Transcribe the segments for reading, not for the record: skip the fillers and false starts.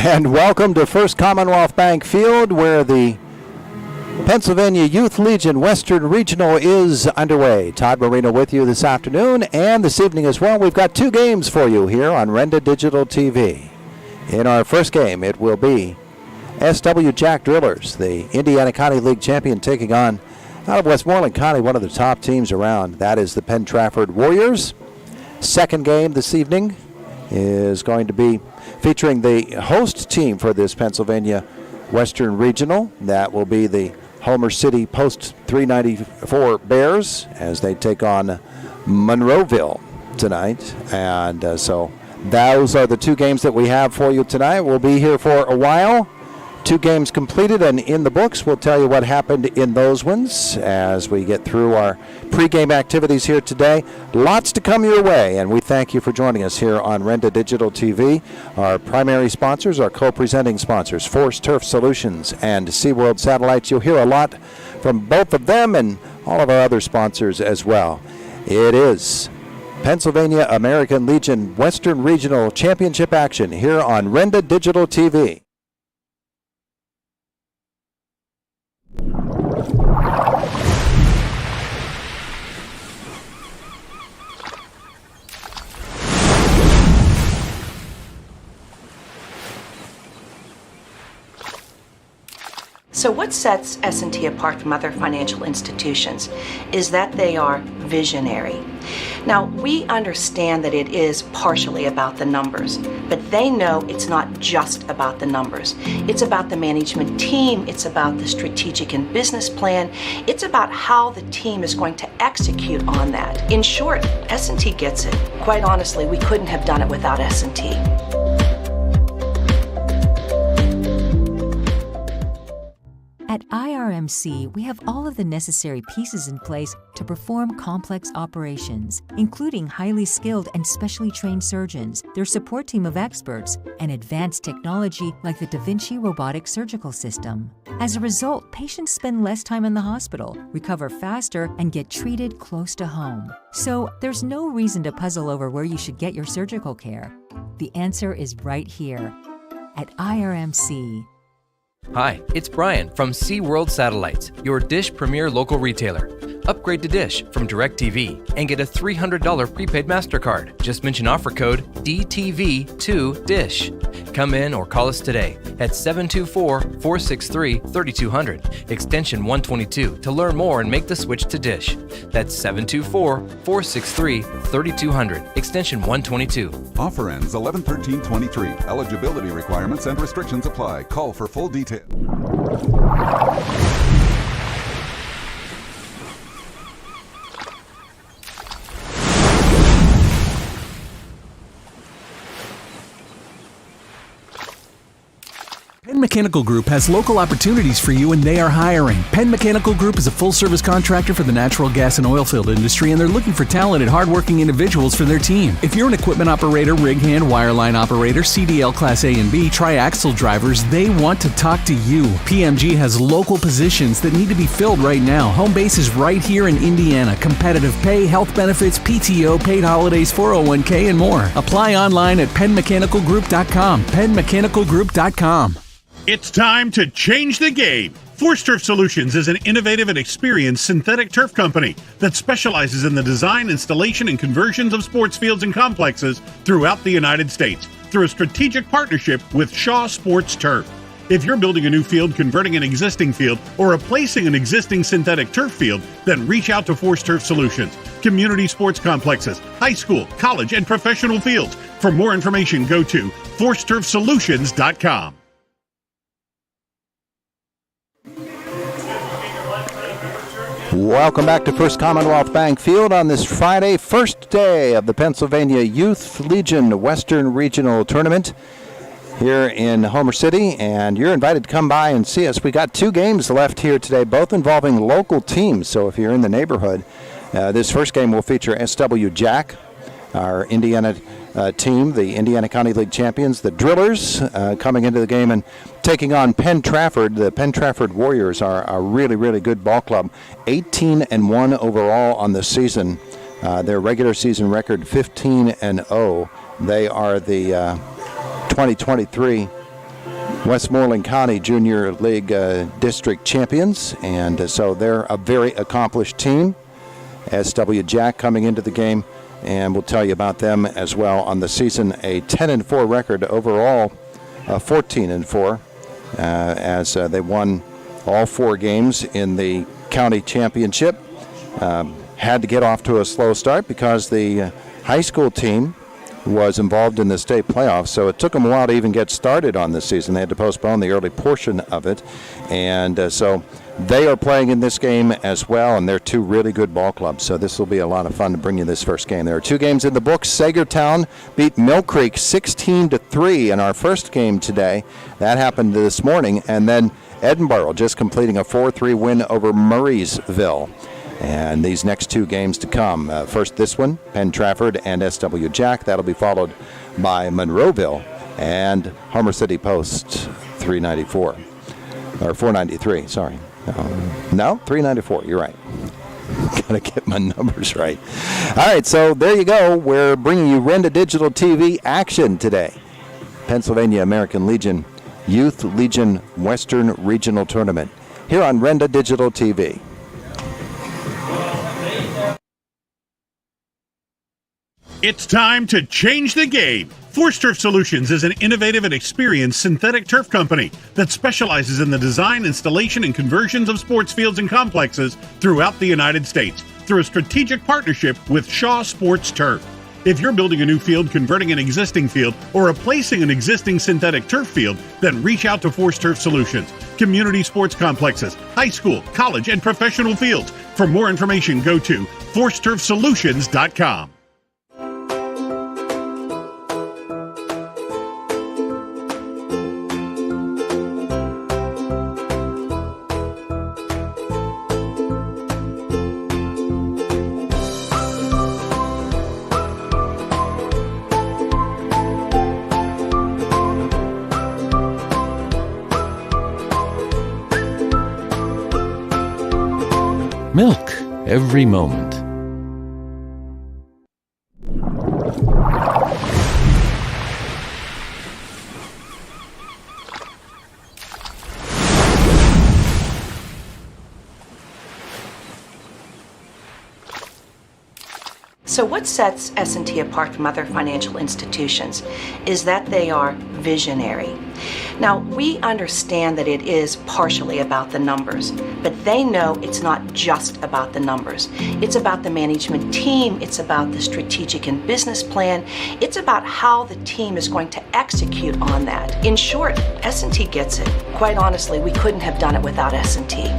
And welcome to First Commonwealth Bank Field, where the Pennsylvania Youth Legion Western Regional is underway. Todd Marino with you this afternoon and this evening as well. We've got two games for you here on Renda Digital TV. In our first game, it will be SW Jack Drillers, the Indiana County League champion, taking on, out of Westmoreland County, one of the top teams around. That is the Penn Trafford Warriors. Second game this evening is going to be featuring the host team for this Pennsylvania Western Regional. That will be the Homer City Post 394 Bears as they take on Monroeville tonight. And so those are the two games that we have for you tonight. We'll be here for a while. Two games completed and in the books. We'll tell you what happened in those ones as we get through our pregame activities here today. Lots to come your way, and we thank you for joining us here on Renda Digital TV. Our primary sponsors, our co-presenting sponsors, Force Turf Solutions and SeaWorld Satellites. You'll hear a lot from both of them and all of our other sponsors as well. It is Pennsylvania American Legion Western Regional Championship action here on Renda Digital TV. So what sets S&T apart from other financial institutions is that they are visionary. Now, we understand that it is partially about the numbers, but they know it's not just about the numbers. It's about the management team, it's about the strategic and business plan, it's about how the team is going to execute on that. In short, S&T gets it. Quite honestly, we couldn't have done it without S&T. At IRMC, we have all of the necessary pieces in place to perform complex operations, including highly skilled and specially trained surgeons, their support team of experts, and advanced technology like the Da Vinci robotic surgical system. As a result, patients spend less time in the hospital, recover faster, and get treated close to home. So there's no reason to puzzle over where you should get your surgical care. The answer is right here at IRMC. Hi, it's Brian from SeaWorld Satellites, your Dish Premier local retailer. Upgrade to Dish from DirecTV and get a $300 prepaid MasterCard. Just mention offer code DTV2DISH. Come in or call us today at 724-463-3200, extension 122 to learn more and make the switch to Dish. That's 724-463-3200, extension 122. Offer ends 11/13/23. Eligibility requirements and restrictions apply. Call for full details. Penn Mechanical Group has local opportunities for you and they are hiring. Penn Mechanical Group is a full-service contractor for the natural gas and oil field industry, and they're looking for talented, hardworking individuals for their team. If you're an equipment operator, rig hand, wireline operator, CDL Class A and B, triaxle drivers, they want to talk to you. PMG has local positions that need to be filled right now. Home base is right here in Indiana. Competitive pay, health benefits, PTO, paid holidays, 401k, and more. Apply online at PennMechanicalGroup.com. PennMechanicalGroup.com. It's time to change the game. Force Turf Solutions is an innovative and experienced synthetic turf company that specializes in the design, installation, and conversions of sports fields and complexes throughout the United States through a strategic partnership with Shaw Sports Turf. If you're building a new field, converting an existing field, or replacing an existing synthetic turf field, then reach out to Force Turf Solutions. Community sports complexes, high school, college, and professional fields. For more information, go to ForceTurfSolutions.com. Welcome back to First Commonwealth Bank Field on this Friday, first day of the Pennsylvania Youth Legion Western Regional Tournament here in Homer City, and you're invited to come by and see us. We got two games left here today, both involving local teams, so if you're in the neighborhood, this first game will feature SW Jack, our Indiana team, the Indiana County League champions, the Drillers, coming into the game and taking on Penn Trafford. The Penn Trafford Warriors are a really, really good ball club. 18-1 overall on the season. Their regular season record 15-0. They are the 2023 Westmoreland County Junior League District champions, and so they're a very accomplished team. SW Jack coming into the game, and we'll tell you about them as well on the season. A 10-4 record overall, 14-4, as they won all 4 games in the county championship. Had to get off to a slow start because the high school team was involved in the state playoffs, so it took them a while to even get started on this season. They had to postpone the early portion of it, and so they are playing in this game as well, and they're 2 really good ball clubs, so this will be a lot of fun to bring you this first game. There are 2 games in the books. Sagertown beat Mill Creek 16-3 in our first game today. That happened this morning, and then Edinburgh just completing a 4-3 win over Murraysville. And these next 2 games to come. First this one, Penn Trafford and SW Jack. That'll be followed by Monroeville and Homer City Post 394. Or 493, sorry. No, 394, you're right. Gotta get my numbers right. All right, so there you go. We're bringing you Renda Digital TV action today. Pennsylvania American Legion Youth Legion Western Regional Tournament here on Renda Digital TV. It's time to change the game. Force Turf Solutions is an innovative and experienced synthetic turf company that specializes in the design, installation, and conversions of sports fields and complexes throughout the United States through a strategic partnership with Shaw Sports Turf. If you're building a new field, converting an existing field, or replacing an existing synthetic turf field, then reach out to Force Turf Solutions. Community sports complexes, high school, college, and professional fields. For more information, go to forceturfsolutions.com. Milk every moment. So what sets S&T apart from other financial institutions is that they are visionary. Now, we understand that it is partially about the numbers, but they know it's not just about the numbers. It's about the management team, it's about the strategic and business plan, it's about how the team is going to execute on that. In short, S&T gets it. Quite honestly, we couldn't have done it without S&T.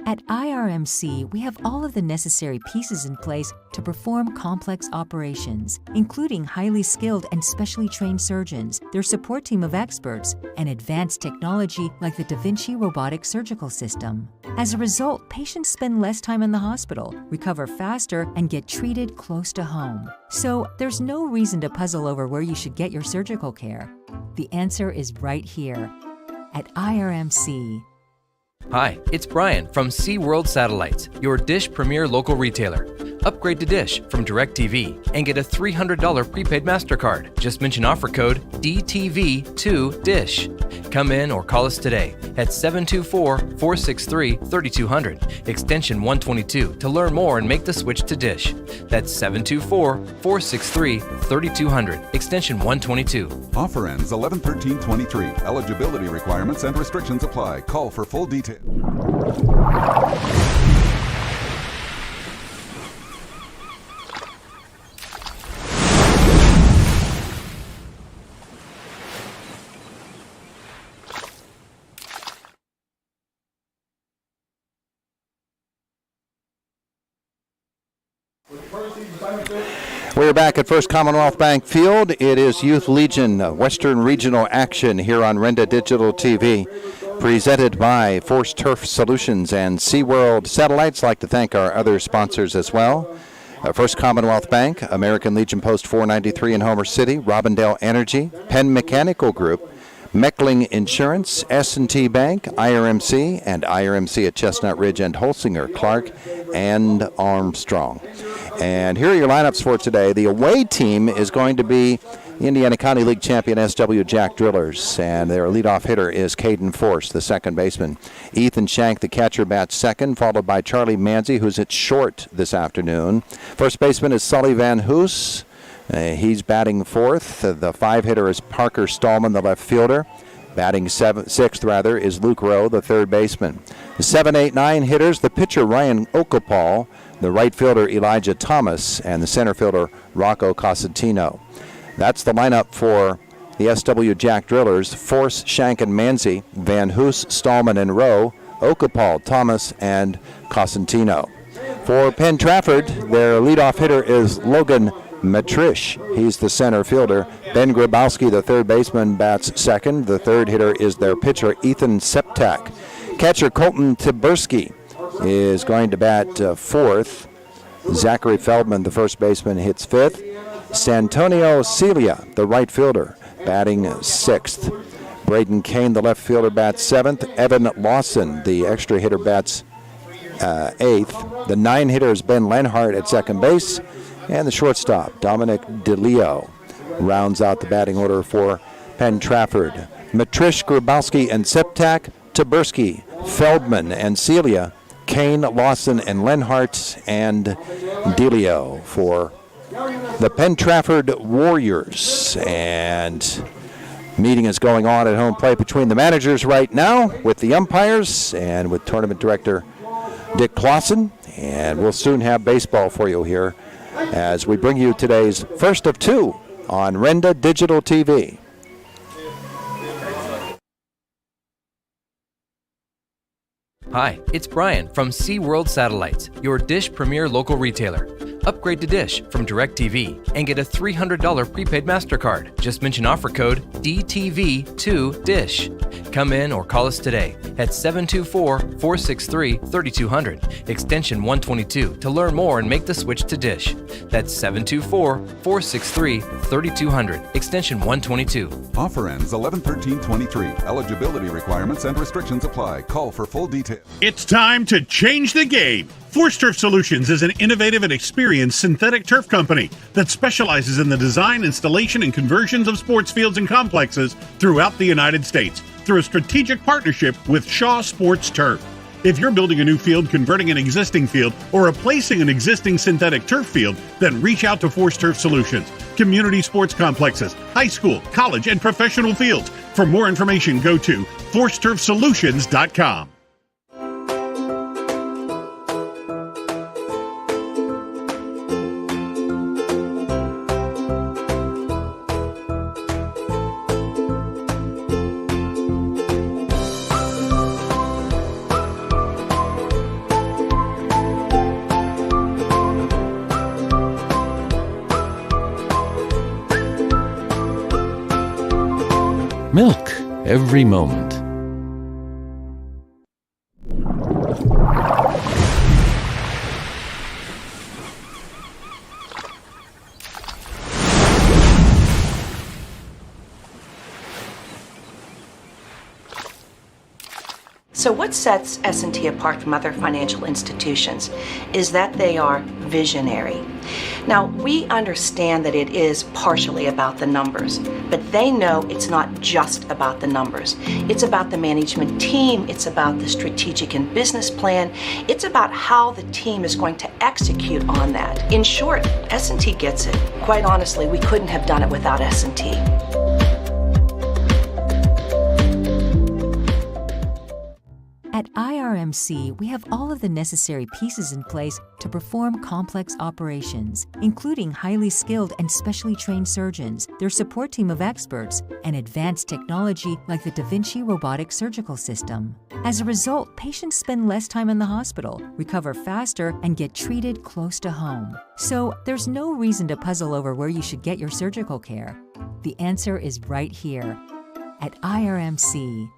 At IRMC, we have all of the necessary pieces in place to perform complex operations, including highly skilled and specially trained surgeons, their support team of experts, and advanced technology like the Da Vinci robotic surgical system. As a result, patients spend less time in the hospital, recover faster, and get treated close to home. So there's no reason to puzzle over where you should get your surgical care. The answer is right here at IRMC. Hi, it's Brian from SeaWorld Satellites, your Dish Premier local retailer. Upgrade to Dish from DirecTV and get a $300 prepaid MasterCard. Just mention offer code DTV2DISH. Come in or call us today at 724-463-3200, extension 122 to learn more and make the switch to Dish. That's 724-463-3200, extension 122. Offer ends 11/13/23. Eligibility requirements and restrictions apply. Call for full details. We're back at First Commonwealth Bank Field. It is Youth Legion Western Regional action here on Renda Digital TV, presented by Force Turf Solutions and SeaWorld Satellites. I'd like to thank our other sponsors as well. First Commonwealth Bank, American Legion Post 493 in Homer City, Robindale Energy, Penn Mechanical Group, Meckling Insurance, S&T Bank, IRMC, and IRMC at Chestnut Ridge and Holsinger, Clark, and Armstrong. And here are your lineups for today. The away team is going to be the Indiana County League champion SW Jack Drillers, and their leadoff hitter is Caden Force, the second baseman. Ethan Shank, the catcher, bats second, followed by Charlie Manzi, who's at short this afternoon. First baseman is Sully Van Hoos. He's batting fourth. The five hitter is Parker Stallman, the left fielder. Batting sixth is Luke Rowe, the third baseman. The 7, 8, 9 hitters, the pitcher Ryan Okapal, the right fielder Elijah Thomas, and the center fielder Rocco Cosentino. That's the lineup for the SW Jack Drillers: Force, Shank, and Manzi, Van Hoos, Stallman, and Rowe, Okapal, Thomas, and Cosentino. For Penn Trafford, their leadoff hitter is Logan Matrish. He's the center fielder. Ben Grabowski, the third baseman, bats second. The third hitter is their pitcher, Ethan Septak. Catcher Colton Tiberski is going to bat fourth. Zachary Feldman, the first baseman, hits fifth. Santonio Celia, the right fielder, batting sixth. Braden Kane, the left fielder, bats seventh. Evan Lawson, the extra hitter, bats eighth. The nine hitter is Ben Lenhart at second base. And the shortstop, Dominic DeLeo, rounds out the batting order for Penn Trafford. Matrish, Grabowski, and Septak, Taberski, Feldman, and Celia, Kane, Lawson, and Lenhart, and DeLeo for the Penn Trafford Warriors. And meeting is going on at home plate between the managers right now with the umpires and with tournament director Dick Clausen. And we'll soon have baseball for you here as we bring you today's first of two on Renda Digital TV. Hi, it's Brian from SeaWorld Satellites, your Dish Premier local retailer. Upgrade to Dish from DirecTV and get a $300 prepaid MasterCard. Just mention offer code DTV2DISH. Come in or call us today at 724-463-3200, extension 122 to learn more and make the switch to Dish. That's 724-463-3200, extension 122. Offer ends 11/13/23. Eligibility requirements and restrictions apply. Call for full details. It's time to change the game. Force Turf Solutions is an innovative and experienced synthetic turf company that specializes in the design, installation, and conversions of sports fields and complexes throughout the United States through a strategic partnership with Shaw Sports Turf. If you're building a new field, converting an existing field, or replacing an existing synthetic turf field, then reach out to Force Turf Solutions. Community sports complexes, high school, college, and professional fields. For more information, go to forceturfsolutions.com. Milk every moment. So what sets S&T apart from other financial institutions is that they are visionary. Now, we understand that it is partially about the numbers, but they know it's not just about the numbers. It's about the management team, it's about the strategic and business plan, it's about how the team is going to execute on that. In short, S&T gets it. Quite honestly, we couldn't have done it without S&T. At IRMC, we have all of the necessary pieces in place to perform complex operations, including highly skilled and specially trained surgeons, their support team of experts, and advanced technology like the Da Vinci robotic surgical system. As a result, patients spend less time in the hospital, recover faster, and get treated close to home. So there's no reason to puzzle over where you should get your surgical care. The answer is right here at IRMC.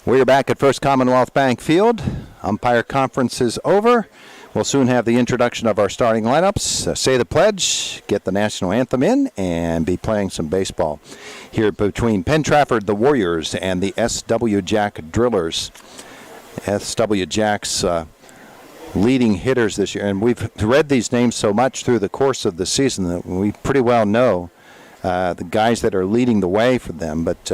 We're back at First Commonwealth Bank Field. Umpire conference is over. We'll soon have the introduction of our starting lineups. Say the pledge, get the national anthem in, and be playing some baseball here between Penn Trafford, the Warriors, and the SW Jack Drillers. SW Jack's leading hitters this year, and we've read these names so much through the course of the season that we pretty well know the guys that are leading the way for them, but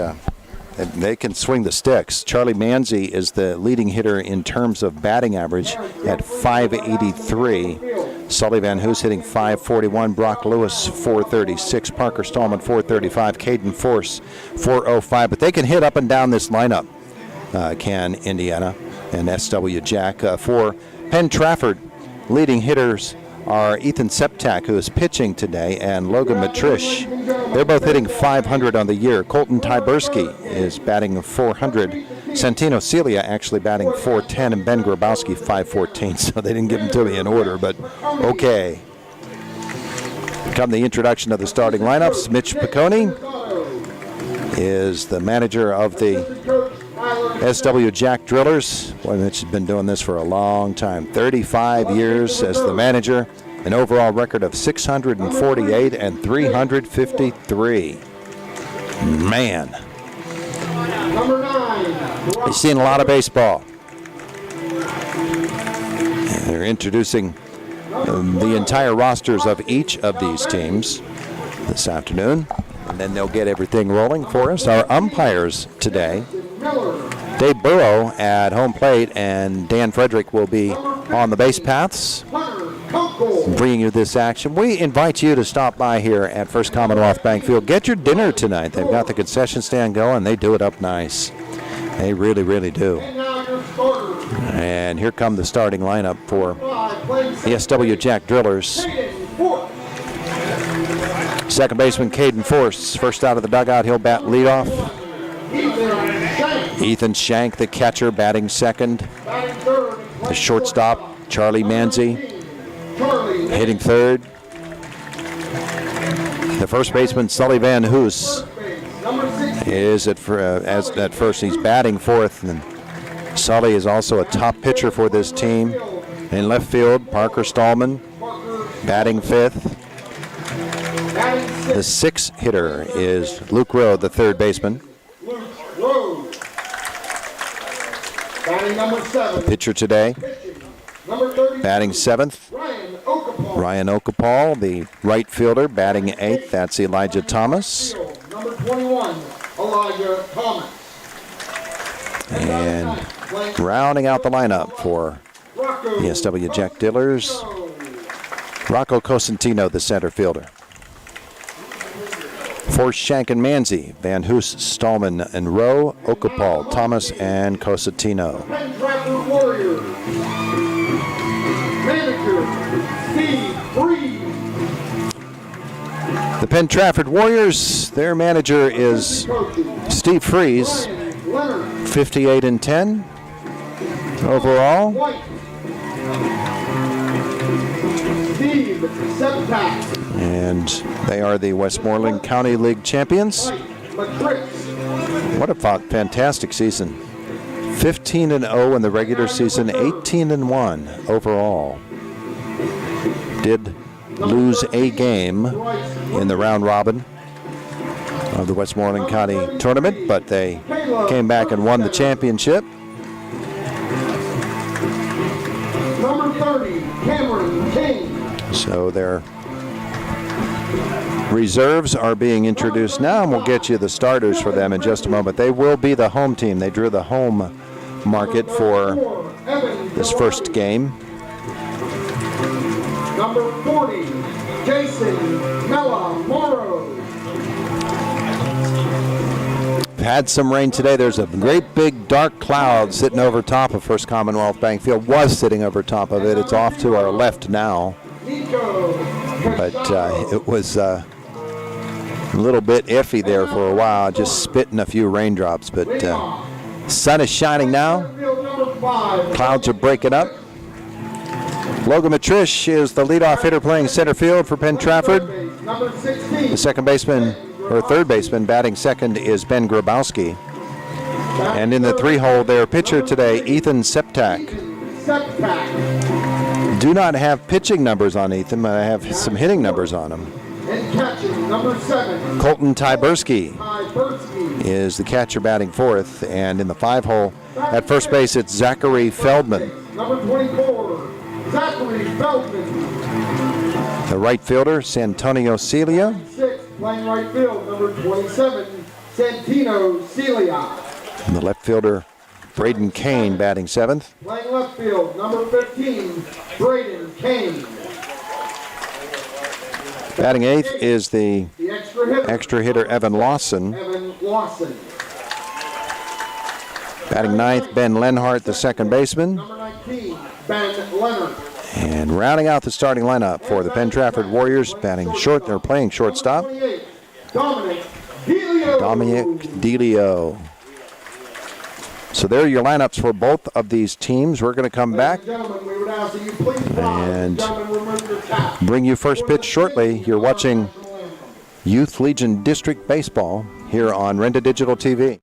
they can swing the sticks. Charlie Manzi is the leading hitter in terms of batting average at .583. Sully Van Hoos hitting .541. Brock Lewis .436. Parker Stallman .435. Caden Force .405. But they can hit up and down this lineup, can Indiana and SW Jack. For Penn Trafford, leading hitters are Ethan Septak, who is pitching today, and Logan Matrish. They're both hitting .500 on the year. Colton Tyberski is batting .400. Santino Celia actually batting .410, and Ben Grabowski .514. So they didn't give them to me in order, but okay. Come the introduction of the starting lineups. Mitch Piccone is the manager of the SW Jack Drillers. Boy, Mitch has been doing this for a long time. 35 years as the manager. An overall record of 648 and 353. Man. He's seen a lot of baseball. And they're introducing the entire rosters of each of these teams this afternoon. And then they'll get everything rolling for us. Our umpires today, Dave Burrow at home plate, and Dan Frederick will be on the base paths, bringing you this action. We invite you to stop by here at First Commonwealth Bank Field. Get your dinner tonight. They've got the concession stand going. They do it up nice. They really, really do. And here come the starting lineup for the SW Jack Drillers. Second baseman Caden Force, first out of the dugout. He'll bat leadoff. Ethan Shank, the catcher, batting second. The shortstop, Charlie Manzi, hitting third. The first baseman, Sully Van Hoos, is at first. He's batting fourth, and Sully is also a top pitcher for this team. In left field, Parker Stallman, batting fifth. The sixth hitter is Luke Rowe, the third baseman. Pitcher today, batting seventh, Ryan Okapal, the right fielder, batting eighth. That's Elijah Thomas. Number 21, Elijah Thomas. And rounding out the lineup for the SW Jack Drillers, Rocco Cosentino, the center fielder. For Shank and Manzi, Van Hoos, Stallman and Rowe, Okapal, Thomas, and Cosentino. Penn Trafford Warriors. Manager, Steve Freeze. The Penn Trafford Warriors, their manager is Steve Freeze, 58 and 10 overall. Steve Septak. And they are the Westmoreland County League champions. What a fantastic season. 15 and 0 in the regular season, 18 and 1 overall. Did lose a game in the round robin of the Westmoreland County tournament, but they came back and won the championship. Number 30, Cameron King. So their reserves are being introduced now, and we'll get you the starters for them in just a moment. They will be the home team. They drew the home market for this first game. Number 40, Jason Mella Morrow. Had some rain today. There's a great big dark cloud sitting over top of First Commonwealth Bank Field. Was sitting over top of it. It's off to our left now. But it was a little bit iffy there for a while, just spitting a few raindrops. But sun is shining now. Clouds are breaking up. Logan Matrish is the leadoff hitter playing center field for Penn Trafford. The second baseman, or third baseman, batting second is Ben Grabowski. And in the 3-hole, their pitcher today, Ethan Septak. Do not have pitching numbers on Ethan, but I have some hitting numbers on him. And catching, number 7. Colton Tyberski is the catcher batting 4th. And in the 5-hole, at first base, it's Zachary Feldman. Number 24, Zachary Feldman. The right fielder, Santonio Celia. 6, playing right field, number 27, Santino Celia. And the left fielder, Braden Kane, batting 7th. Playing left field, number 15, Braden Kane. Batting 8th is the extra hitter Evan Lawson. Batting 9th, Ben Lenhart, the second baseman. Number 19, Ben Leonard. And rounding out the starting lineup for the Penn Trafford Warriors, batting short, they're playing shortstop. Dominic Delio. Dominic Delio. So there are your lineups for both of these teams. We're going to come back and bring you first pitch shortly. You're watching Youth Legion District Baseball here on Renda Digital TV.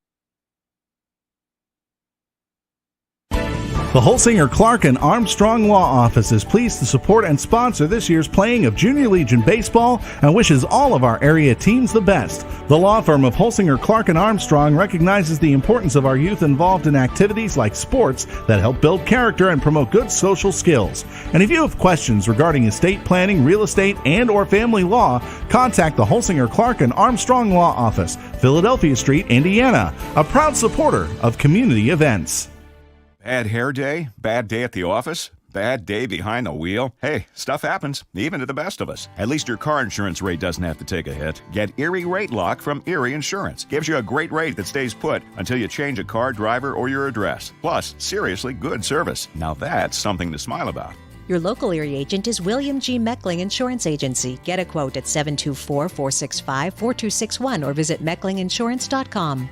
The Holsinger, Clark & Armstrong Law Office is pleased to support and sponsor this year's playing of Junior Legion Baseball and wishes all of our area teams the best. The law firm of Holsinger, Clark & Armstrong recognizes the importance of our youth involved in activities like sports that help build character and promote good social skills. And if you have questions regarding estate planning, real estate, and or family law, contact the Holsinger, Clark & Armstrong Law Office, Philadelphia Street, Indiana, a proud supporter of community events. Bad hair day? Bad day at the office? Bad day behind the wheel? Hey, stuff happens, even to the best of us. At least your car insurance rate doesn't have to take a hit. Get Erie Rate Lock from Erie Insurance. Gives you a great rate that stays put until you change a car, driver, or your address. Plus, seriously good service. Now that's something to smile about. Your local Erie agent is William G. Meckling Insurance Agency. Get a quote at 724-465-4261 or visit mecklinginsurance.com.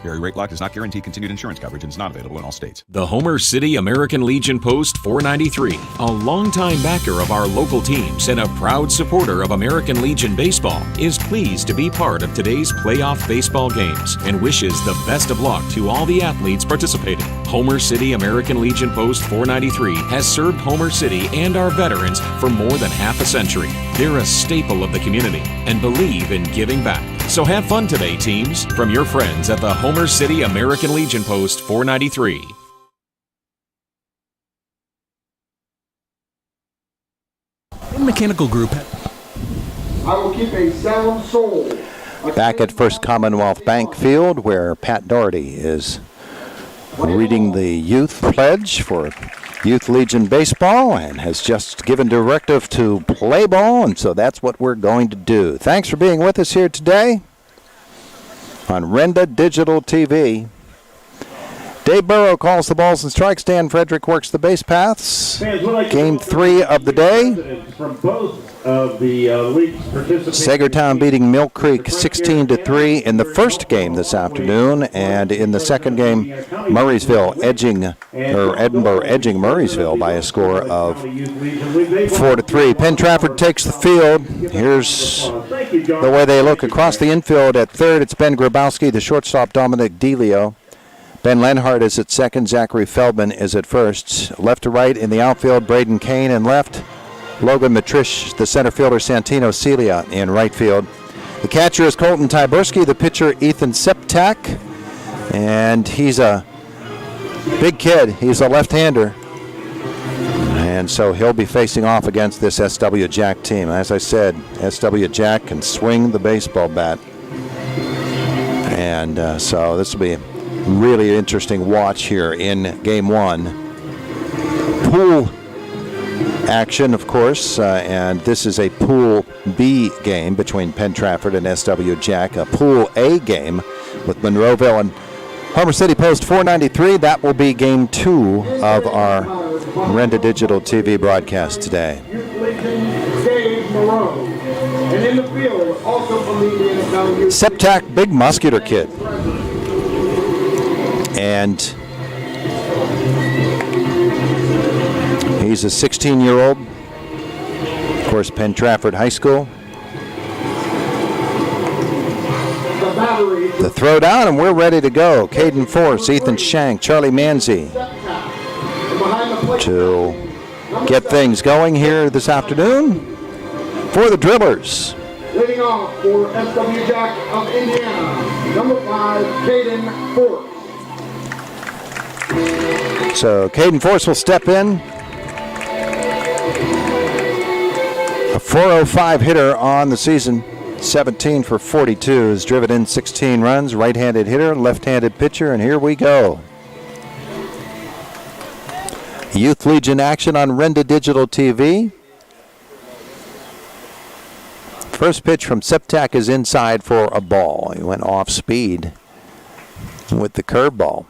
Erie Rate Lock does not guarantee continued insurance coverage and is not available in all states. The Homer City American Legion Post 493, a longtime backer of our local teams and a proud supporter of American Legion Baseball, is pleased to be part of today's playoff baseball games and wishes the best of luck to all the athletes participating. Homer City American Legion Post 493 has served Homer City and our veterans for more than half a century. They're a staple of the community and believe in giving back. So have fun today, teams, from your friends at the Homer City American Legion Post 493. Penn Mechanical Group. I will keep a sound soul. Back at First Commonwealth Bank Field, where Pat Doherty is reading the youth pledge for Youth Legion Baseball and has just given directive to play ball, and so that's what we're going to do. Thanks for being with us here today on Renda Digital TV. Dave Burrow calls the balls and strikes. Dan Frederick works the base paths. Game 3 of the day. From both of the leagues participating. Sagertown beating Mill Creek 16-3 in the first game this afternoon, and in the second game, Edinburgh edging Murraysville by a score of 4-3. Penn Trafford takes the field. Here's the way they look across the infield. At third, it's Ben Grabowski, the shortstop Dominic Delio. Ben Lenhart is at second. Zachary Feldman is at first. Left to right in the outfield, Braden Kane in left. Logan Matrish, the center fielder, Santino Celia in right field. The catcher is Colton Tyberski, the pitcher Ethan Septak. And he's a big kid. He's a left-hander. And so he'll be facing off against this SW Jack team. As I said, SW Jack can swing the baseball bat. And so this will be a really interesting watch here in Game 1. Pool action, of course, and this is a Pool B game between Penn Trafford and SW Jack. A Pool A game with Monroeville and Homer City Post 493. That will be Game 2 of our Renda Digital TV broadcast today. Septak, big muscular kid. And he's a 16-year-old. Of course, Penn Trafford High School. battery. The throw down, and we're ready to go. Caden Force, Ethan Shank, Charlie Manzi to get things going here this afternoon for the Drillers. Leading off for SW Jack of Indiana, number 5, Caden Force. So Caden Force will step in. A .405 hitter on the season. 17 for 42, has driven in 16 runs. Right-handed hitter, left-handed pitcher, and here we go. Youth Legion action on Renda Digital TV. First pitch from Septak is inside for a ball. He went off speed with the curveball.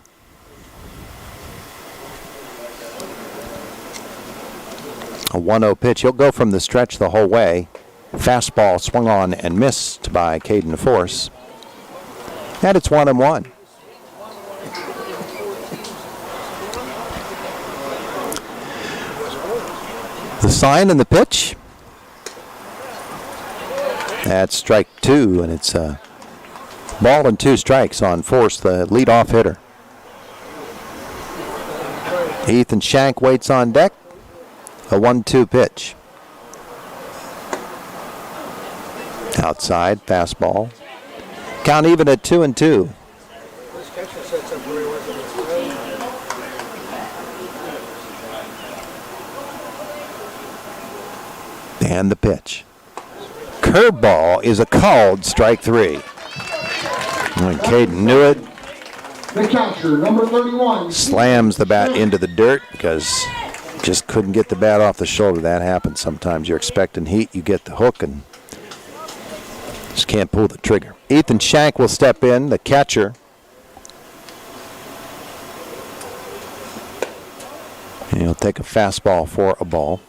A 1-0 pitch. He'll go from the stretch the whole way. Fastball swung on and missed by Caden Force. And it's 1-1. The sign and the pitch. That's strike 2, and it's a ball and 2 strikes on Force, the leadoff hitter. Ethan Shank waits on deck. A 1-2 pitch. Outside, fastball. Count even at 2-2. And the pitch. Curveball is a called strike 3. When Caden knew it, The catcher, number 31. slams the bat into the dirt because just couldn't get the bat off the shoulder. That happens sometimes. You're expecting heat, you get the hook, and just can't pull the trigger. Ethan Shank will step in, the catcher. And he'll take a fastball for a ball.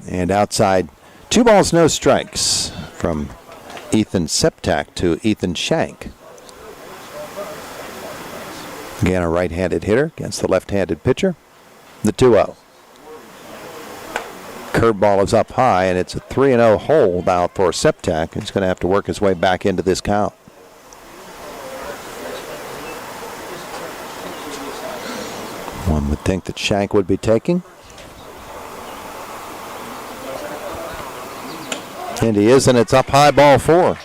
And outside, 2 balls, no strikes from Ethan Septak to Ethan Shank. Again, a right-handed hitter against the left-handed pitcher. The 2-0. Curveball is up high, and it's a 3-0 hold out for Septak. He's going to have to work his way back into this count. One would think that Shank would be taking. And he is, and it's up high, ball 4.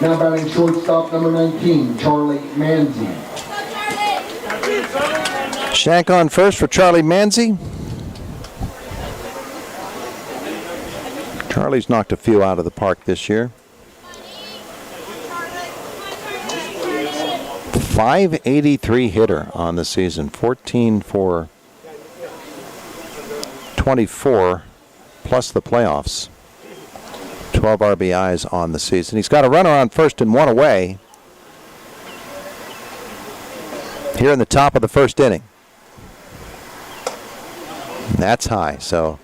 Now batting shortstop, number 19, Charlie Manzi. Shank on first for Charlie Manzi. Charlie's knocked a few out of the park this year. .583 hitter on the season. 14 for 24 plus the playoffs. 12 RBIs on the season. He's got a runner on first and 1 away here in the top of the first inning. And that's high. So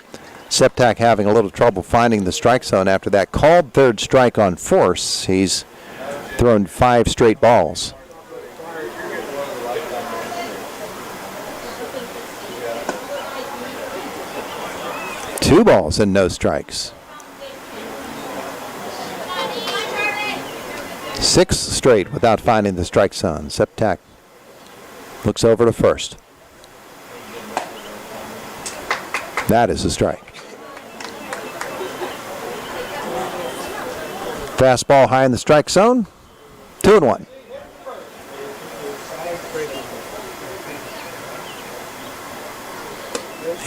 Septak having a little trouble finding the strike zone after that called third strike on Force. He's thrown 5 straight balls. Two balls and no strikes. 6 straight without finding the strike zone. Septak looks over to first. That is a strike. Fastball high in the strike zone. 2-1.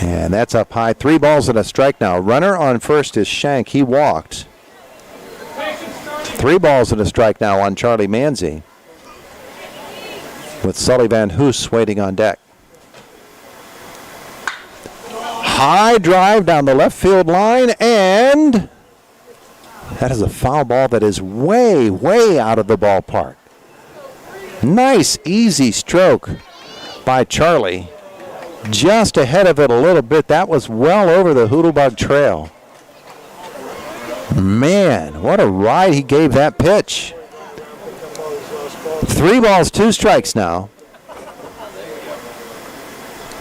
And that's up high. 3 balls and a strike now. Runner on first is Shank. He walked. 3 balls and a strike now on Charlie Manzi, with Sully Van Hoos waiting on deck. High drive down the left field line, and that is a foul ball that is way, way out of the ballpark. Nice, easy stroke by Charlie. Just ahead of it a little bit. That was well over the Hoodlebug Trail. Man, what a ride he gave that pitch. 3 balls, 2 strikes now.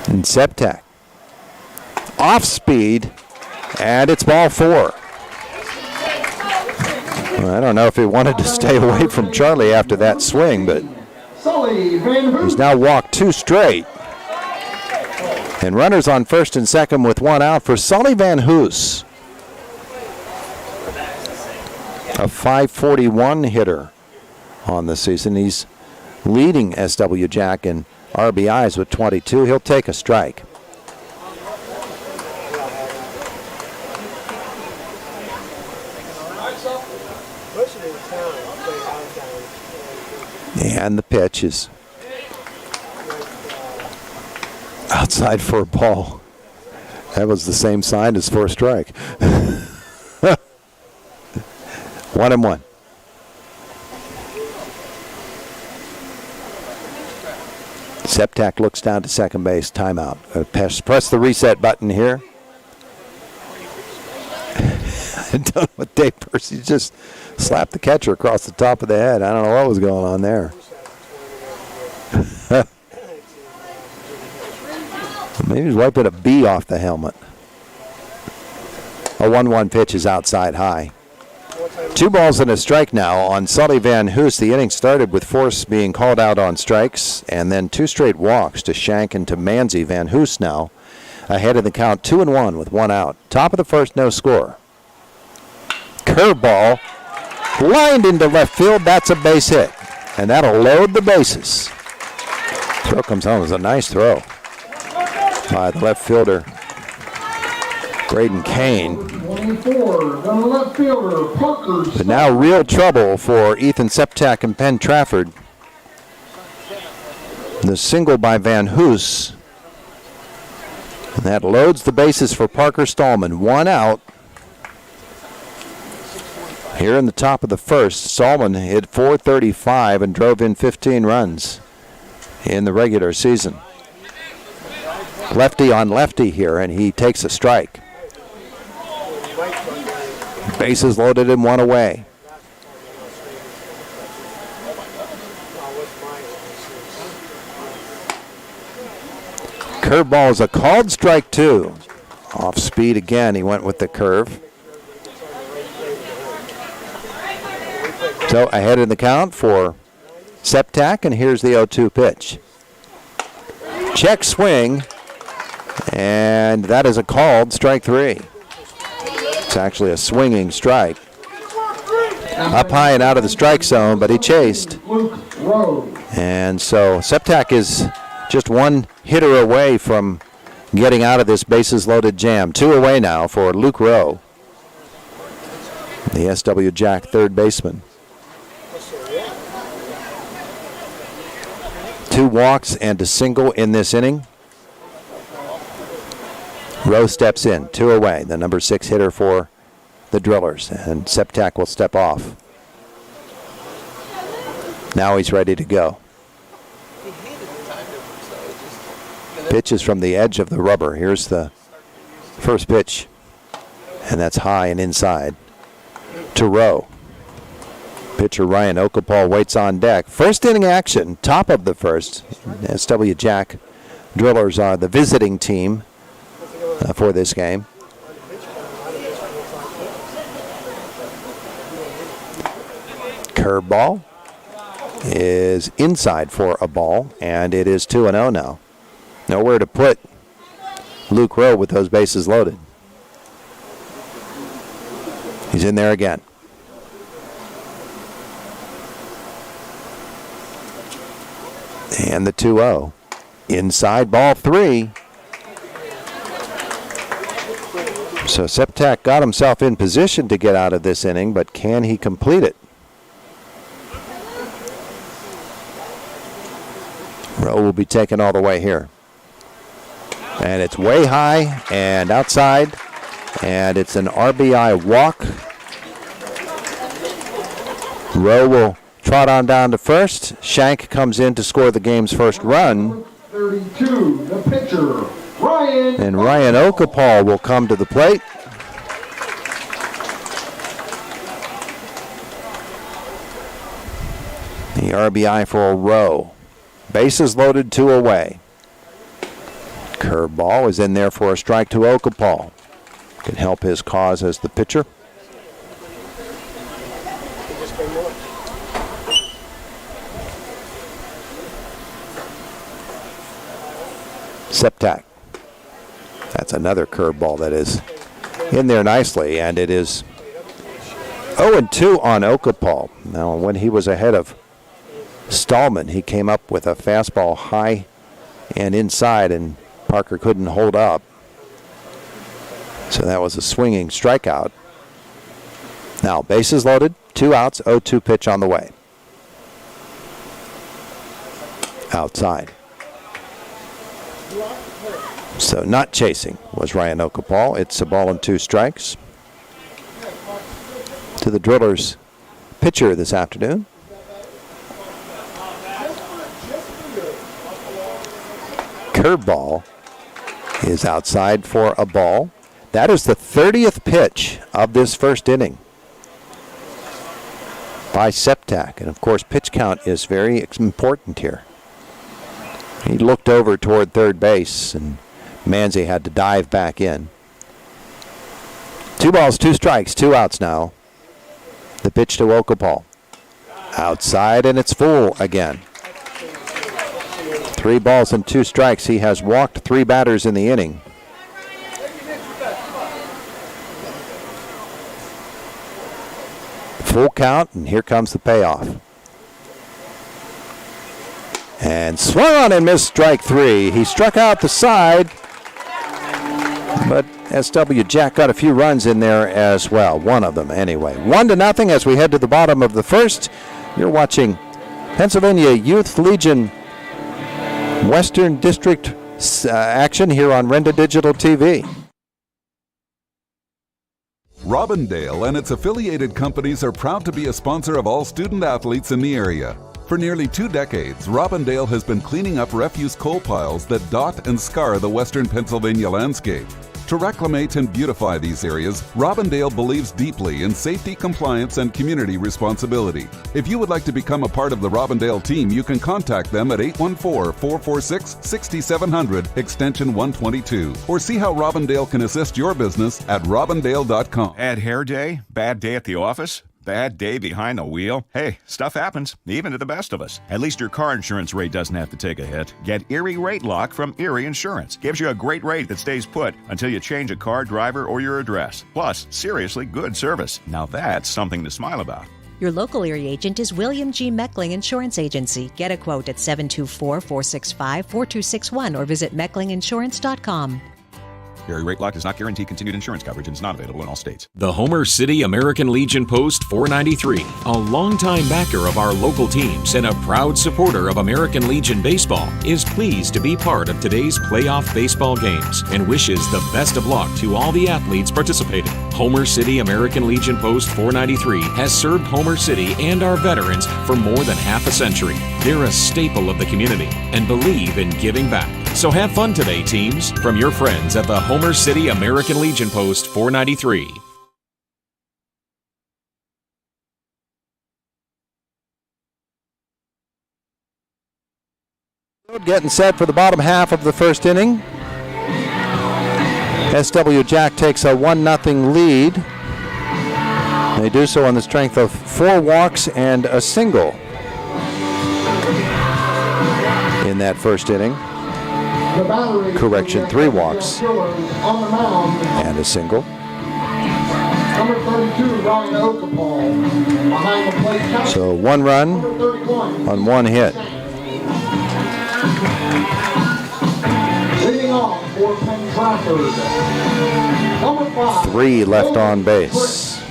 And Septak. Off speed, and it's ball 4. Well, I don't know if he wanted to stay away from Charlie after that swing, but he's now walked 2 straight. And runners on first and second with 1 out for Sully Van Hoos. A .541 hitter on the season. He's leading SW Jack in RBIs with 22. He'll take a strike. And the pitch is outside for a ball. That was the same sign as for a strike. 1-1. Septak looks down to second base. Timeout. Press the reset button here. Done with Dave Percy. Just slapped the catcher across the top of the head. I don't know what was going on there. Maybe he's wiping a bee off the helmet. A 1-1 pitch is outside high. 2 balls and a strike now on Sully Van Hoos. The inning started with Force being called out on strikes, and then 2 straight walks to Shank and to Manzi. Van Hoos now ahead of the count, 2-1 with 1 out. Top of the first, no score. Curveball lined into left field. That's a base hit, and that'll load the bases. Throw comes home. It was a nice throw by the left fielder, Braden Kane. 24, the left fielder, Parker. But now real trouble for Ethan Septak and Penn Trafford. The single by Van Hoos. And that loads the bases for Parker Stallman. 1 out. Here in the top of the first, Stallman hit .435 and drove in 15 runs in the regular season. Lefty on lefty here, and he takes a strike. Bases loaded and 1 away. Curveball is a called strike 2. Off speed again, he went with the curve. So ahead in the count for Septak, and here's the 0-2 pitch. Check swing, and that is a called strike 3. It's actually a swinging strike. Up high and out of the strike zone, but he chased. And so Septak is just 1 hitter away from getting out of this bases loaded jam. 2 away now for Luke Rowe, the SW Jack third baseman. 2 walks and a single in this inning. Rowe steps in, 2 away, the number 6 hitter for the Drillers, and Septak will step off. Now he's ready to go. Pitch is from the edge of the rubber. Here's the first pitch, and that's high and inside to Rowe. Pitcher Ryan Okapal waits on deck. First inning action, top of the first. SW Jack Drillers are the visiting team for this game. Curveball is inside for a ball, and it is 2-0 now. Nowhere to put Luke Rowe with those bases loaded. He's in there again. And the 2-0. Inside, ball 3. So Septak got himself in position to get out of this inning, but can he complete it? Rowe will be taken all the way here. And it's way high and outside, and it's an RBI walk. Rowe will trot on down to first. Shank comes in to score the game's first run. 32, the pitcher, Ryan. And Ryan Okapal will come to the plate. The RBI for Rowe. Bases loaded, 2 away. Curveball is in there for a strike to Okapal. Can help his cause as the pitcher. Septak. That's another curveball that is in there nicely, and it is 0-2 on Okapal. Now, when he was ahead of Stallman, he came up with a fastball high and inside, and Parker couldn't hold up. So that was a swinging strikeout. Now, bases loaded, 2 outs, 0-2 pitch on the way. Outside. So not chasing was Ryan Okapal. It's a ball and 2 strikes. To the Drillers pitcher this afternoon. Curveball is outside for a ball. That is the 30th pitch of this first inning by Septak. And of course, pitch count is very important here. He looked over toward third base, and Manzi had to dive back in. 2 balls, 2 strikes, 2 outs now. The pitch to Okapal. Outside, and it's full again. 3 balls and 2 strikes. He has walked 3 batters in the inning. Full count, and here comes the payoff. And swung on and missed strike 3. He struck out the side, but SW Jack got a few runs in there as well. One of them anyway. 1-0 as we head to the bottom of the first. You're watching Pennsylvania Youth Legion Western District action here on Renda Digital TV. Robindale and its affiliated companies are proud to be a sponsor of all student athletes in the area. For nearly 2 decades, Robindale has been cleaning up refuse coal piles that dot and scar the western Pennsylvania landscape. To reclimate and beautify these areas, Robindale believes deeply in safety, compliance, and community responsibility. If you would like to become a part of the Robindale team, you can contact them at 814-446-6700, extension 122, or see how Robindale can assist your business at robindale.com. Bad hair day? Bad day at the office? Bad day behind the wheel? Hey, stuff happens, even to the best of us. At least your car insurance rate doesn't have to take a hit. Get Erie Rate Lock from Erie Insurance. Gives you a great rate that stays put until you change a car, driver, or your address. Plus, seriously good service. Now that's something to smile about. Your local Erie agent is William G. Meckling Insurance Agency. Get a quote at 724-465-4261 or visit mecklinginsurance.com. Erie Rate Lock does not guarantee continued insurance coverage and is not available in all states. The Homer City American Legion Post 493, a longtime backer of our local teams and a proud supporter of American Legion Baseball, is pleased to be part of today's playoff baseball games and wishes the best of luck to all the athletes participating. Homer City American Legion Post 493 has served Homer City and our veterans for more than half a century. They're a staple of the community and believe in giving back. So have fun today, teams, from your friends at the Homer City American Legion Post 493. Getting set for the bottom half of the first inning. SW Jack takes a 1-0 lead. They do so on the strength of 4 walks and a single in that first inning. Correction, 3 walks and a single. Number 32, Ryan Okapal, behind the plate. So 1 run on 1 hit. Leading off for Penn, Trafford. Number 5. 3 left on base.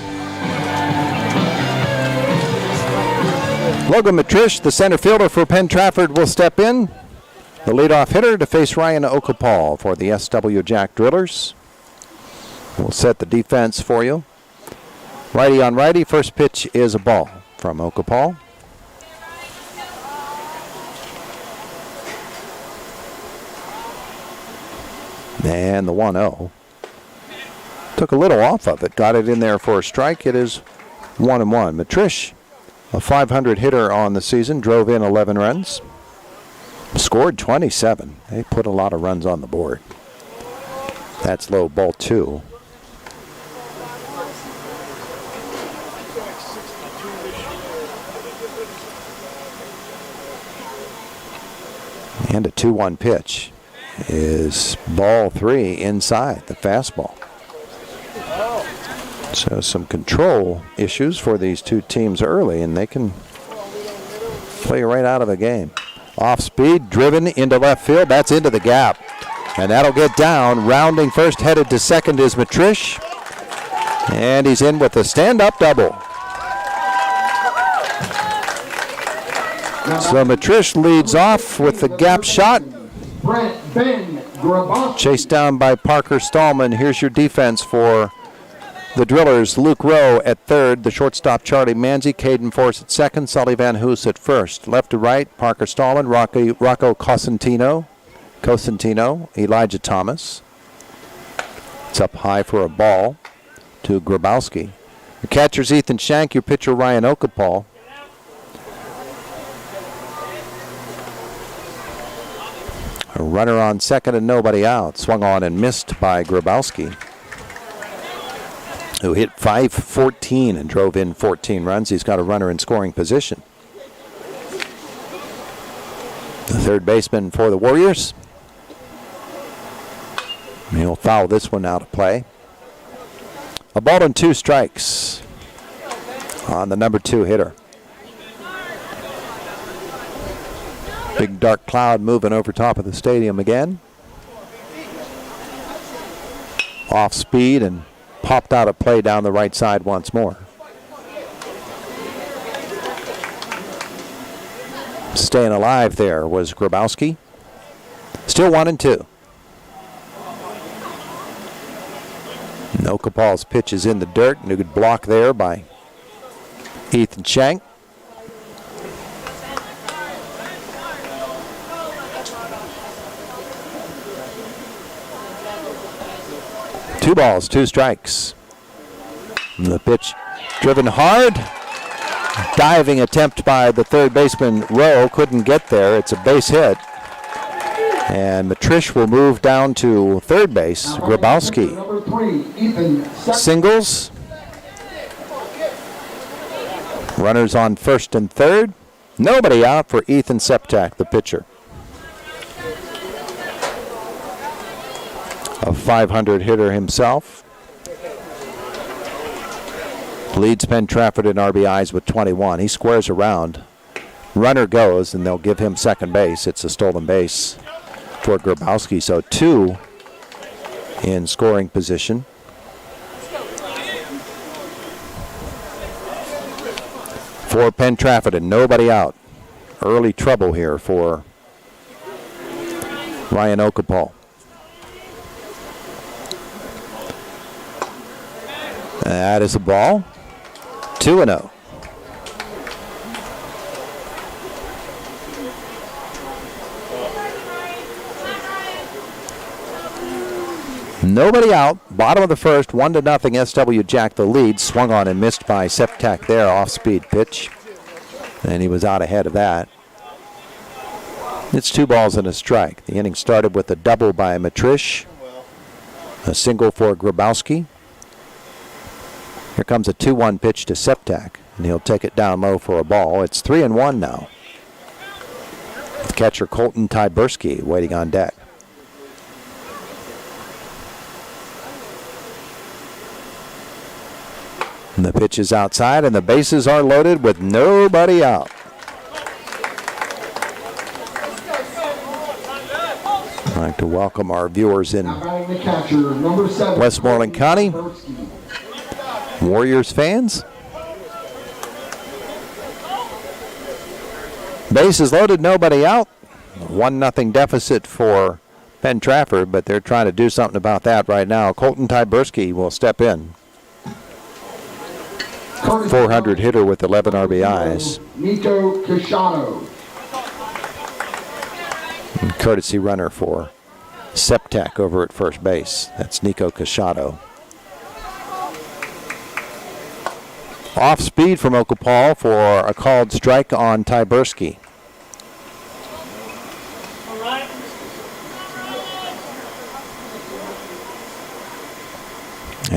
Logan Matrish, the center fielder for Penn Trafford, will step in. The leadoff hitter to face Ryan Okapal for the SW Jack Drillers. We'll set the defense for you. Righty on righty. First pitch is a ball from Okapal. And the 1-0. Took a little off of it. Got it in there for a strike. It is 1-1. Matrish, a .500 hitter on the season, drove in 11 runs. Scored 27. They put a lot of runs on the board. That's low, ball 2. And a 2-1 pitch is ball 3 inside the fastball. So some control issues for these two teams early, and they can play right out of the game. Off speed, driven into left field. That's into the gap. And that'll get down. Rounding first, headed to second is Matrish. And he's in with a stand-up double. So Matrish leads off with the gap shot. Chased down by Parker Stallman. Here's your defense for the Drillers. Luke Rowe at third. The shortstop Charlie Manzi. Caden Force at second. Sully Van Hoos at first. Left to right, Parker Stallman, Rocco Cosentino, Elijah Thomas. It's up high for a ball to Grabowski. Your catcher's Ethan Shank. Your pitcher Ryan Okapal. A runner on second and nobody out. Swung on and missed by Grabowski, who hit .514 and drove in 14 runs. He's got a runner in scoring position. The third baseman for the Warriors. He'll foul this one out of play. A ball and 2 strikes on the number 2 hitter. Big dark cloud moving over top of the stadium again. Off speed and popped out of play down the right side once more. Staying alive there was Grabowski. Still 1-2. Okapal's pitch is in the dirt. And a good block there by Ethan Shank. Two balls, 2 strikes. And the pitch driven hard. Diving attempt by the third baseman Rowe. Couldn't get there. It's a base hit. And Matrish will move down to third base. Grabowski singles. Runners on first and third. Nobody out for Ethan Septak, the pitcher. A .500 hitter himself. Leads Penn Trafford in RBIs with 21. He squares around. Runner goes, and they'll give him second base. It's a stolen base for Grabowski. So 2 in scoring position. For Penn Trafford and nobody out. Early trouble here for Ryan Okapal. That is a ball. 2-0. Nobody out. Bottom of the first, 1-0. SW Jack the lead. Swung on and missed by Septak there. Off-speed pitch. And he was out ahead of that. It's 2 balls and a strike. The inning started with a double by Matrish. A single for Grabowski. Here comes a 2-1 pitch to Septak, and he'll take it down low for a ball. It's 3-1 now. The catcher Colton Tyberski waiting on deck. And the pitch is outside, and the bases are loaded with nobody out. I'd like to welcome our viewers in Westmoreland County. Warriors fans. Bases loaded, nobody out. 1-0 deficit for Penn Trafford, but they're trying to do something about that right now. Colton Tyberski will step in. 400 hitter with 11 RBIs. Nico Cashano. And courtesy runner for Septak over at first base. That's Nico Cashano. Off speed from Okapal for a called strike on Tyberski.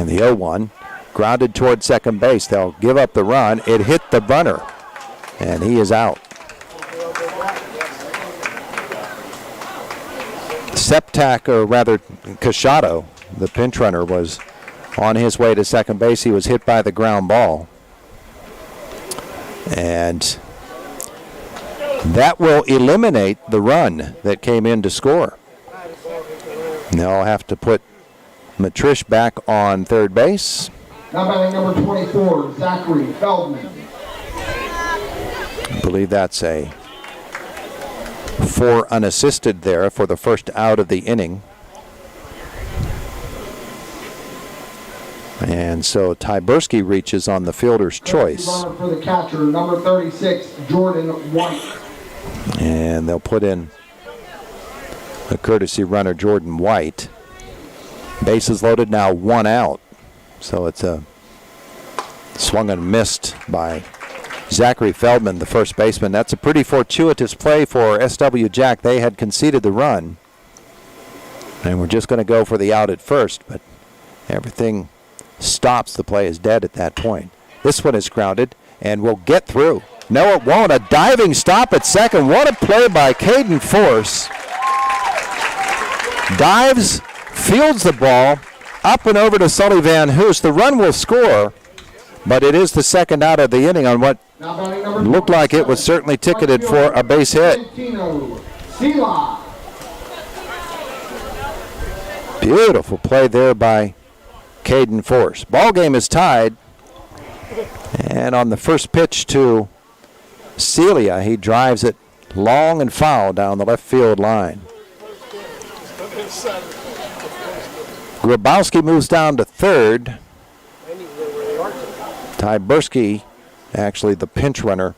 And the 0-1 grounded toward second base. They'll give up the run. It hit the runner, and he is out. Septak, or rather Cachado, the pinch runner, was on his way to second base. He was hit by the ground ball. And that will eliminate the run that came in to score. They'll have to put Matrish back on third base. Now batting number 24, Zachary Feldman. I believe that's a 4 unassisted there for the first out of the inning. And so Tyberski reaches on the fielder's choice. Runner for the catcher, number 36, Jordan White. And they'll put in a courtesy runner, Jordan White. Bases loaded, now 1 out. So it's a swung and missed by Zachary Feldman, the first baseman. That's a pretty fortuitous play for SW Jack. They had conceded the run, and we're just going to go for the out at first, but everything stops. The play is dead at that point. This one is grounded and will get through. No, it won't. A diving stop at second. What a play by Caden Force. Dives, fields the ball, up and over to Sully Van Hoos. The run will score, but it is the second out of the inning on what looked like it was certainly ticketed for a base hit. Beautiful play there by Caden Force. Ball game is tied, and on the first pitch to Celia, he drives it long and foul down the left field line. Grabowski moves down to third. Tyberski, actually the pinch runner,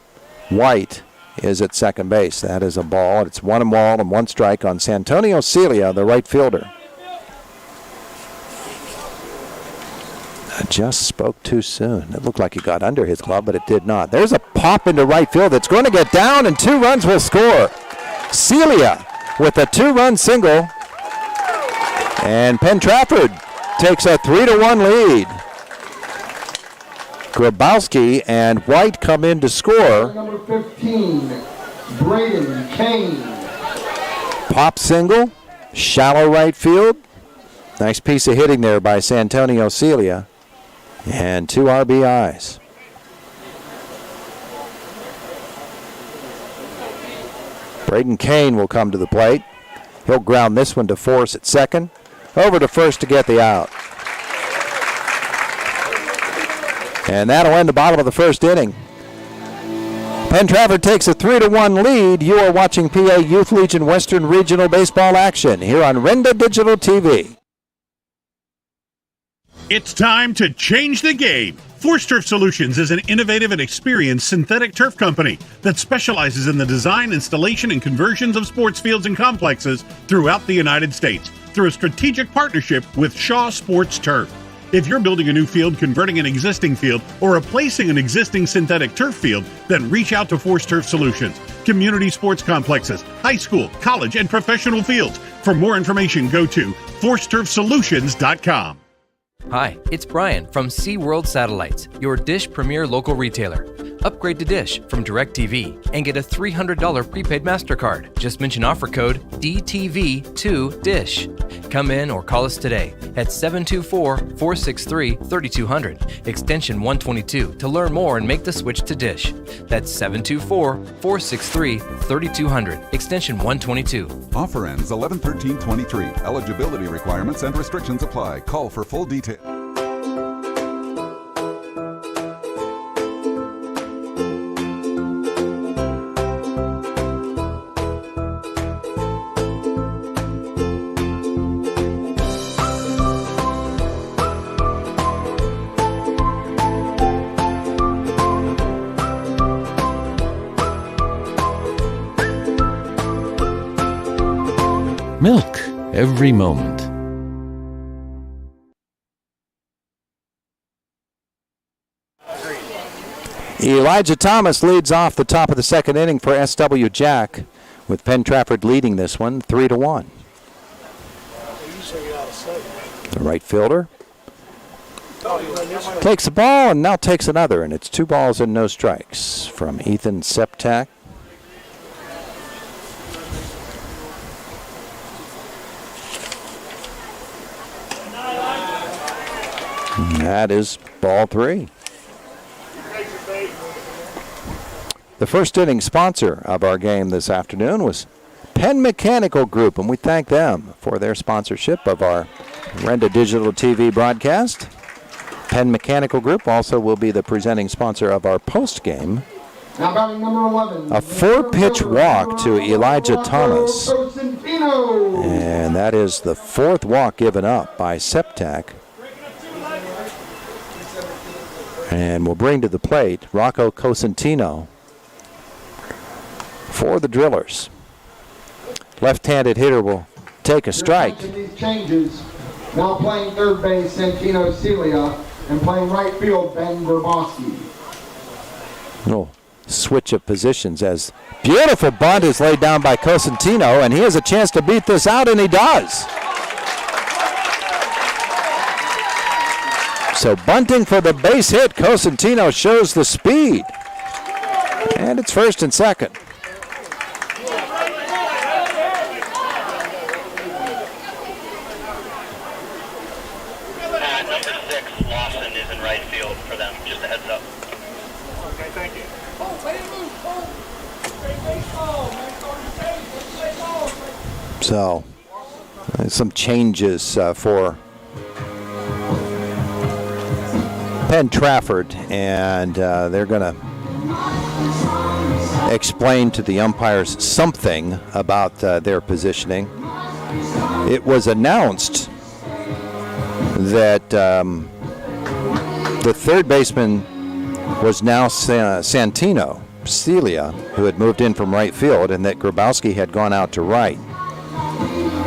White, is at second base. That is a ball. It's 1-1 and 1 strike on Santonio Celia, the right fielder. I just spoke too soon. It looked like he got under his glove, but it did not. There's a pop into right field that's going to get down, and 2 runs will score. Celia with a 2-run single, and Penn Trafford takes a 3-1 lead. Grabowski and White come in to score. Number 15, Braden Kane. Pop single, shallow right field. Nice piece of hitting there by Santonio Celia. And 2 RBIs. Braden Kane will come to the plate. He'll ground this one to Force at second. Over to first to get the out. And that'll end the bottom of the first inning. Penn Trafford takes a 3-1 lead. You are watching PA Youth Legion Western Regional Baseball action here on Renda Digital TV. It's time to change the game. Force Turf Solutions is an innovative and experienced synthetic turf company that specializes in the design, installation, and conversions of sports fields and complexes throughout the United States through a strategic partnership with Shaw Sports Turf. If you're building a new field, converting an existing field, or replacing an existing synthetic turf field, then reach out to Force Turf Solutions. Community sports complexes, high school, college, and professional fields. For more information, go to forceturfsolutions.com. Hi, it's Brian from SeaWorld Satellites, your Dish Premier local retailer. Upgrade to Dish from DirecTV and get a $300 prepaid MasterCard. Just mention offer code DTV2DISH. Come in or call us today at 724-463-3200, extension 122 to learn more and make the switch to Dish. That's 724-463-3200, extension 122. Offer ends 11/13/23. Eligibility requirements and restrictions apply. Call for full details. Milk every moment. Elijah Thomas leads off the top of the second inning for SW Jack, with Penn Trafford leading this one 3-1. The right fielder Takes the ball and now takes another, and it's 2 balls and no strikes from Ethan Septak. And that is ball 3. The first inning sponsor of our game this afternoon was Penn Mechanical Group, and we thank them for their sponsorship of our Renda Digital TV broadcast. Penn Mechanical Group also will be the presenting sponsor of our post game. Now batting number 11. A 4-pitch walk to Elijah Thomas. And that is the 4th walk given up by Septak. And we'll bring to the plate Rocco Cosentino for the Drillers. Left-handed hitter will take a strike. These changes. Now playing third base, Santino Celia, and playing right field, Ben Grabowski. Little switch of positions as beautiful bunt is laid down by Cosentino, and he has a chance to beat this out, and he does. So bunting for the base hit, Cosentino shows the speed. And it's first and second. So, some changes for Penn Trafford, and they're going to explain to the umpires something about their positioning. It was announced that the third baseman was now Santino Celia, who had moved in from right field, and that Grabowski had gone out to right.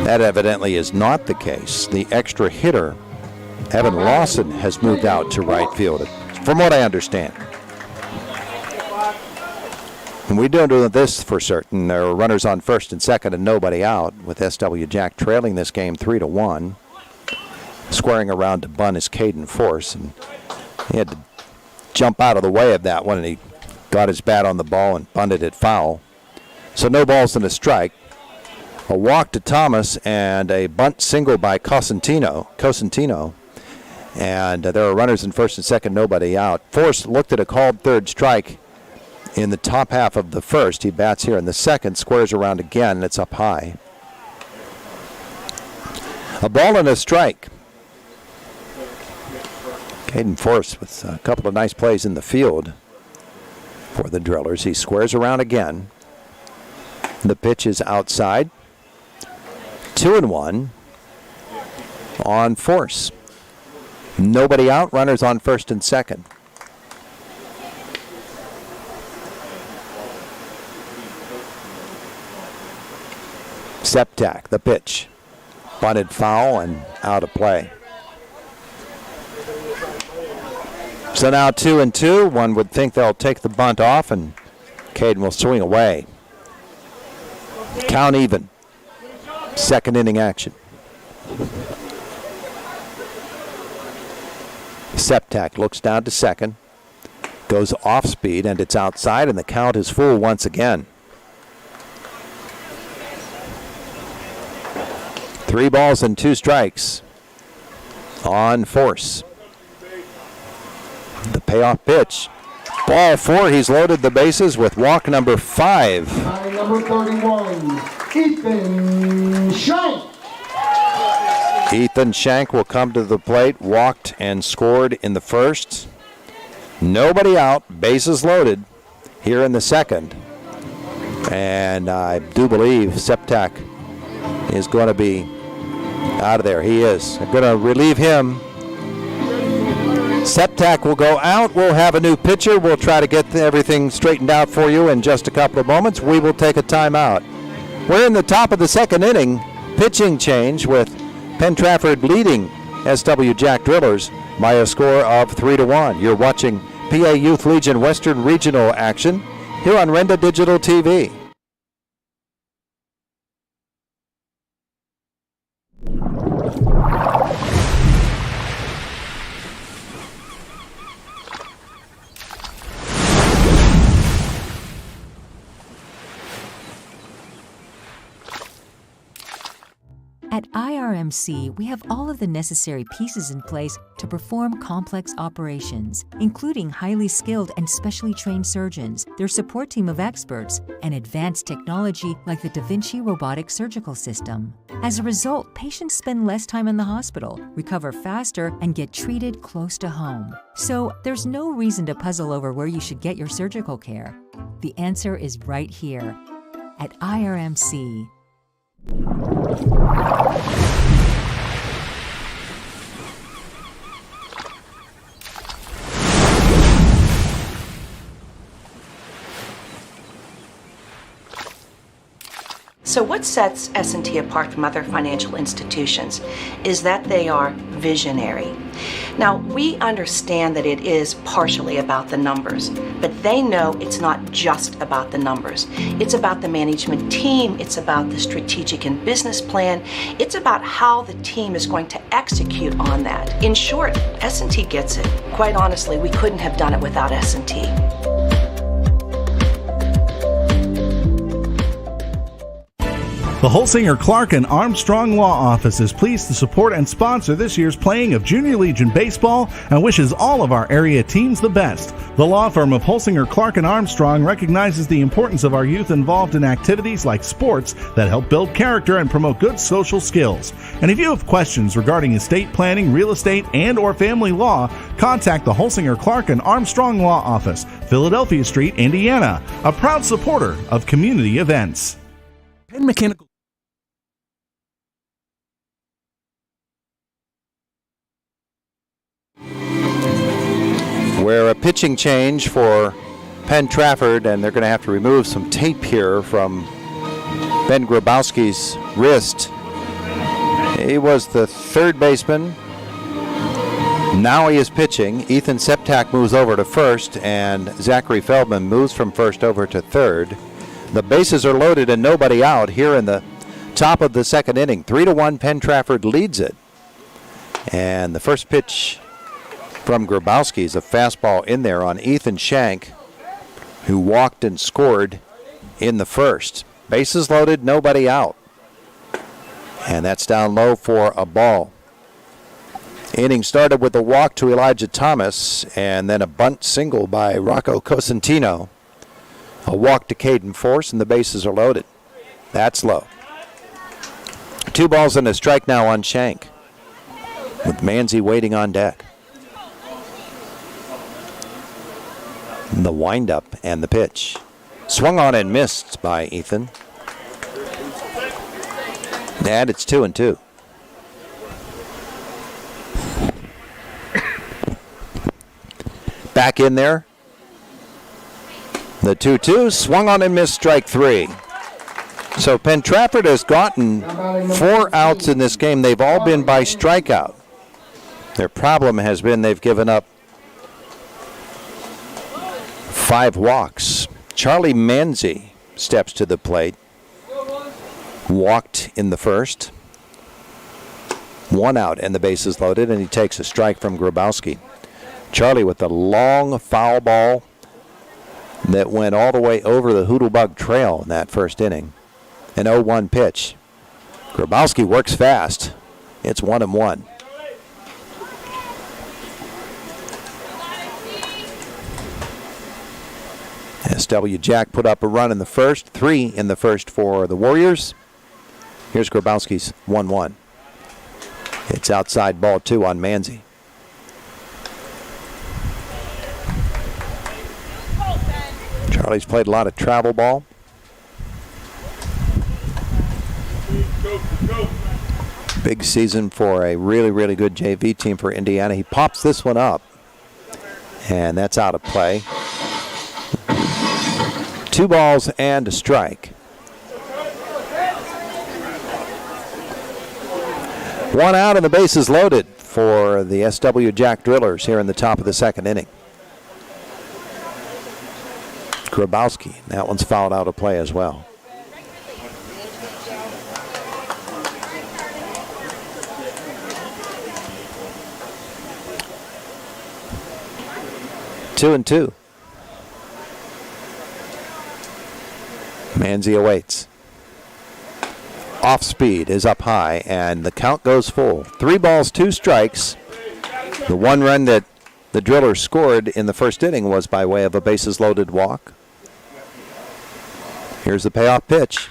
That evidently is not the case. The extra hitter, Evan Lawson, has moved out to right field, from what I understand. And we don't do this for certain. There are runners on first and second and nobody out, with SW Jack trailing this game 3-1. Squaring around to bunt is Caden Force, and he had to jump out of the way of that one, and he got his bat on the ball and bunted it foul. So no balls and a strike. A walk to Thomas and a bunt single by Cosentino. And there are runners in first and second, nobody out. Force looked at a called third strike in the top half of the first. He bats here in the second, squares around again, and it's up high. A ball and a strike. Caden Force with a couple of nice plays in the field for the Drillers. He squares around again. The pitch is outside. 2-1 on Force. Nobody out, runners on first and second. Septak, the pitch. Bunted foul and out of play. So now 2-2. One would think they'll take the bunt off and Caden will swing away. Count even. Second inning action. Septak looks down to second, goes off speed, and it's outside, and the count is full once again. 3 balls and 2 strikes on Force. The payoff pitch. Ball 4, he's loaded the bases with walk number 5. Number 31, Ethan Shank. Ethan Shank will come to the plate, walked and scored in the first. Nobody out, bases loaded here in the second. And I do believe Septak is going to be out of there. He is. I'm going to relieve him. Septak will go out. We'll have a new pitcher. We'll try to get everything straightened out for you in just a couple of moments. We will take a timeout. We're in the top of the second inning. Pitching change with Penn Trafford leading SW Jack Drillers by a score of 3-1. You're watching PA Youth Legion Western Regional action here on Renda Digital TV. At IRMC, we have all of the necessary pieces in place to perform complex operations, including highly skilled and specially trained surgeons, their support team of experts, and advanced technology like the Da Vinci robotic surgical system. As a result, patients spend less time in the hospital, recover faster, and get treated close to home. So there's no reason to puzzle over where you should get your surgical care. The answer is right here at IRMC. So what sets S&T apart from other financial institutions is that they are visionary. Now, we understand that it is partially about the numbers, but they know it's not just about the numbers. It's about the management team, it's about the strategic and business plan, it's about how the team is going to execute on that. In short, S&T gets it. Quite honestly, we couldn't have done it without S&T. The Holsinger, Clark & Armstrong Law Office is pleased to support and sponsor this year's playing of Junior Legion Baseball and wishes all of our area teams the best. The law firm of Holsinger, Clark & Armstrong recognizes the importance of our youth involved in activities like sports that help build character and promote good social skills. And if you have questions regarding estate planning, real estate, and or family law, contact the Holsinger, Clark & Armstrong Law Office, Philadelphia Street, Indiana, a proud supporter of community events. Penn Mechanical. Where a pitching change for Penn Trafford, and they're going to have to remove some tape here from Ben Grabowski's wrist. He was the third baseman. Now he is pitching. Ethan Septak moves over to first, and Zachary Feldman moves from first over to third. The bases are loaded and nobody out here in the top of the second inning. 3-1, Penn Trafford leads it. And the first pitch from Grabowski is a fastball in there on Ethan Shank, who walked and scored in the first. Bases loaded, nobody out. And that's down low for a ball. Inning started with a walk to Elijah Thomas and then a bunt single by Rocco Cosentino. A walk to Caden Force, and the bases are loaded. That's low. 2 balls and a strike now on Shank, with Manzi waiting on deck. The windup and the pitch. Swung on and missed by Ethan. And it's 2-2. Back in there. The 2-2, swung on and missed, strike 3. So Penn Trafford has gotten 4 outs in this game. They've all been by strikeout. Their problem has been they've given up 5 walks. Charlie Manzi steps to the plate. Walked in the first. 1 out and the bases loaded, and he takes a strike from Grabowski. Charlie with the long foul ball that went all the way over the Hoodlebug Trail in that first inning. An 0-1 pitch. Grabowski works fast. It's 1-1. SW Jack put up a run in the first, 3 in the first for the Warriors. Here's Grabowski's 1-1. It's outside ball 2 on Manzi. Charlie's played a lot of travel ball. Big season for a really, really good JV team for Indiana. He pops this one up, and that's out of play. 2 balls and a strike. 1 out and the bases loaded for the SW Jack Drillers here in the top of the second inning. Grabowski, that one's fouled out of play as well. Two and 2. Manzi awaits. off speed is up high, and the count goes full. 3 balls, 2 strikes. The 1 run that the Drillers scored in the first inning was by way of a bases-loaded walk. Here's the payoff pitch.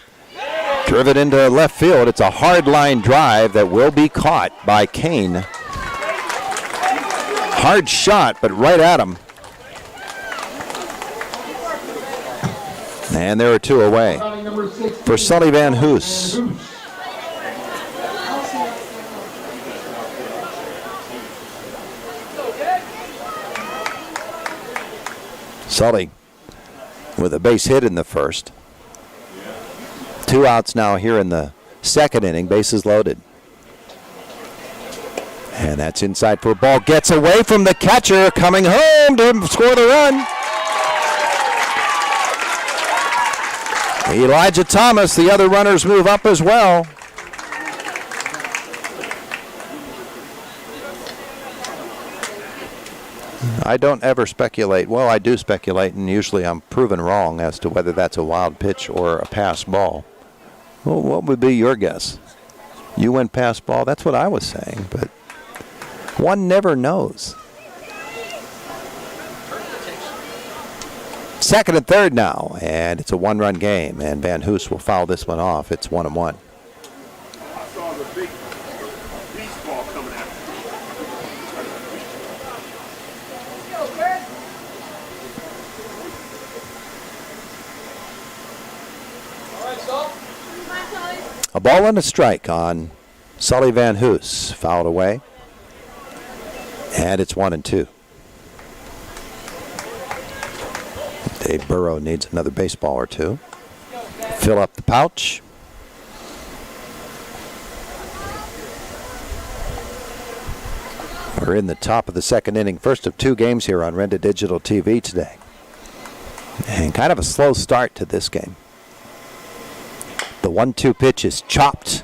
Driven into left field. It's a hard line drive that will be caught by Kane. Hard shot, but right at him. And there are 2 away for Sully Van Hoos. Sully with a base hit in the first. 2 outs now here in the second inning, bases loaded. And that's inside for a ball. Gets away from the catcher, coming home to score the run. Elijah Thomas, the other runners move up as well. I don't ever speculate. Well, I do speculate, and usually I'm proven wrong as to whether that's a wild pitch or a pass ball. Well, what would be your guess? You went pass ball? That's what I was saying, but one never knows. Second and third now, and it's a 1-run game, and Van Hoos will foul this one off. It's 1-1. A ball and a strike on Sully Van Hoos, fouled away, and it's 1-2. Dave Burrow needs another baseball or 2. Fill up the pouch. We're in the top of the second inning, first of 2 games here on Renda Digital TV today. And kind of a slow start to this game. The 1-2 pitch is chopped.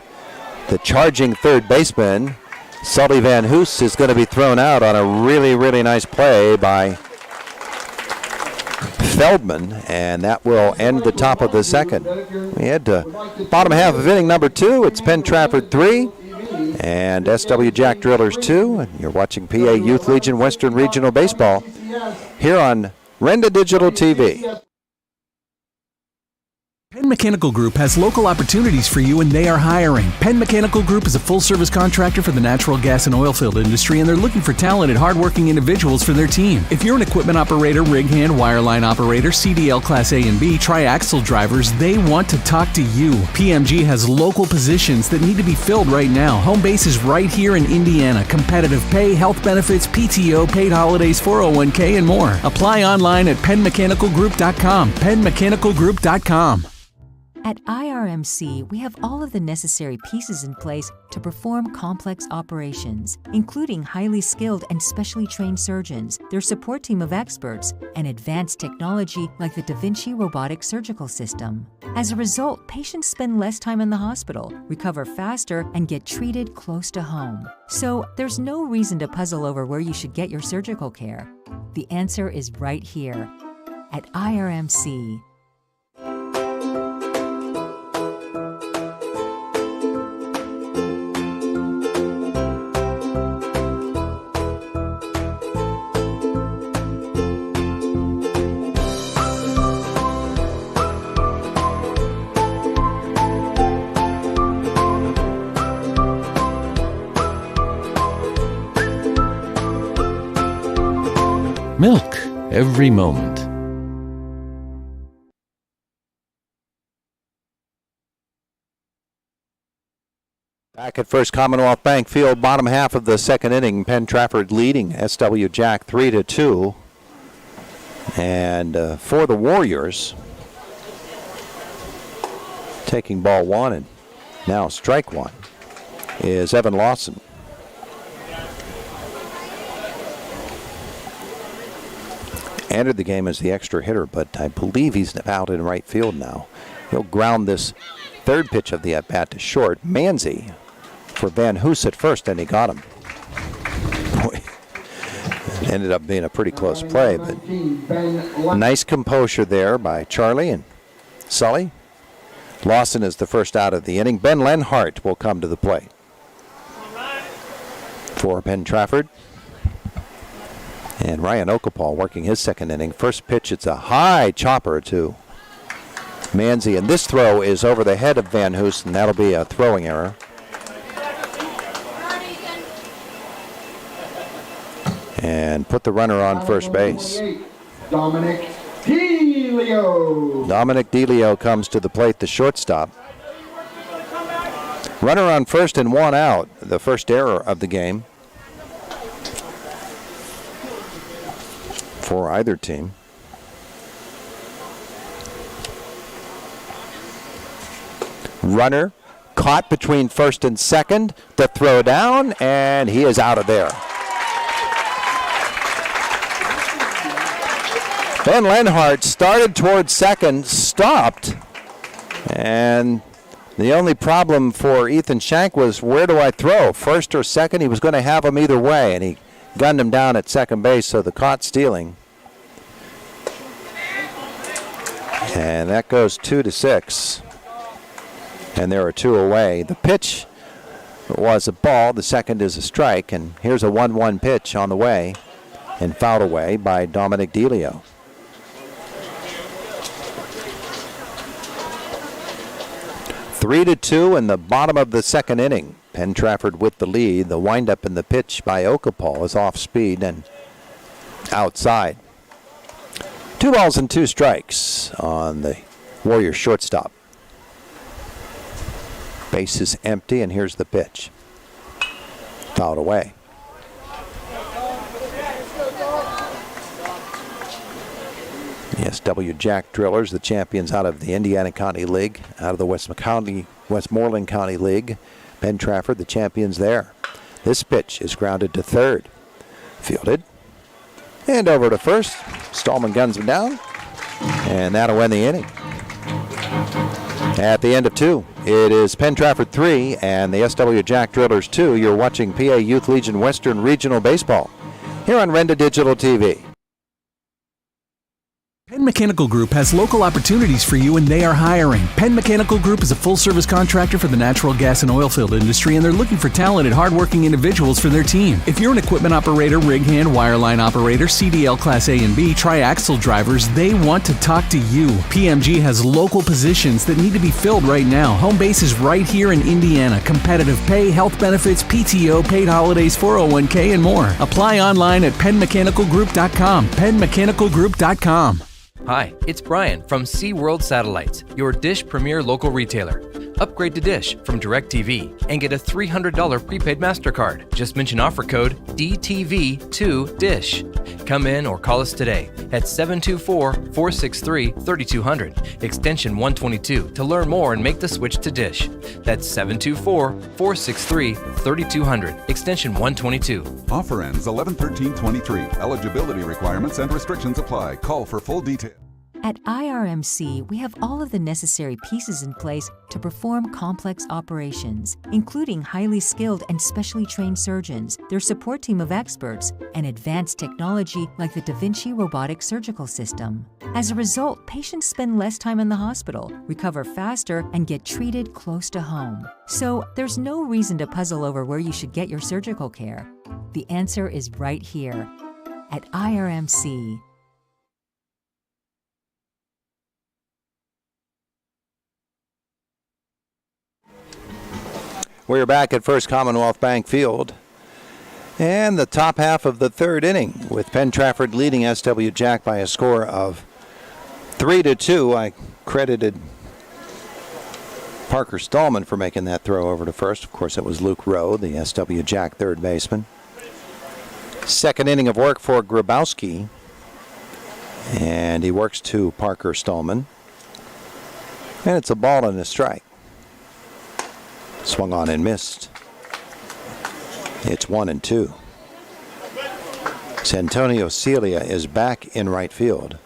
The charging third baseman, Sully Van Hoos, is going to be thrown out on a really, really nice play by Feldman, and that will end the top of the second. We head to bottom half of inning number 2. It's Penn Trafford 3 and SW Jack Drillers 2. And you're watching PA Youth Legion Western Regional Baseball here on Renda Digital TV. Penn Mechanical Group has local opportunities for you, and they are hiring. Penn Mechanical Group is a full-service contractor for the natural gas and oil field industry, and they're looking for talented, hardworking individuals for their team. If you're an equipment operator, rig hand, wireline operator, CDL Class A and B, triaxle drivers, they want to talk to you. PMG has local positions that need to be filled right now. Home base is right here in Indiana. Competitive pay, health benefits, PTO, paid holidays, 401k, and more. Apply online at PennMechanicalGroup.com. PennMechanicalGroup.com. At IRMC, we have all of the necessary pieces in place to perform complex operations, including highly skilled and specially trained surgeons, their support team of experts, and advanced technology like the Da Vinci robotic surgical system. As a result, patients spend less time in the hospital, recover faster, and get treated close to home. So there's no reason to puzzle over where you should get your surgical care. The answer is right here at IRMC. Milk every moment. Back at First Commonwealth Bank Field, bottom half of the second inning, Penn Trafford leading SW Jack 3-2. And for the Warriors, taking ball 1 and now strike 1 is Evan Lawson. Entered the game as the extra hitter, but I believe he's out in right field now. He'll ground this third pitch of the at-bat to short. Manzi for Van Hoos at first, and he got him. Boy, it ended up being a pretty close play, but nice composure there by Charlie and Sully. Lawson is the first out of the inning. Ben Lenhart will come to the plate for Penn Trafford. And Ryan Okapal working his second inning. First pitch, it's a high chopper to Manzi, and this throw is over the head of Van Hoosen. That'll be a throwing error. And put the runner on first base. Dominic DeLeo. Dominic DeLeo comes to the plate, the shortstop. Runner on first and one out, the first error of the game for either team. Runner caught between first and second. The throw down, and he is out of there. Ben Lenhart started towards second, stopped, and the only problem for Ethan Shank was, where do I throw, first or second? He was going to have him either way, and he gunned him down at second base, so the caught stealing. And that goes 2-6. And there are two away. The pitch was a ball. The second is a strike. And here's a 1-1 pitch on the way and fouled away by Dominic DeLeo. Three to two in the bottom of the second inning. Penn Trafford with the lead. The windup in the pitch by Okapal is off speed and outside. 2 balls and 2 strikes on the Warriors shortstop. Base is empty, and here's the pitch. Fouled away. The SW Jack Drillers, the champions out of the Indiana County League, out of the Westmoreland County League. Penn Trafford, the champions there. This pitch is grounded to third. Fielded. And over to first. Stallman guns him down. And that'll win the inning. At the end of 2, it is Penn Trafford 3 and the SW Jack Drillers 2. You're watching PA Youth Legion Western Regional Baseball here on Renda Digital TV. Penn Mechanical Group has local opportunities for you, and they are hiring. Penn Mechanical Group is a full-service contractor for the natural gas and oil field industry, and they're looking for talented, hardworking individuals for their team. If you're an equipment operator, rig hand, wireline operator, CDL Class A and B, triaxle drivers, they want to talk to you. PMG has local positions that need to be filled right now. Home base is right here in Indiana. Competitive pay, health benefits, PTO, paid holidays, 401k, and more. Apply online at PennMechanicalGroup.com. PennMechanicalGroup.com. Hi, it's Brian from SeaWorld Satellites, your Dish Premier local retailer. Upgrade to Dish from DirecTV and get a $300 prepaid MasterCard. Just mention offer code DTV2DISH. Come in or call us today at 724-463-3200, extension 122 to learn more and make the switch to Dish. That's 724-463-3200, extension 122. Offer ends 11/13/23. Eligibility requirements and restrictions apply. Call for full details. At IRMC, we have all of the necessary pieces in place to perform complex operations, including highly skilled and specially trained surgeons, their support team of experts, and advanced technology like the Da Vinci robotic surgical system. As a result, patients spend less time in the hospital, recover faster, and get treated close to home. So there's no reason to puzzle over where you should get your surgical care. The answer is right here at IRMC. We're back at First Commonwealth Bank Field. And the top half of the third inning with Penn Trafford leading SW Jack by a score of 3-2. I credited Parker Stallman for making that throw over to first. Of course, it was Luke Rowe, the SW Jack third baseman. Second inning of work for Grabowski. And he works to Parker Stallman. And it's a ball and a strike. Swung on and missed. It's 1-2. Santonio Celia is back in right field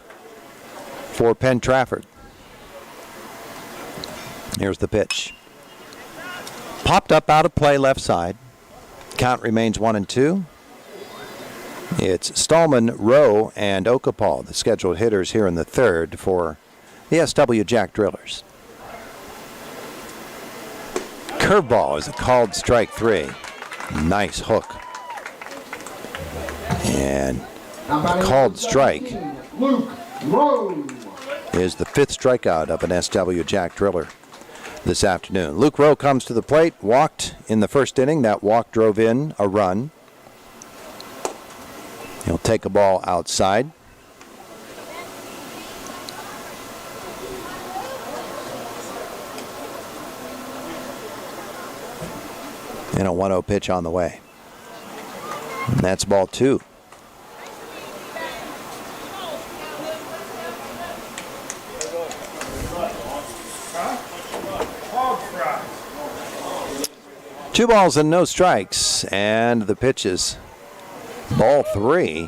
for Penn Trafford. Here's the pitch. Popped up out of play left side. Count remains 1-2. It's Stallman, Rowe, and Okapal, the scheduled hitters here in the third for the SW Jack Drillers. curveball is a called strike 3. Nice hook. And a called strike is the 5th strikeout of an SW Jack Driller this afternoon. Luke Rowe comes to the plate, walked in the first inning. That walk drove in a run. He'll take a ball outside. And a 1-0 pitch on the way. And that's ball 2. Two balls and no strikes, and the pitch is ball 3.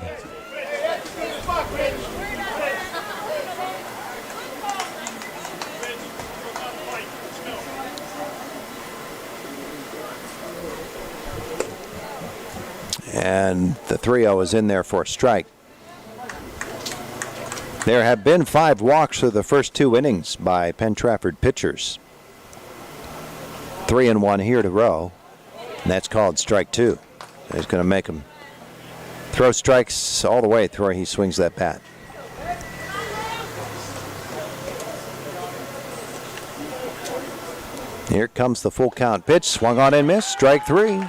And the 3-0 is in there for a strike. There have been 5 walks through the first 2 innings by Penn Trafford pitchers. 3-1 here to Rowe. And that's called strike 2. He's going to make him throw strikes all the way through he swings that bat. Here comes the full count pitch. Swung on and missed. Strike 3.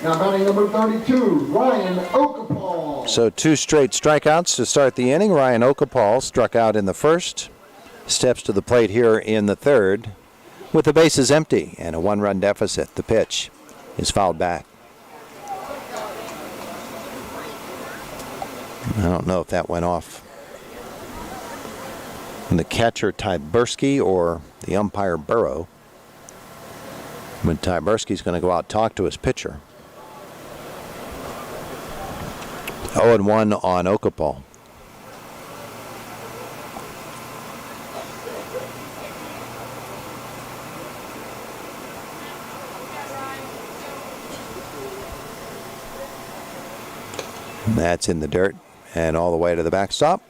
Now batting number 32, Ryan Okapal. So 2 straight strikeouts to start the inning. Ryan Okapal struck out in the first. Steps to the plate here in the third with the bases empty and a 1-run deficit. The pitch is fouled back. I don't know if that went off the catcher Tyberski or the umpire Burrow. But Tyberski's going to go out and talk to his pitcher. 0-1 on Okapal. That's in the dirt and all the way to the backstop.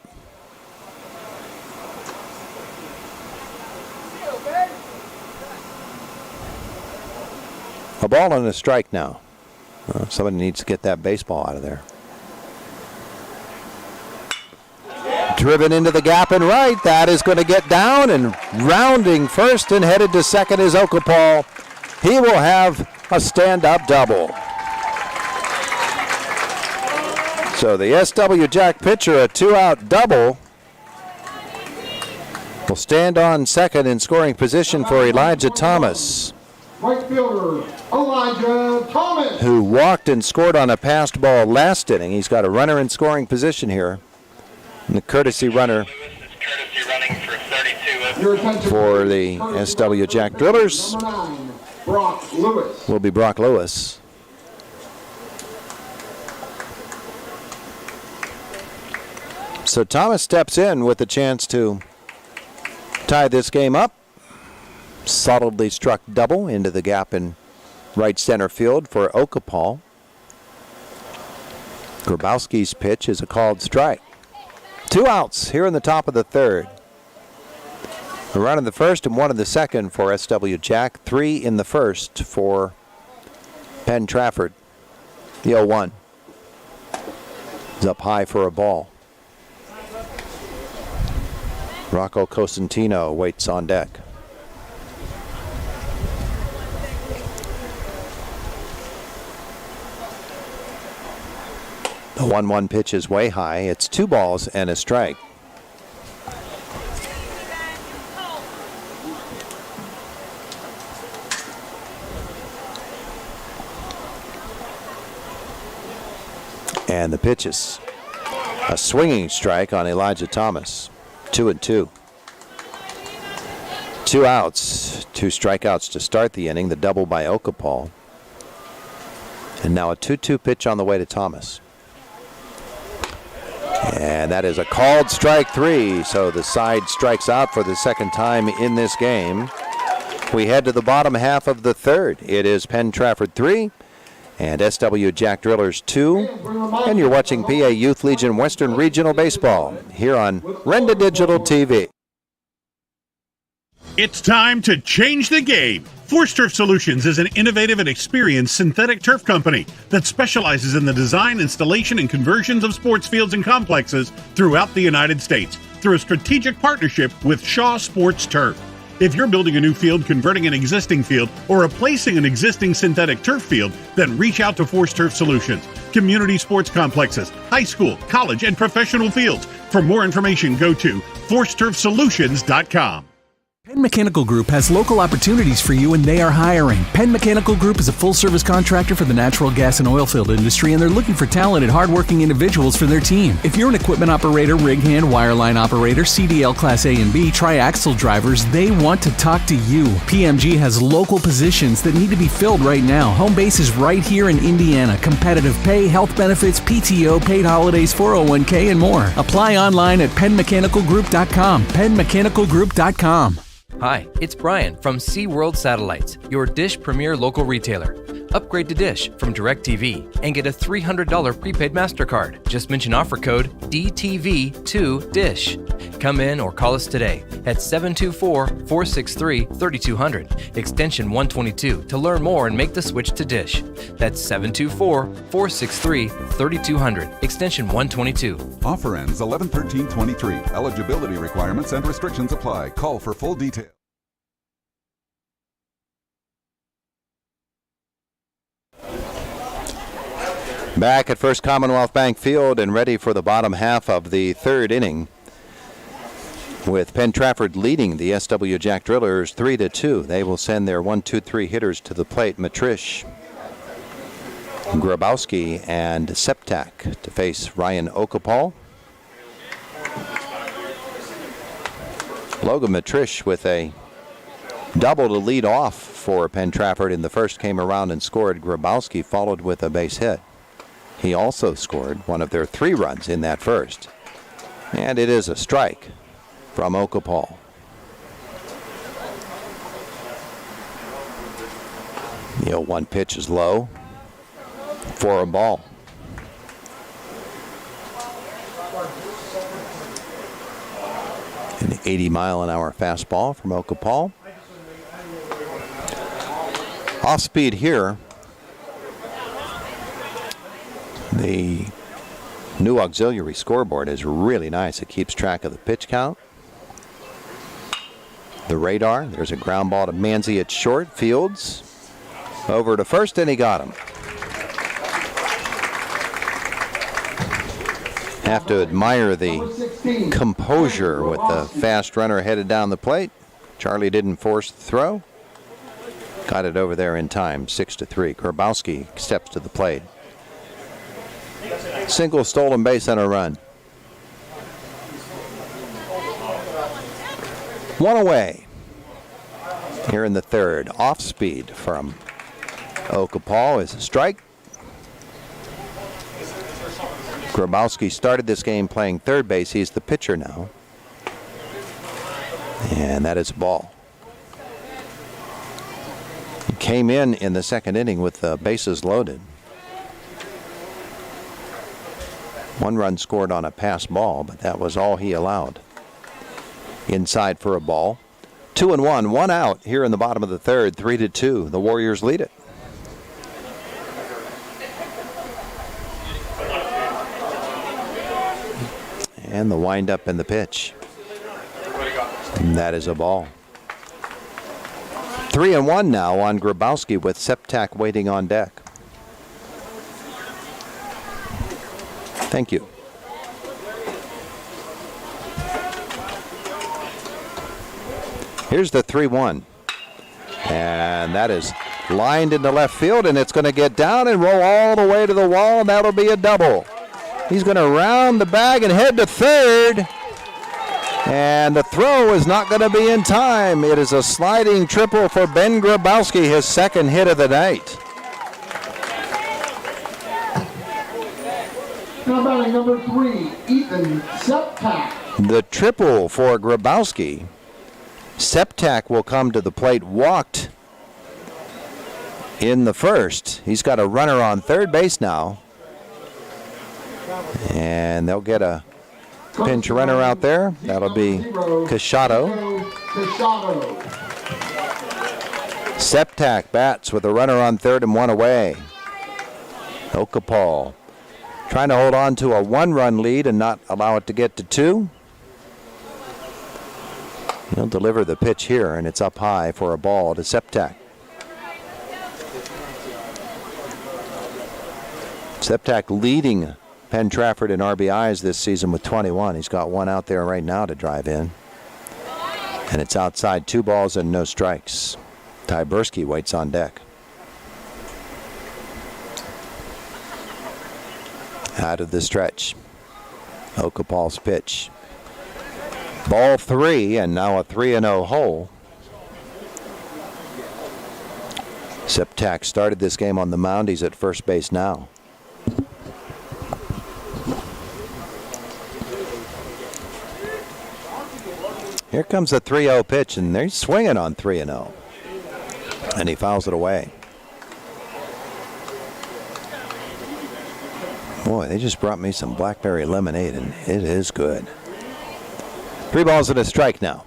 A ball and a strike now. Somebody needs to get that baseball out of there. Driven into the gap and right. That is going to get down, and rounding first and headed to second is Okapal. He will have a stand-up double. So the SW Jack pitcher, a 2-out double, will stand on second in scoring position for Elijah Thomas. Right fielder, Elijah Thomas, who walked and scored on a passed ball last inning. He's got a runner in scoring position here. And the courtesy runner for the SW Jack Drillers will be Brock Lewis. So Thomas steps in with a chance to tie this game up. Solidly struck double into the gap in right center field for Okapal. Grabowski's pitch is a called strike. 2 outs here in the top of the third. A run in the first and 1 in the second for SW Jack. 3 in the first for Penn Trafford. The 0-1 is up high for a ball. Rocco Cosentino waits on deck. The 1-1 pitch is way high. It's 2 balls and a strike. And the pitch is a swinging strike on Elijah Thomas. 2-2. 2 outs, 2 strikeouts to start the inning. The double by Okapal. And now a 2-2 pitch on the way to Thomas. And that is a called strike 3. So the side strikes out for the second time in this game. We head to the bottom half of the third. It is Penn Trafford 3 and SW Jack Drillers 2. And you're watching PA Youth Legion Western Regional Baseball here on Renda Digital TV. It's time to change the game. Force Turf Solutions is an innovative and experienced synthetic turf company that specializes in the design, installation, and conversions of sports fields and complexes throughout the United States through a strategic partnership with Shaw Sports Turf. If you're building a new field, converting an existing field, or replacing an existing synthetic turf field, then reach out to Force Turf Solutions. Community sports complexes, high school, college, and professional fields. For more information, go to forceturfsolutions.com. Penn Mechanical Group has local opportunities for you and they are hiring. Penn Mechanical Group is a full-service contractor for the natural gas and oil field industry and they're looking for talented, hardworking individuals for their team. If you're an equipment operator, rig hand, wireline operator, CDL Class A and B, triaxle drivers, they want to talk to you. PMG has local positions that need to be filled right now. Home base is right here in Indiana. Competitive pay, health benefits, PTO, paid holidays, 401k, and more. Apply online at PennMechanicalGroup.com. PennMechanicalGroup.com. Hi, it's Brian from SeaWorld Satellites, your Dish Premier local retailer. Upgrade to Dish from DirecTV and get a $300 prepaid MasterCard. Just mention offer code DTV2DISH. Come in or call us today at 724-463-3200, extension 122 to learn more and make the switch to Dish. That's 724-463-3200, extension 122. Offer ends 11/13/23. Eligibility requirements and restrictions apply. Call for full details. Back at First Commonwealth Bank Field and ready for the bottom half of the third inning, with Penn Trafford leading the SW Jack Drillers 3-2. They will send their 1-2-3 hitters to the plate. Matrish, Grabowski, and Septak to face Ryan Okapal. Logan Matrish with a double to lead off for Penn Trafford in the first, came around and scored. Grabowski followed with a base hit. He also scored one of their 3 runs in that first. And it is a strike from Okapal. The 0-1 pitch is low for a ball. An 80-mile-an-hour fastball from Okapal. Off speed here. The new auxiliary scoreboard is really nice. It keeps track of the pitch count. The radar. There's a ground ball to Manzi at short. Fields over to first, and he got him. Have to admire the composure with the fast runner headed down the plate. Charlie didn't force the throw. Got it over there in time, 6-3. Grabowski steps to the plate. Single stolen base and a run. 1 away here in the third. Off speed from Okapal is a strike. Grabowski started this game playing third base. He's the pitcher now. And that is a ball. He came in the second inning with the bases loaded. 1 run scored on a pass ball, but that was all he allowed. Inside for a ball. 2-1, 1 out here in the bottom of the third, 3-2. The Warriors lead it. And the windup and the pitch. And that is a ball. 3-1 now on Grabowski with Septak waiting on deck. Thank you. Here's the 3-1. And that is lined into left field, and it's going to get down and roll all the way to the wall, and that'll be a double. He's going to round the bag and head to third. And the throw is not going to be in time. It is a sliding triple for Ben Grabowski, his second hit of the night. Now batting number 3, Ethan Septak. The triple for Grabowski. Septak will come to the plate, walked in the first. He's got a runner on third base now. And they'll get a pinch runner out there. That'll be Cachado. Septak bats with a runner on third and one away. Okapal trying to hold on to a one-run lead and not allow it to get to two. He'll deliver the pitch here, and it's up high for a ball to Septak. Septak leading Penn Trafford in RBIs this season with 21. He's got one out there right now to drive in. And it's outside, 2 balls and no strikes. Tyberski waits on deck. Out of the stretch. Okapal's pitch. Ball 3, and now a 3-0 hole. Septak started this game on the mound. He's at first base now. Here comes a 3-0 pitch, and they're swinging on 3-0. And he fouls it away. Boy, they just brought me some blackberry lemonade, and it is good. 3 balls and a strike now.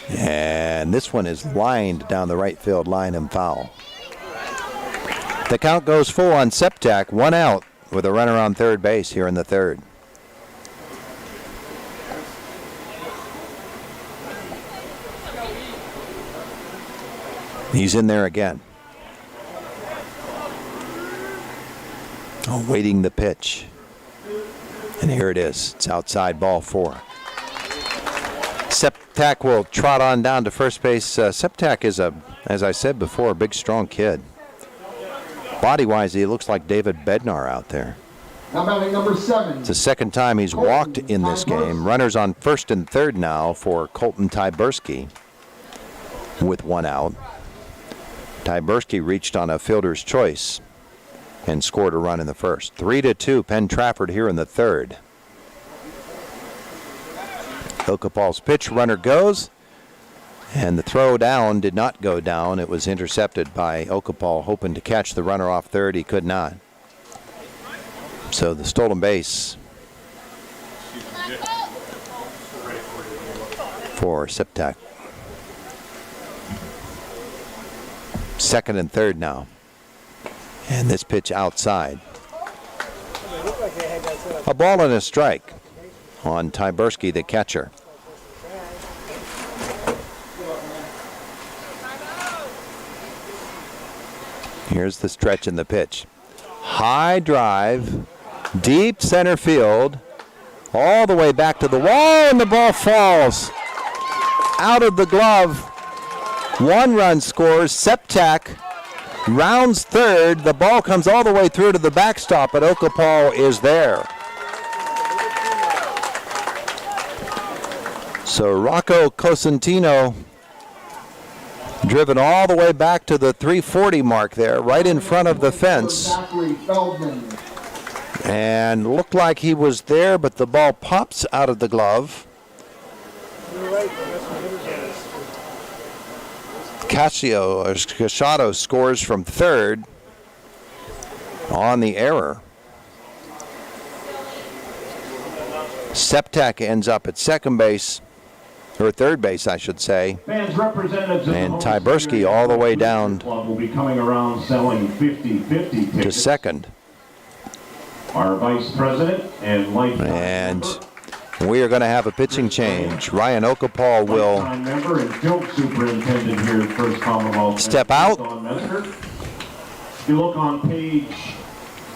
And this one is lined down the right field line and foul. The count goes full on Septak, 1 out with a runner on third base here in the third. He's in there again. Awaiting the pitch. And here it is. It's outside, ball 4. Septak will trot on down to first base. Septak is, as I said before, a big, strong kid. Body-wise, he looks like David Bednar out there. Now batting number 7. It's the second time he's walked in this game. Runners on first and third now for Colton Tyberski with 1 out. Tyberski reached on a fielder's choice and scored a run in the first. 3-2 Penn Trafford here in the third. Okapal's pitch, runner goes, and the throw down did not go down. It was intercepted by Okapal, hoping to catch the runner off third. He could not. So the stolen base for Septak. Second and third now. And this pitch outside. A ball and a strike on Tyberski, the catcher. Here's the stretch in the pitch. High drive, deep center field, all the way back to the wall, and the ball falls out of the glove. 1 run scores. Septak rounds third. The ball comes all the way through to the backstop, but Okapal is there. So Rocco Cosentino driven all the way back to the 340 mark there, right in front of the fence. And looked like he was there, but the ball pops out of the glove. Cachado scores from third on the error. Septak ends up at second base, or third base, I should say. Fans, representatives and Tyberski all the way down will be coming around selling 50-50 tickets. to second. Our vice president and lifetime And member, we are going to have a pitching change. Ryan Okapal will lifetime member and field superintendent here at First Commonwealth. step out. If you look on page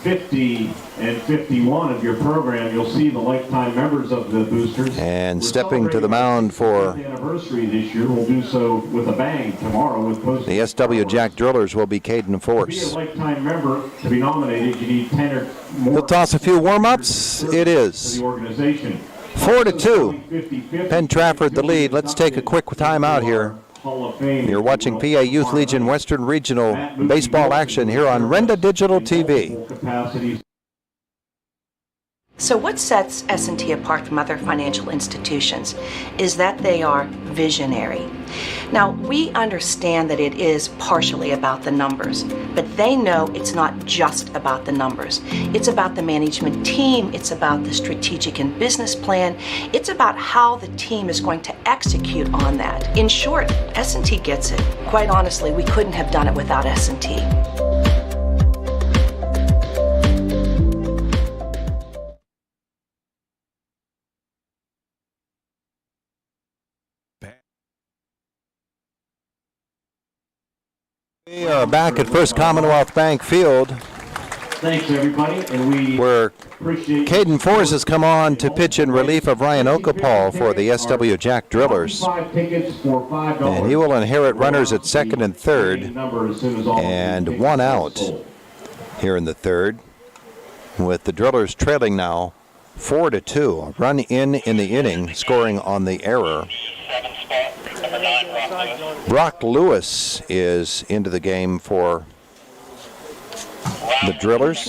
50 and 51 of your program, you'll see the lifetime members of the boosters. And stepping to the mound for the anniversary this year, we'll do so with a bang tomorrow with post. the SW Jack Drillers will be Caden To be a Force. lifetime member, to be nominated, you need 10 or more. He'll toss a few warm-ups. It to is the organization. 4-2. Penn Trafford the lead. Let's take a quick time out here. You're watching PA Youth Legion Western Regional baseball action here on Renda Digital TV. So what sets S&T apart from other financial institutions is that they are visionary. Now, we understand that it is partially about the numbers, but they know it's not just about the numbers. It's about the management team, it's about the strategic and business plan, it's about how the team is going to execute on that. In short, S&T gets it. Quite honestly, we couldn't have done it without S&T. We are back at First Commonwealth Bank Field. Thanks, everybody, and where appreciate Caden Force has come on to pitch in relief of Ryan Okapal for the SW Jack Drillers. And he will inherit runners at second and third, and one out here in the third, with the Drillers trailing now 4-2. A run in the inning, scoring on the error. Brock Lewis is into the game for the Drillers.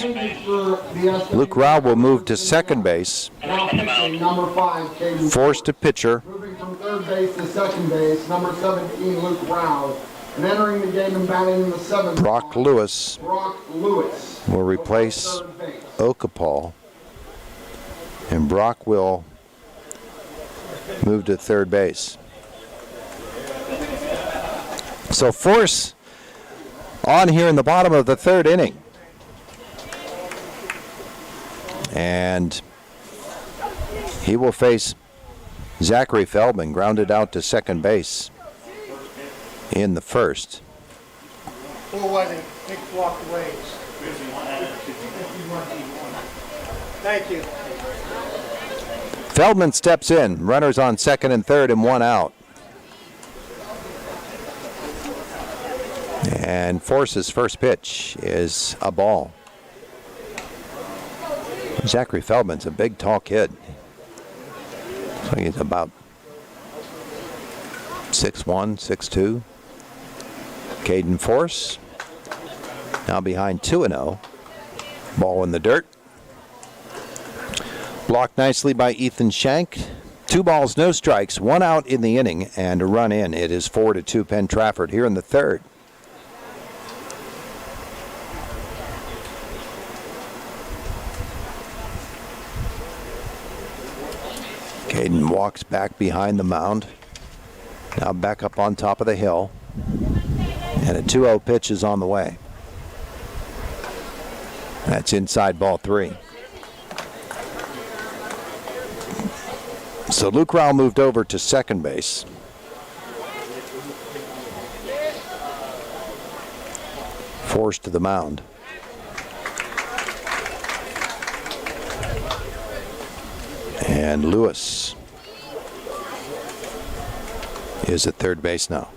Luke Rao will move to second base. Forced to pitcher. Moving from third base to second base, number 17, Luke Rao. And entering the game and batting in the seventh. Brock Lewis will replace Okapal. And Brock will move to third base. So Force on here in the bottom of the third inning. And he will face Zachary Feldman, grounded out to second base in the first. Thank you. Feldman steps in, runners on second and third and one out. And Force's first pitch is a ball. Zachary Feldman's a big, tall kid. So he's about 6'1", 6'2". Caden Force now behind 2-0. Ball in the dirt. Blocked nicely by Ethan Shank. 2 balls, no strikes, 1 out in the inning, and a run in. It is 4-2 Penn Trafford here in the third. Caden walks back behind the mound. Now back up on top of the hill. And a 2-0 pitch is on the way. That's inside ball 3. So Luke Rao moved over to second base. Forced to the mound. And Lewis is at third base now.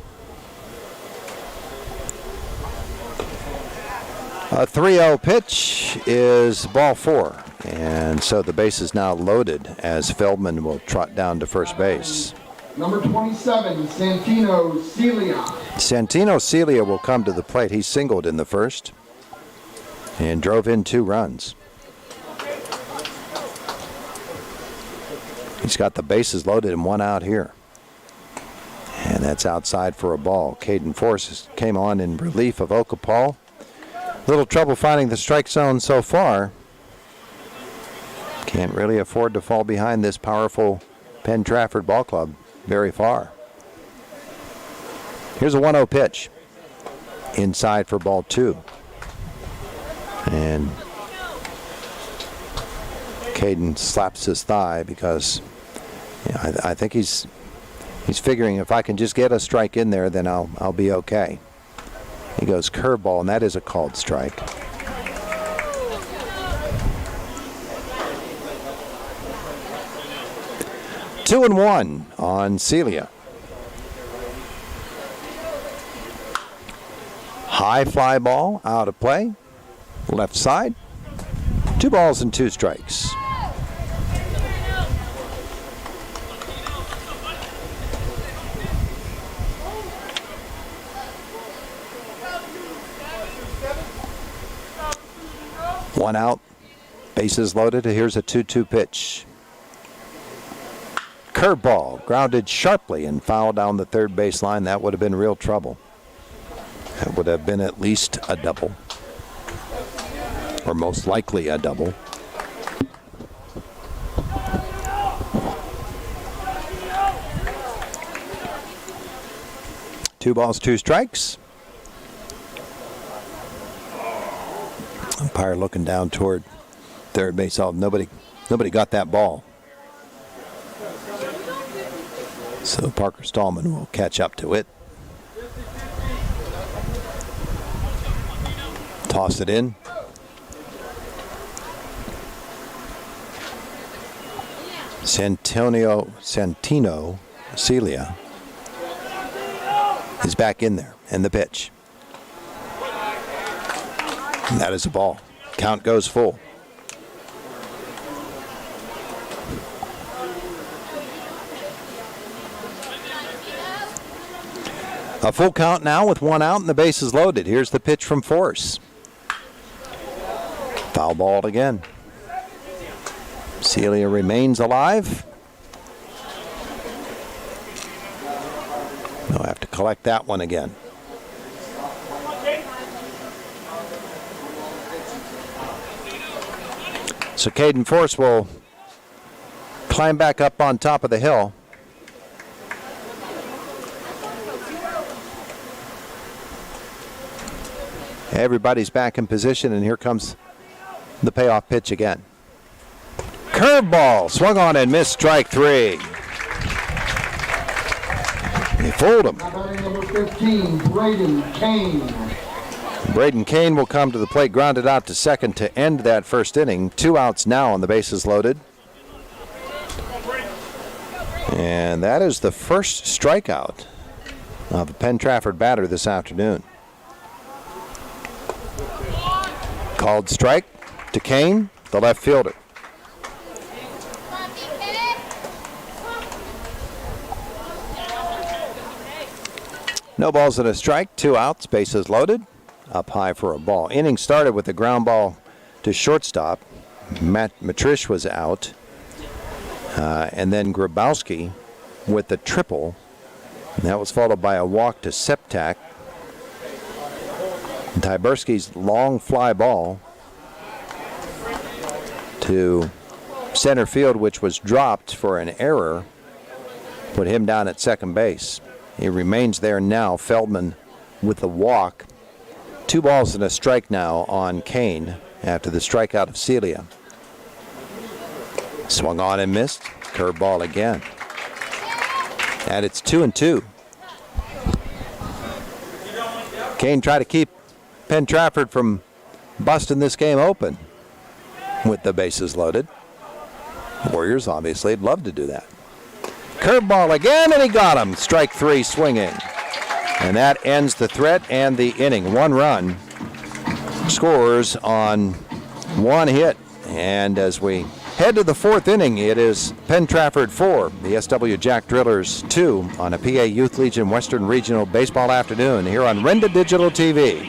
A 3-0 pitch is ball 4. And so the base is now loaded as Feldman will trot down to first base. Number 27, Santino Celia. Santino Celia will come to the plate. He singled in the first and drove in 2 runs. He's got the bases loaded and 1 out here. And that's outside for a ball. Caden Force came on in relief of Okapal. Little trouble finding the strike zone so far. Can't really afford to fall behind this powerful Penn Trafford ball club very far. Here's a 1-0 pitch. Inside for ball 2. And Caden slaps his thigh because I think he's figuring if I can just get a strike in there, then I'll be okay. He goes curveball, and that is a called strike. Two and 1 on Celia. High fly ball out of play. Left side. 2 balls and 2 strikes. One out. Bases loaded. Here's a 2-2 pitch. Curveball grounded sharply and fouled down the third base line. That would have been real trouble. That would have been at least a double, or most likely a double. Two balls, two strikes. Umpire looking down toward third base. Oh, nobody got that ball. So Parker Stallman will catch up to it. Toss it in. Santino Celia is back in there, and the pitch. And that is a ball. Count goes full. A full count now with one out and the bases loaded. Here's the pitch from Force. Foul balled again. Celia remains alive. They'll have to collect that one again. So Caden Force will climb back up on top of the hill. Everybody's back in position, and here comes the payoff pitch again. Curveball, swung on and missed, strike three. They fooled him. Number 15, Braden Kane. Braden Kane will come to the plate, grounded out to second to end that first inning. 2 outs now on the bases loaded. And that is the first strikeout of a Penn Trafford batter this afternoon. Called strike to Kane, the left fielder. No balls and a strike, 2 outs, bases loaded. Up high for a ball. Inning started with a ground ball to shortstop. Matt Matrish was out. And then Grabowski with the triple. And that was followed by a walk to Septak. Tyberski's long fly ball to center field, which was dropped for an error, put him down at second base. He remains there now. Feldman with the walk. 2 balls and a strike now on Kane after the strikeout of Celia. Swung on and missed. Curveball again. And it's 2-2. Kane tried to keep Penn Trafford from busting this game open with the bases loaded. Warriors obviously would love to do that. Curveball again, and he got him. Strike 3 swinging. And that ends the threat and the inning. 1 run scores on 1 hit. And as we head to the 4th inning, it is Penn Trafford 4, the SW Jack Drillers 2 on a PA Youth Legion Western Regional Baseball afternoon here on Renda Digital TV.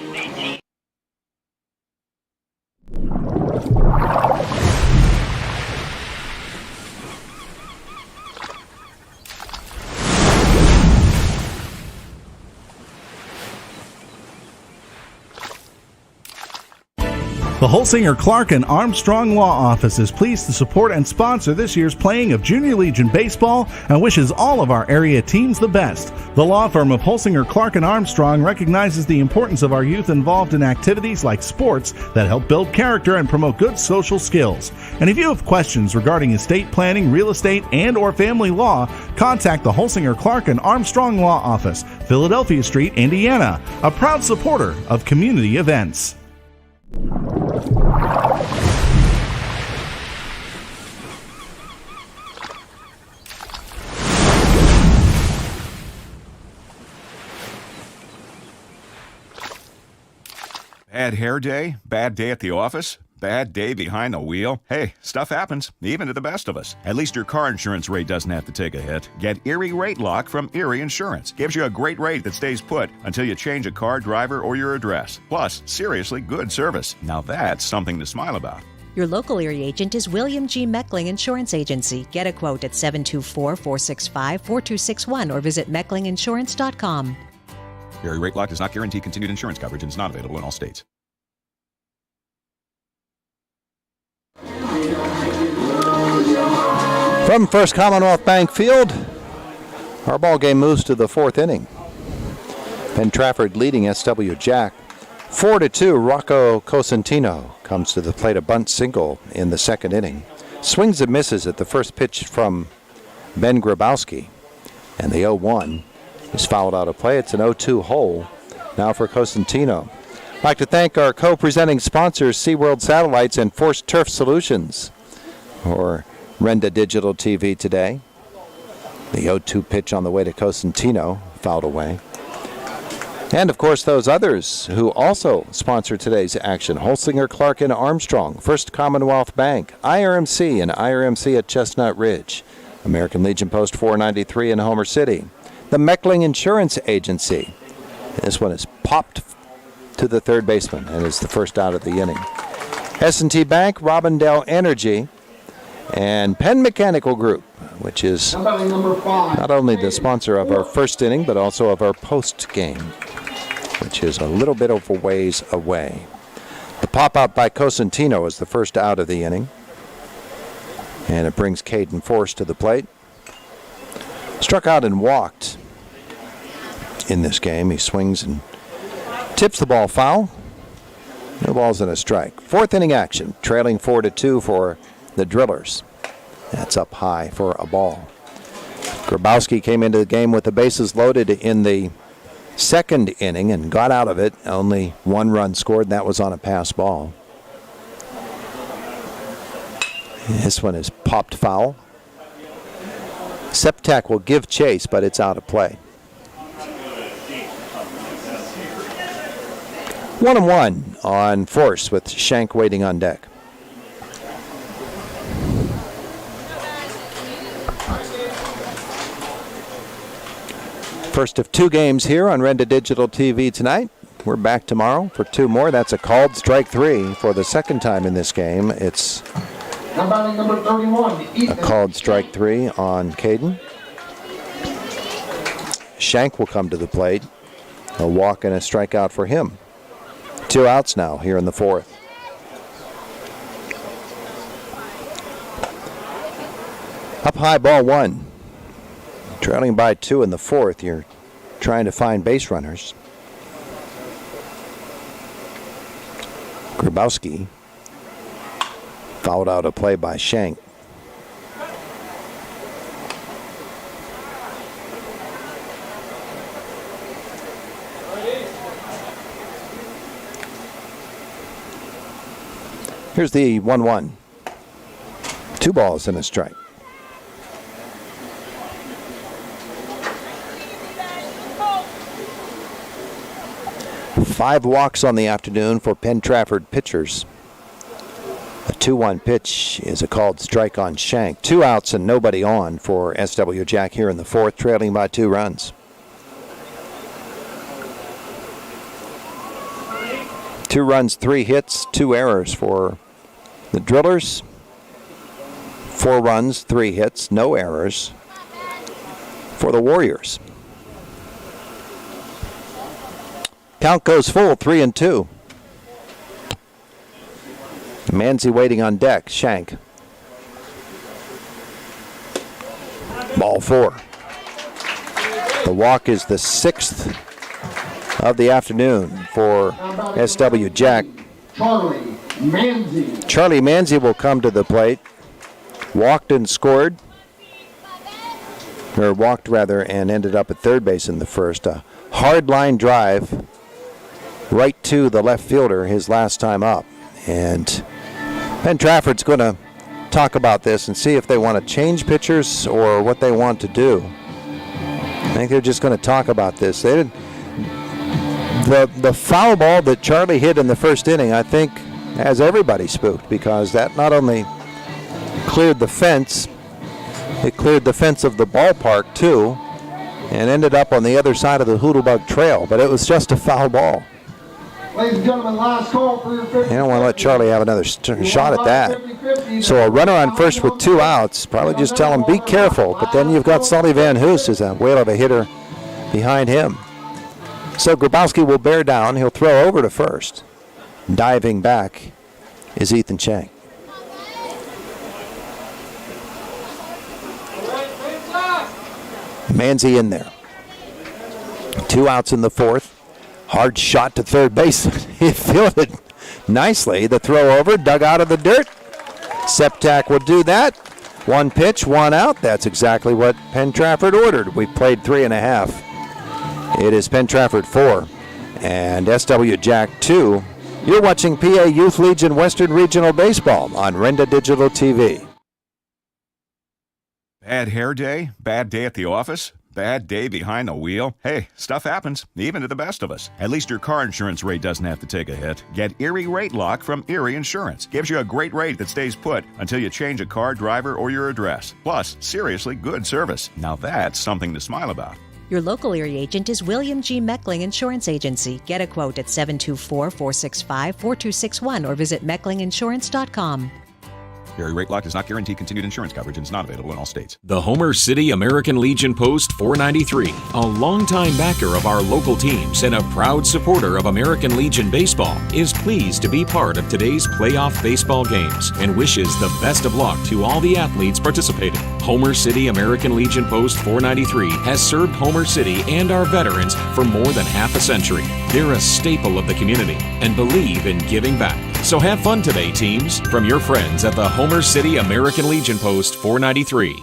The Holsinger, Clark & Armstrong Law Office is pleased to support and sponsor this year's playing of Junior Legion Baseball and wishes all of our area teams the best. The law firm of Holsinger, Clark & Armstrong recognizes the importance of our youth involved in activities like sports that help build character and promote good social skills. And if you have questions regarding estate planning, real estate, and or family law, contact the Holsinger, Clark & Armstrong Law Office, Philadelphia Street, Indiana, a proud supporter of community events. Bad hair day? Bad day at the office? Bad day behind the wheel? Hey, stuff happens, even to the best of us. At least your car insurance rate doesn't have to take a hit. Get Erie Rate Lock from Erie Insurance. Gives you a great rate that stays put until you change a car, driver, or your address. Plus, seriously good service. Now that's something to smile about. Your local area agent is William G. Meckling Insurance Agency. Get a quote at 724-465-4261 or visit mecklinginsurance.com. Erie Rate Lock does not guarantee continued insurance coverage and is not available in all states. From First Commonwealth Bank Field, our ball game moves to the fourth inning. Penn Trafford leading SW Jack 4-2. Rocco Cosentino comes to the plate, a bunt single in the second inning. Swings and misses at the first pitch from Ben Grabowski, and the 0-1 is fouled out of play. It's an 0-2 hole now for Cosentino. I'd like to thank our co-presenting sponsors, SeaWorld Satellites and Forced Turf Solutions, for Renda Digital TV today. The 0-2 pitch on the way to Cosentino, fouled away. And, of course, those others who also sponsor today's action: Holsinger, Clark, and Armstrong, First Commonwealth Bank, IRMC and IRMC at Chestnut Ridge, American Legion Post 493 in Homer City, the Meckling Insurance Agency. This one is popped to the third baseman and is the first out of the inning. S&T Bank, Robindale Energy, and Penn Mechanical Group, which is not only the sponsor of our first inning, but also of our post game, which is a little bit of a ways away. The pop-out by Cosentino is the first out of the inning, and it brings Caden Force to the plate. Struck out and walked in this game. He swings and tips the ball foul. No balls and a strike. Fourth inning action, trailing 4-2 for the Drillers. That's up high for a ball. Grabowski came into the game with the bases loaded in the second inning and got out of it. Only one run scored, and that was on a pass ball. This one is popped foul. Septak will give chase, but it's out of play. 1-1 on Force with Shank waiting on deck. First of two games here on Renda Digital TV tonight. We're back tomorrow for two more. That's a called strike three for the second time in this game. It's Number 31, a called strike three on Caden. Shank will come to the plate. A walk and a strikeout for him. 2 outs now here in the fourth. Up high, ball one. Trailing by 2 in the fourth. You're trying to find base runners. Grabowski fouled out a play by Shank. Here's the 1-1. 2 balls and a strike. Five walks on the afternoon for Penn Trafford pitchers. A 2-1 pitch is a called strike on Shank. 2 outs and nobody on for SW Jack here in the fourth, trailing by 2 runs. 2 runs, 3 hits, 2 errors for the Drillers. 4 runs, 3 hits, no errors for the Warriors. Count goes full, 3-2. Manzi waiting on deck. Shank. Ball 4. The walk is the 6th of the afternoon for SW Jack. Charlie Manzi. Charlie Manzi will come to the plate. Walked and scored. Or walked rather, and ended up at third base in the first. A hard line drive right to the left fielder his last time up. And Penn Trafford's going to talk about this and see if they want to change pitchers or what they want to do. I think they're just going to talk about this. They didn't. The foul ball that Charlie hit in the first inning, I think, has everybody spooked, because that not only cleared the fence, it cleared the fence of the ballpark too, and ended up on the other side of the Hoodlebug Trail. But it was just a foul ball. Ladies and gentlemen, last call for your 50. You don't want to let Charlie have another shot at that. So a runner on first with 2 outs. Probably just tell him, be careful. But then you've got Sully Van Hoos as a whale of a hitter behind him. So Grabowski will bear down. He'll throw over to first. Diving back is Ethan Chang. Manzi in there. 2 outs in the fourth. Hard shot to third base. He fielded nicely. The throw over, dug out of the dirt. Septak will do that. 1 pitch, 1 out. That's exactly what Penn Trafford ordered. We played 3.5. It is Penn Trafford 4 and SW Jack 2. You're watching PA Youth Legion Western Regional Baseball on Renda Digital TV. Bad hair day? Bad day at the office? Bad day behind the wheel? Hey, stuff happens, even to the best of us. At least your car insurance rate doesn't have to take a hit. Get Erie Rate Lock from Erie Insurance. Gives you a great rate that stays put until you change a car, driver, or your address. Plus, seriously good service. Now that's something to smile about. Your local Erie agent is William G. Meckling Insurance Agency. Get a quote at 724-465-4261 or visit mecklinginsurance.com. Erie Rate Lock does not guarantee continued insurance coverage and is not available in all states. The Homer City American Legion Post 493, a longtime backer of our local teams and a proud supporter of American Legion baseball, is pleased to be part of today's playoff baseball games and wishes the best of luck to all the athletes participating. Homer City American Legion Post 493 has served Homer City and our veterans for more than half a century. They're a staple of the community and believe in giving back. So have fun today, teams, from your friends at the Homer City American Legion Post 493.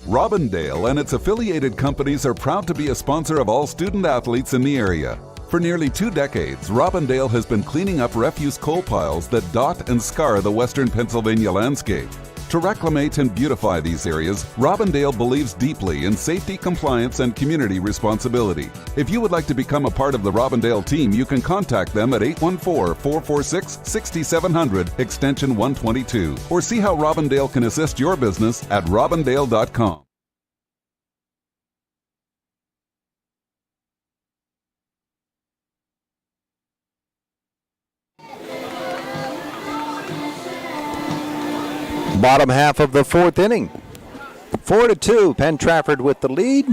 Robindale and its affiliated companies are proud to be a sponsor of all student athletes in the area. For nearly 2 decades, Robindale has been cleaning up refuse coal piles that dot and scar the western Pennsylvania landscape. To reclimate and beautify these areas, Robindale believes deeply in safety, compliance, and community responsibility. If you would like to become a part of the Robindale team, you can contact them at 814-446-6700, extension 122, or see how Robindale can assist your business at robindale.com. Bottom half of the 4th inning. 4-2, Penn Trafford with the lead.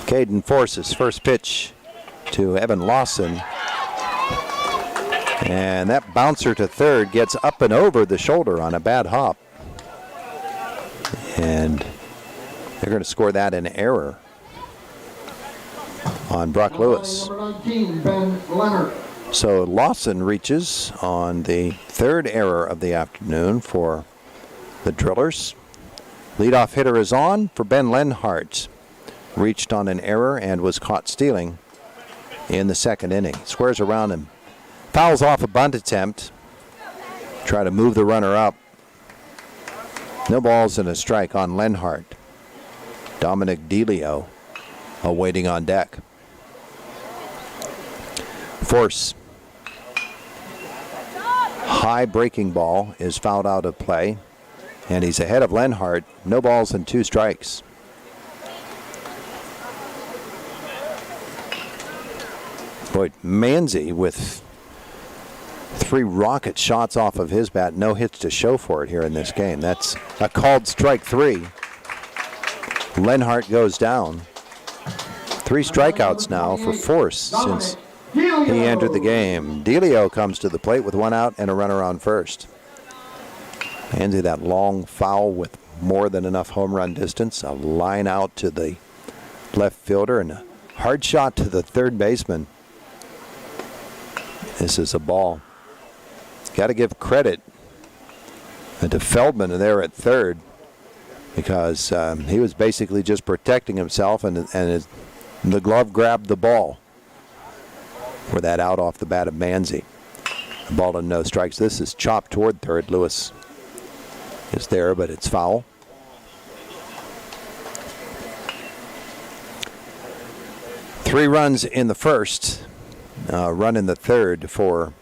Caden forces first pitch to Evan Lawson. And that bouncer to third gets up and over the shoulder on a bad hop. And they're going to score that in error on Brock Lewis. Number 19, Ben Leonard. So Lawson reaches on the 3rd error of the afternoon for the Drillers. Leadoff hitter is on for Ben Lenhart. Reached on an error and was caught stealing in the 2nd inning. Squares around him. Fouls off a bunt attempt. Try to move the runner up. No balls and a strike on Lenhart. Dominic DeLeo awaiting on deck. Force. High breaking ball is fouled out of play, and he's ahead of Lenhart. No balls and 2 strikes. Boy, Manzi with 3 rocket shots off of his bat. No hits to show for it here in this game. That's a called strike 3. Lenhart goes down. 3 strikeouts now for Force since he entered the game. DeLeo comes to the plate with 1 out and a runner on first. Manzi, that long foul with more than enough home run distance. A line out to the left fielder and a hard shot to the third baseman. This is a ball. Got to give credit to Feldman there at third, because he was basically just protecting himself, and the glove grabbed the ball for that out off the bat of Manzi. The ball to no strikes. This is chopped toward third. Lewis is there, but it's foul. Three runs in the first, run in the third for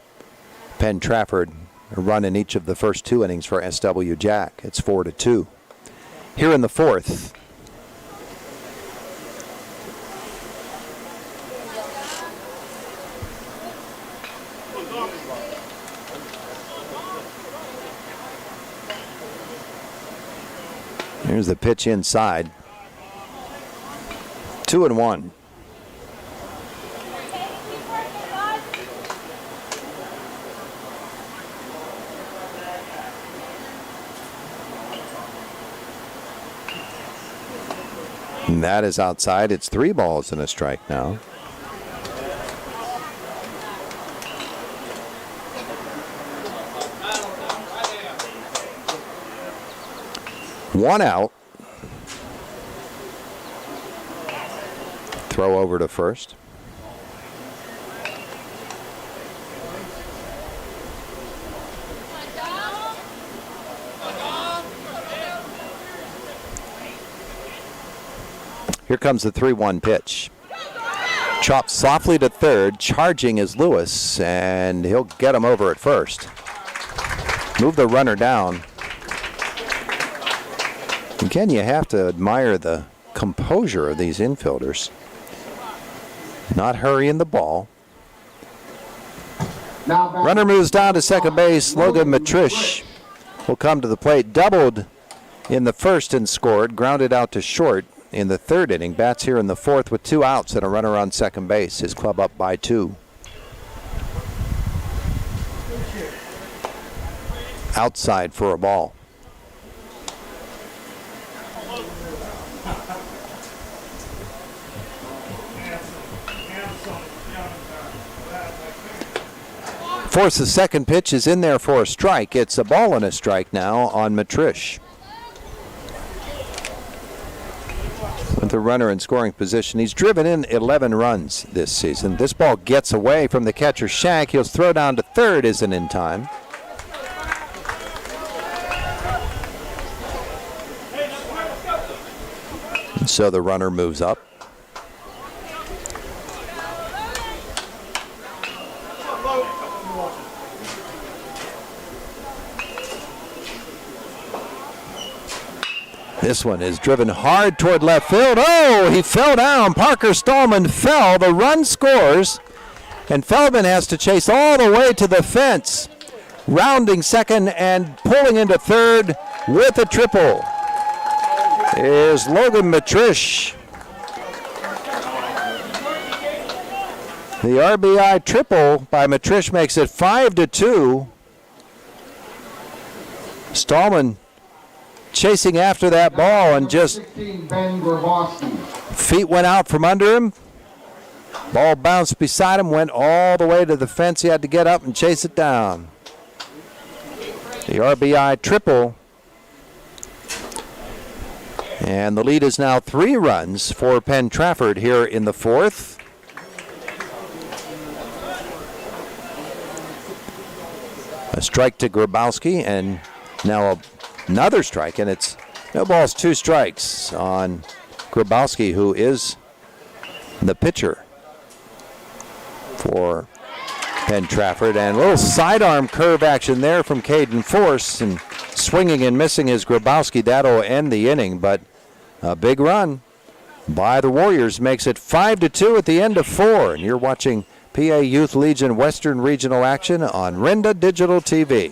Penn Trafford, a run in each of the first 2 innings for SW Jack. It's 4-2. Here in the fourth, Here's the pitch inside. 2-1. And that is outside. It's 3 balls and a strike now. One out. Throw over to first. Here comes the 3-1 pitch. Chopped softly to third. Charging is Lewis, and he'll get him over at first. Move the runner down. Again, you have to admire the composure of these infielders. Not hurrying the ball. Runner moves down to second base. Logan Matrish will come to the plate. Doubled in the first and scored. Grounded out to short in the third inning. Bats here in the fourth with 2 outs and a runner on second base. His club up by 2. Outside for a ball. Force, the second pitch is in there for a strike. It's a ball and a strike now on Matrish. With the runner in scoring position, he's driven in 11 runs this season. This ball gets away from the catcher Shank. He'll throw down to third, isn't in time. And so the runner moves up. This one is driven hard toward left field. Oh, he fell down. Parker Stallman fell. The run scores, and Feldman has to chase all the way to the fence, rounding second and pulling into third with a triple. Is Logan Matrish. The RBI triple by Matrish makes it 5-2. Stallman chasing after that ball and just feet went out from under him. Ball bounced beside him, went all the way to the fence. He had to get up and chase it down. The RBI triple. And the lead is now 3 runs for Penn Trafford here in the fourth. A strike to Grabowski, and now another strike, and it's no balls, 2 strikes on Grabowski, who is the pitcher for Penn Trafford. And a little sidearm curve action there from Caden Force, and swinging and missing is Grabowski. That'll end the inning, but a big run by the Warriors makes it 5-2 at the end of 4. And you're watching PA Youth Legion Western Regional action on Rinda Digital TV.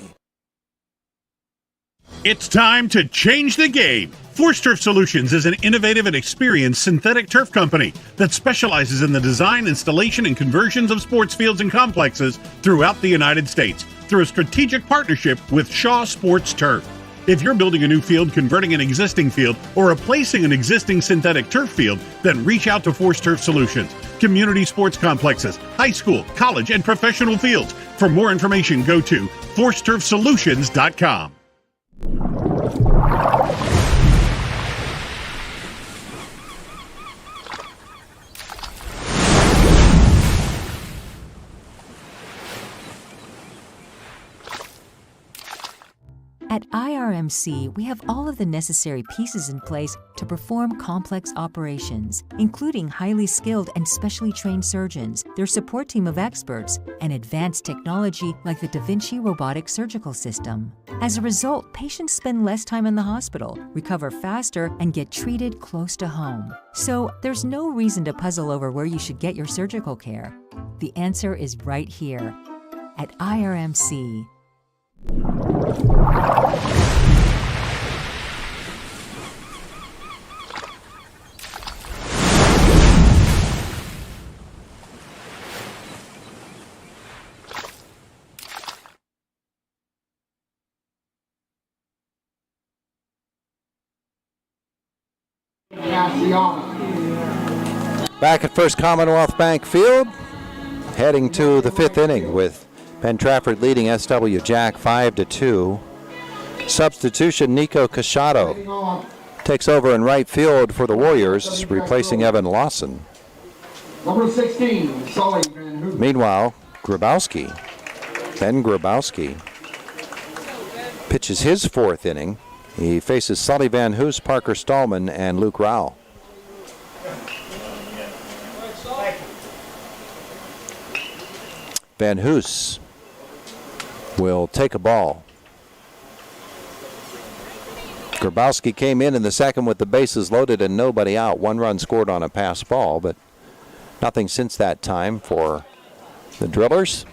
It's time to change the game. Force Turf Solutions is an innovative and experienced synthetic turf company that specializes in the design, installation, and conversions of sports fields and complexes throughout the United States through a strategic partnership with Shaw Sports Turf. If you're building a new field, converting an existing field, or replacing an existing synthetic turf field, then reach out to Force Turf Solutions. Community sports complexes, high school, college, and professional fields. For more information, go to forceturfsolutions.com. At IRMC, we have all of the necessary pieces in place to perform complex operations, including highly skilled and specially trained surgeons, their support team of experts, and advanced technology like the Da Vinci robotic surgical system. As a result, patients spend less time in the hospital, recover faster, and get treated close to home. So there's no reason to puzzle over where you should get your surgical care. The answer is right here at Massiana. Back at First Commonwealth Bank Field, heading to the 5th inning with Penn Trafford leading SW Jack 5-2. Substitution, Nico Cachado takes over in right field for the Warriors, replacing Evan Lawson. Number 16, Sully Van Hoop. Meanwhile, Ben Grabowski, pitches his 4th inning. He faces Sully Van Hoos, Parker Stallman, and Luke Rowell. Van Hoos will take a ball. Grabowski came in the second with the bases loaded and nobody out. 1 run scored on a pass ball, but nothing since that time for the Drillers.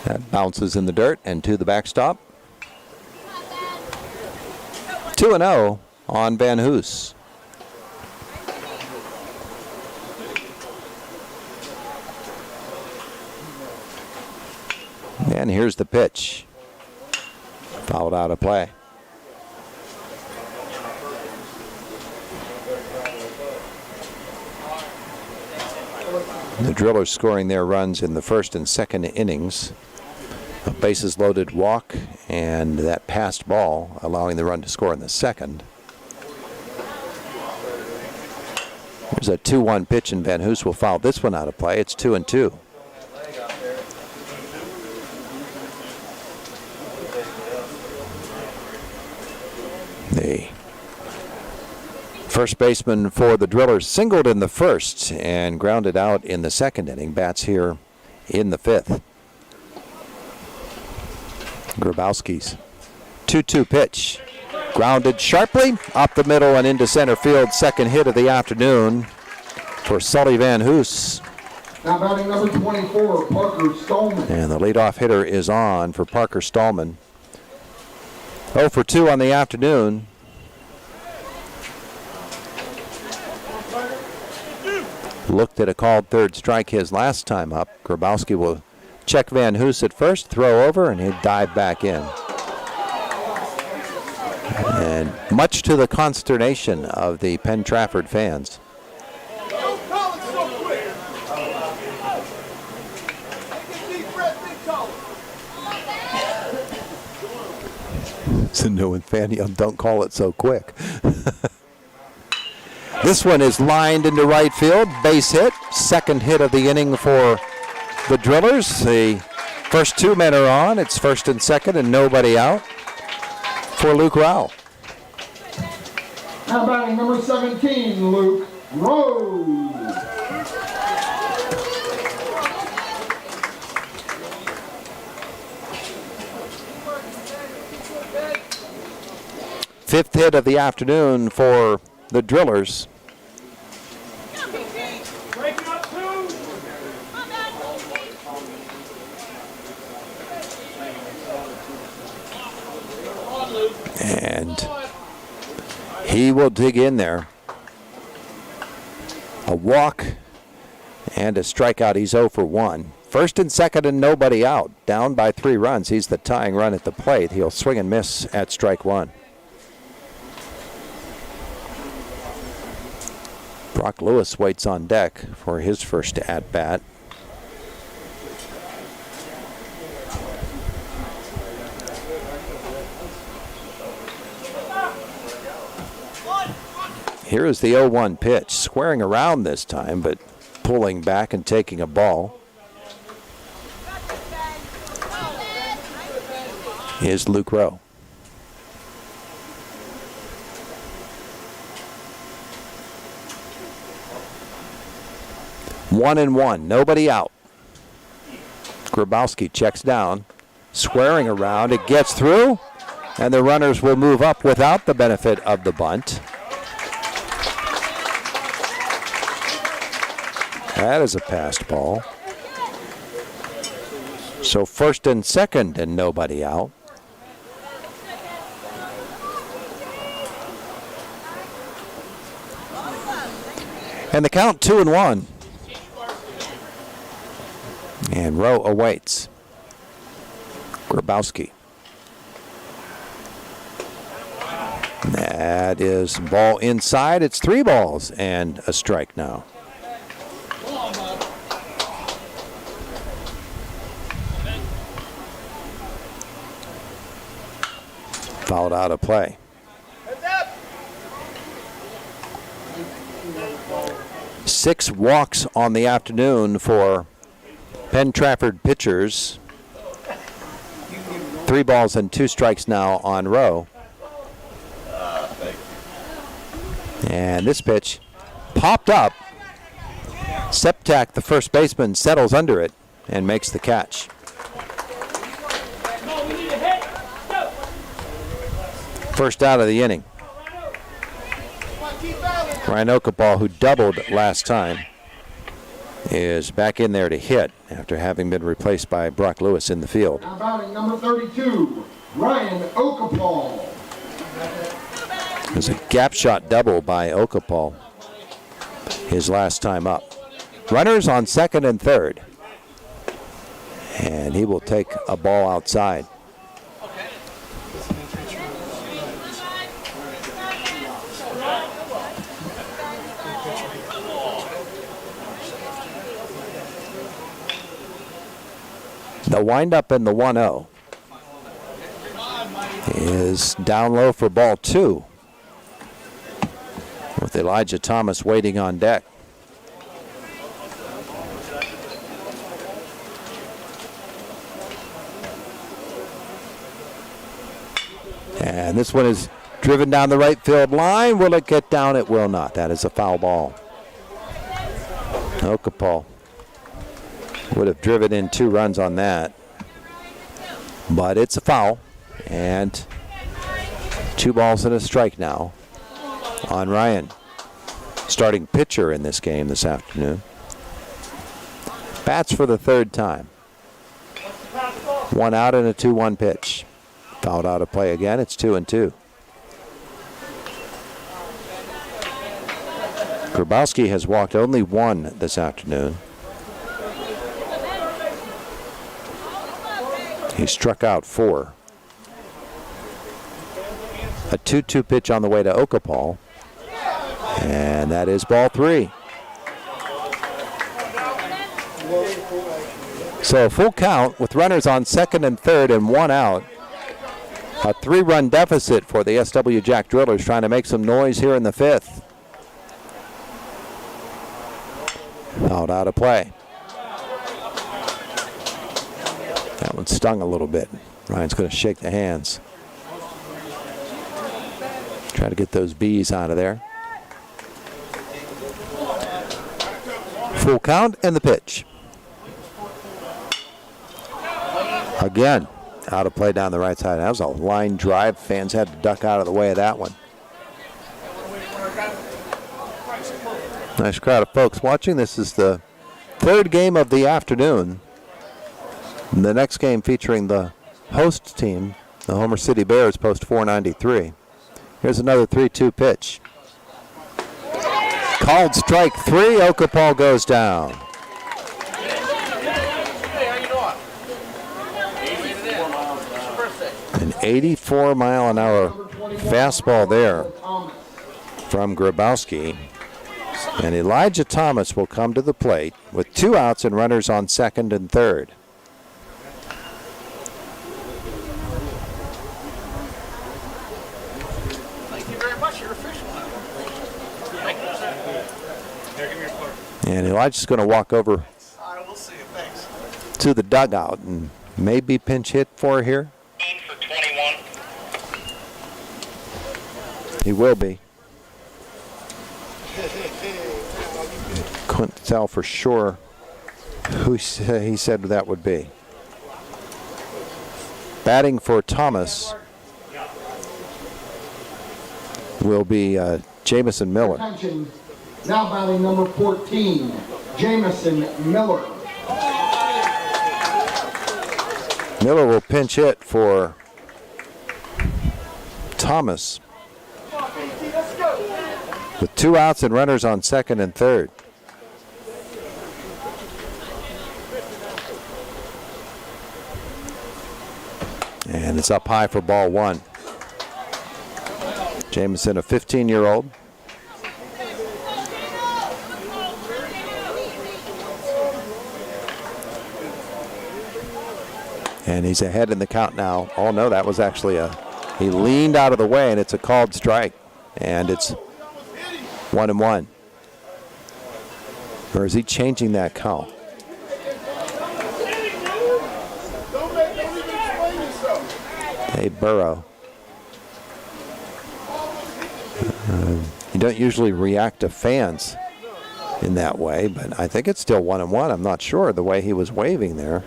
That bounces in the dirt and to the backstop. 2-0 on Van Hoos. And here's the pitch. Fouled out of play. The Drillers scoring their runs in the 1st and 2nd innings. A bases loaded walk and that passed ball, allowing the run to score in the 2nd. There's a 2-1 pitch, and Van Hoos will foul this one out of play. It's 2-2. The first baseman for the Drillers singled in the 1st and grounded out in the 2nd inning. Bats here in the 5th. Grabowski's 2-2 pitch. Grounded sharply up the middle and into center field. 2nd hit of the afternoon for Sully Van Hoos. Now batting number 24, Parker Stallman. And the leadoff hitter is on for Parker Stallman. 0 for 2 on the afternoon. Looked at a called 3rd strike his last time up. Grabowski will check Van Hoos at first, throw over, and he'll dive back in. And much to the consternation of the Penn Trafford fans. It's a new one, fan. Don't call it so quick. This one is lined into right field. Base hit. 2nd hit of the inning for the Drillers. The first 2 men are on. It's 1st and 2nd and nobody out for Luke Rowell. Now batting number 17, Luke Rose. Fifth hit of the afternoon for the Drillers. And he will dig in there. A walk and a strikeout. He's 0 for 1. 1st and 2nd and nobody out. Down by 3 runs. He's the tying run at the plate. He'll swing and miss at strike 1. Brock Lewis waits on deck for his first at-bat. Here is the 0-1 pitch, squaring around this time, but pulling back and taking a ball is Luke Rowe. One and one, nobody out. Grabowski checks down, squaring around. It gets through, and the runners will move up without the benefit of the bunt. That is a passed ball. So 1st and 2nd and nobody out. And the count 2-1. And Rowe awaits. Grabowski. That is ball inside. It's 3 balls and a strike now. Fouled out of play. 6 walks on the afternoon for Penn Trafford pitchers. 3 balls and 2 strikes now on Rowe. And this pitch popped up. Septak, the first baseman, settles under it and makes the catch. First out of the inning. Ryan Okapal, who doubled last time, is back in there to hit after having been replaced by Brock Lewis in the field. Now batting number 32, Ryan Okapal. There's a gap shot double by Okapal his last time up. Runners on second and third. And he will take a ball outside. The windup in the 1-0 is down low for ball 2, with Elijah Thomas waiting on deck. And this one is driven down the right field line. Will it get down? It will not. That is a foul ball. Okapal would have driven in 2 runs on that. But it's a foul. And 2 balls and a strike now on Ryan. Starting pitcher in this game this afternoon. Bats for the 3rd time. 1 out and a 2-1 pitch. Fouled out of play again. It's 2-2. Grabowski has walked only 1 this afternoon. He struck out 4. A 2-2 pitch on the way to Okapal. And that is ball 3. So a full count with runners on second and third and 1 out. A 3-run deficit for the SW Jack Drillers, trying to make some noise here in the 5th. Fouled out of play. That one stung a little bit. Ryan's going to shake the hands. Try to get those bees out of there. Full count and the pitch. Again, out of play down the right side. That was a line drive. Fans had to duck out of the way of that one. Nice crowd of folks watching. This is the 3rd game of the afternoon. The next game featuring the host team, the Homer City Bears, post 493. Here's another 3-2 pitch. Called strike 3. Okapal goes down. An 84-mile-an-hour fastball there from Grabowski. And Elijah Thomas will come to the plate with 2 outs and runners on second and third. Thank you very much. You're official now. And Elijah's going to walk over We'll see you. Thanks. to the dugout and maybe pinch hit for here. He will be. Couldn't tell for sure who he said that would be. Batting for Thomas will be Jamison Miller. Attention. Now batting number 14, Jamison Miller. Miller will pinch hit for Thomas with 2 outs and runners on second and third. And it's up high for ball 1. Jameson, a 15-year-old. And he's ahead in the count now. Oh, no, that was actually he leaned out of the way, and it's a called strike. And it's 1-1. Or is he changing that count? Hey, Burrow. You don't usually react to fans in that way, but I think it's still 1-1. I'm not sure the way he was waving there.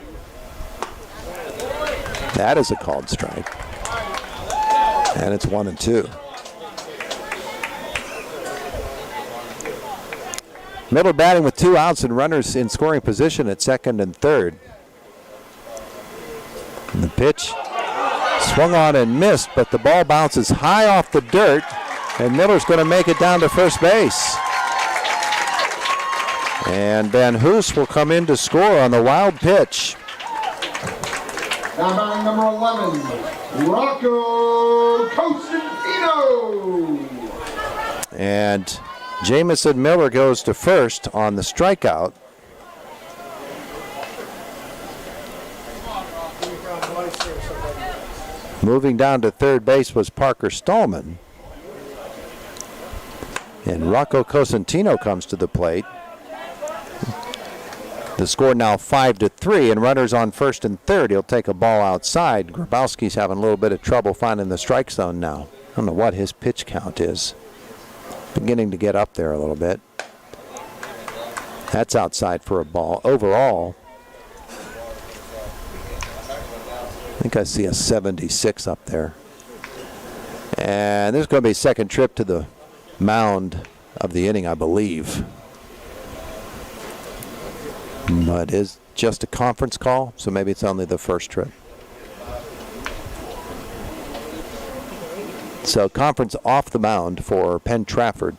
That is a called strike. And it's 1-2. Miller batting with 2 outs and runners in scoring position at second and third. And the pitch swung on and missed, but the ball bounces high off the dirt, and Miller's going to make it down to first base. And Van Hoos will come in to score on the wild pitch. Now batting number 11, Rocco Cosentino. And Jamison Miller goes to first on the strikeout. Moving down to third base was Parker Stallman. And Rocco Cosentino comes to the plate. The score now 5-3, and runners on first and third. He'll take a ball outside. Grabowski's having a little bit of trouble finding the strike zone now. I don't know what his pitch count is. Beginning to get up there a little bit. That's outside for a ball. Overall, I think I see a 76 up there. And there's going to be a second trip to the mound of the inning, I believe. But it is just a conference call, so maybe it's only the first trip. So conference off the mound for Penn Trafford.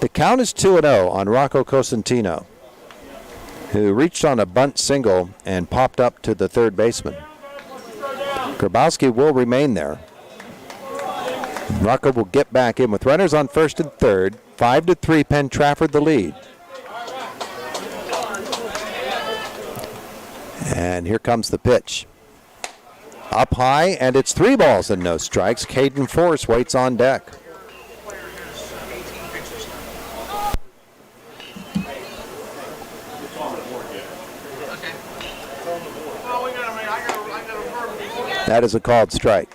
The count is 2-0 on Rocco Cosentino, who reached on a bunt single and popped up to the third baseman. Grabowski will remain there. Rocco will get back in with runners on first and third. 5-3, Penn Trafford the lead. And here comes the pitch. Up high, and it's 3 balls and no strikes. Caden Force waits on deck. That is a called strike.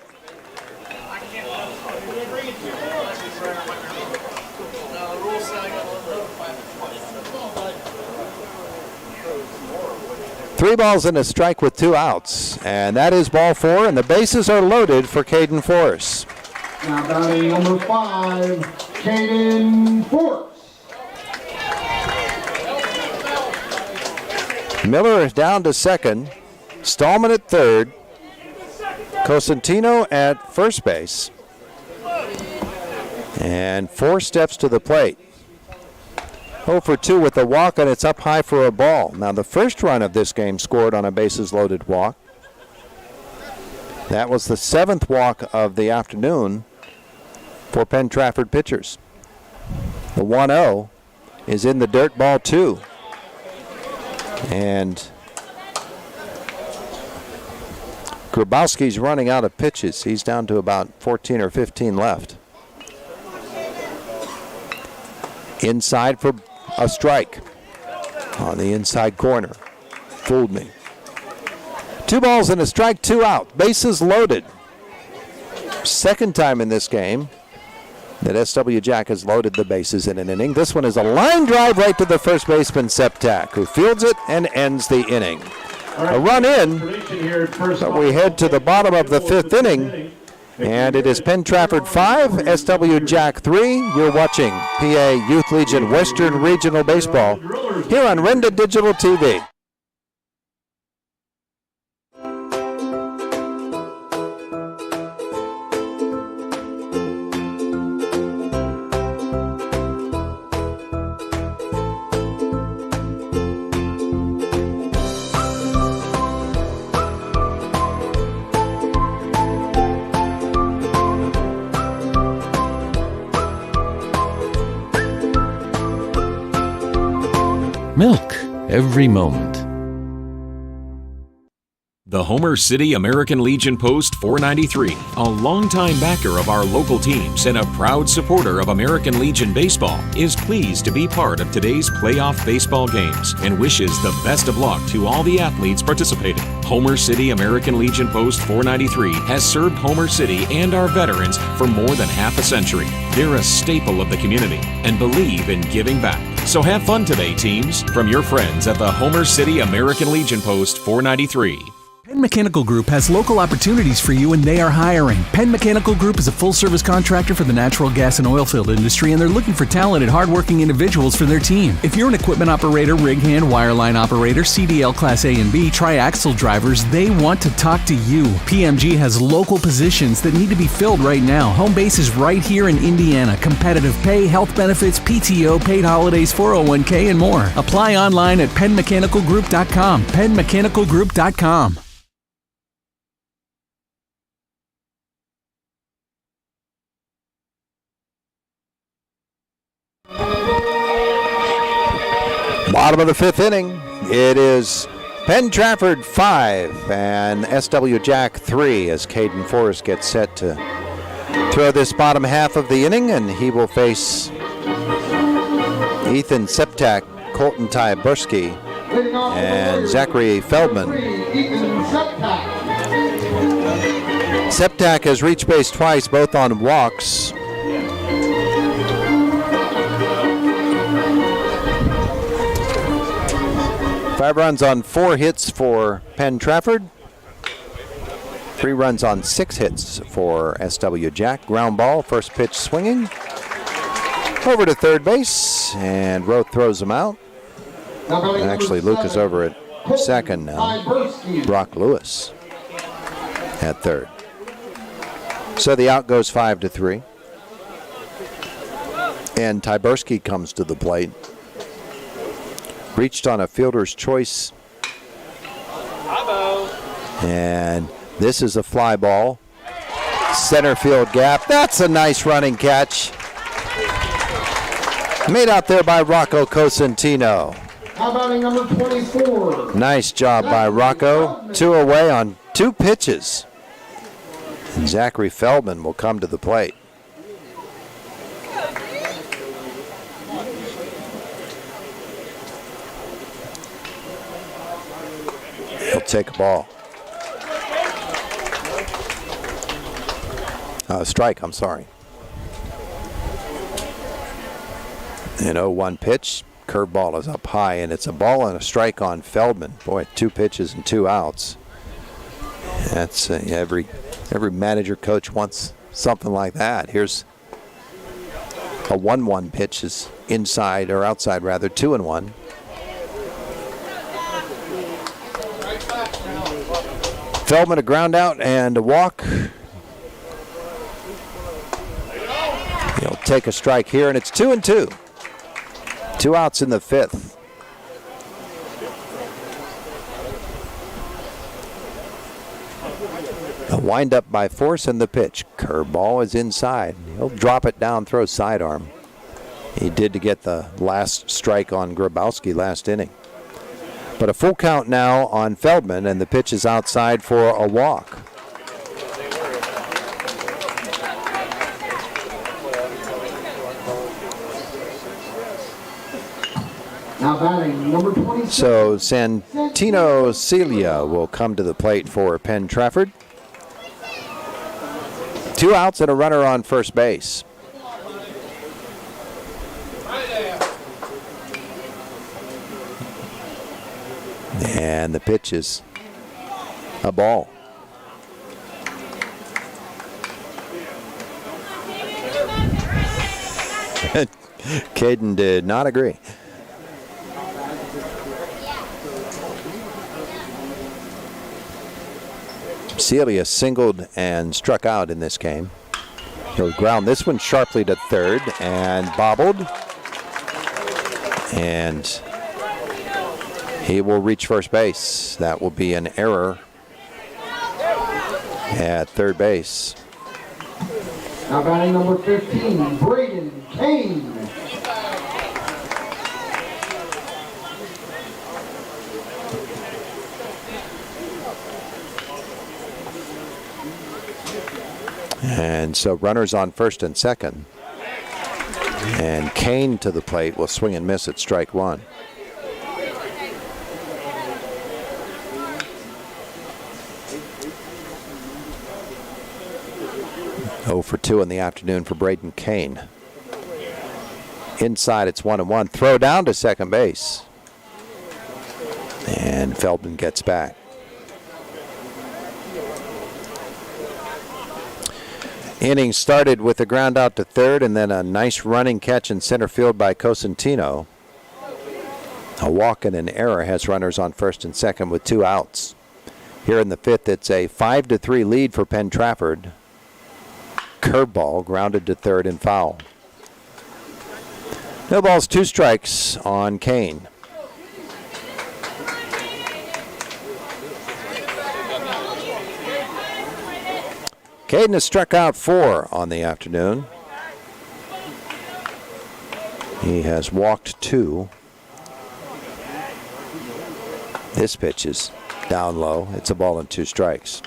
Three balls and a strike with 2 outs. And that is ball 4, and the bases are loaded for Caden Force. Now batting number 5, Caden Force. Miller is down to second. Stallman at third. Cosentino at first base. And Force steps to the plate. 0 for 2 with a walk, and it's up high for a ball. Now, the first run of this game scored on a bases-loaded walk. That was the 7th walk of the afternoon for Penn Trafford pitchers. The 1-0 is in the dirt, ball 2. And Grabowski's running out of pitches. He's down to about 14 or 15 left. Inside for a strike on the inside corner. Fooled me. 2 balls and a strike, 2 out. Bases loaded. Second time in this game that SW Jack has loaded the bases in an inning. This one is a line drive right to the first baseman, Septak, who fields it and ends the inning. A run in, but we head to the bottom of the 5th inning. And it is Penn Trafford 5, SW Jack 3. You're watching PA Youth Legion Western Regional Baseball here on Renda Digital TV. Milk every moment. The Homer City American Legion Post 493, a longtime backer of our local teams and a proud supporter of American Legion baseball, is pleased to be part of today's playoff baseball games and wishes the best of luck to all the athletes participating. Homer City American Legion Post 493 has served Homer City and our veterans for more than half a century. They're a staple of the community and believe in giving back. So have fun today, teams, from your friends at the Homer City American Legion Post 493. Penn Mechanical Group has local opportunities for you and they are hiring. Penn Mechanical Group is a full-service contractor for the natural gas and oil field industry and they're looking for talented, hardworking individuals for their team. If you're an equipment operator, rig hand, wireline operator, CDL Class A and B, tri-axle drivers, they want to talk to you. PMG has local positions that need to be filled right now. Home base is right here in Indiana. Competitive pay, health benefits, PTO, paid holidays, 401k, and more. Apply online at PennMechanicalGroup.com. PennMechanicalGroup.com. Bottom of the fifth inning. It is Penn Trafford 5 and SW Jack 3 as Caden Forrest gets set to throw this bottom half of the inning, and he will face Ethan Septak, Colton Tyburski, and Zachary Feldman. Septak has reached base twice, both on walks. Five runs on 4 hits for Penn Trafford. 3 runs on 6 hits for SW Jack. Ground ball, first pitch swinging. Over to third base, and Roth throws him out. Actually, Luke is over at second now. Brock Lewis at third. So the out goes 5-3. And Tyburski comes to the plate. Reached on a fielder's choice. And this is a fly ball. Center field gap. That's a nice running catch. Made out there by Rocco Cosentino. How about number 24? Nice job by Rocco. 2 away on 2 pitches. And Zachary Feldman will come to the plate. He'll take a ball. Strike, I'm sorry. An 0-1 pitch. Curveball is up high, and it's a ball and a strike on Feldman. Boy, 2 pitches and 2 outs. That's every manager, coach wants something like that. Here's a 1-1 pitch, is inside or outside rather, 2-1. Feldman a ground out and a walk. He'll take a strike here, and it's 2-2. 2 outs in the 5th. A windup by Force and the pitch. Curveball is inside. He'll drop it down, throw sidearm. He did to get the last strike on Grabowski last inning. But a full count now on Feldman, and the pitch is outside for a walk. Now batting number 26. So Santino Celia will come to the plate for Penn Trafford. 2 outs and a runner on first base. And the pitch is a ball. Caden did not agree. Celia singled and struck out in this game. He'll ground this one sharply to third and bobbled. And he will reach first base. That will be an error at third base. Now batting number 15, Braden Kane. And so runners on first and second. And Kane to the plate will swing and miss at strike one. Oh for 2 in the afternoon for Braden Kane. Inside, it's 1-1. Throw down to second base. And Feldman gets back. Inning started with a ground out to third and then a nice running catch in center field by Cosentino. A walk and an error has runners on first and second with 2 outs. Here in the fifth, it's a 5-3 lead for Penn Trafford. Curveball grounded to third and foul. No balls, 2 strikes on Kane. Caden has struck out 4 on the afternoon. He has walked 2. This pitch is down low. It's a ball and 2 strikes.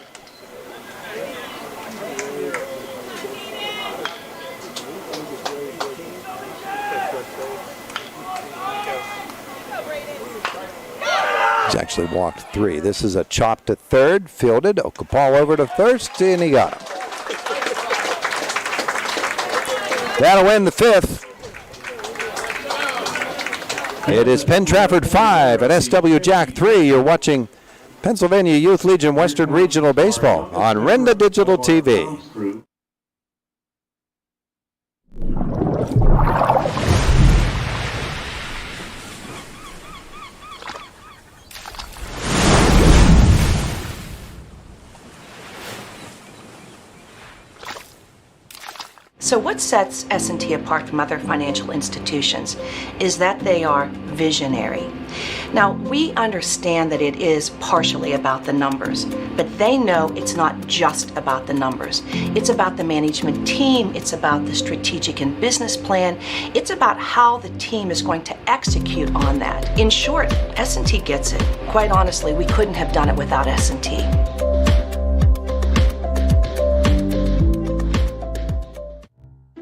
He's actually walked 3. This is a chop to third, fielded. Okapal over to first, and he got him. That'll win the fifth. It is Penn Trafford 5 and SW Jack 3. You're watching Pennsylvania Youth Legion Western Regional Baseball on Renda Digital TV. So what sets S&T apart from other financial institutions is that they are visionary. Now, we understand that it is partially about the numbers, but they know it's not just about the numbers. It's about the management team, it's about the strategic and business plan, it's about how the team is going to execute on that. In short, S&T gets it. Quite honestly, we couldn't have done it without S&T.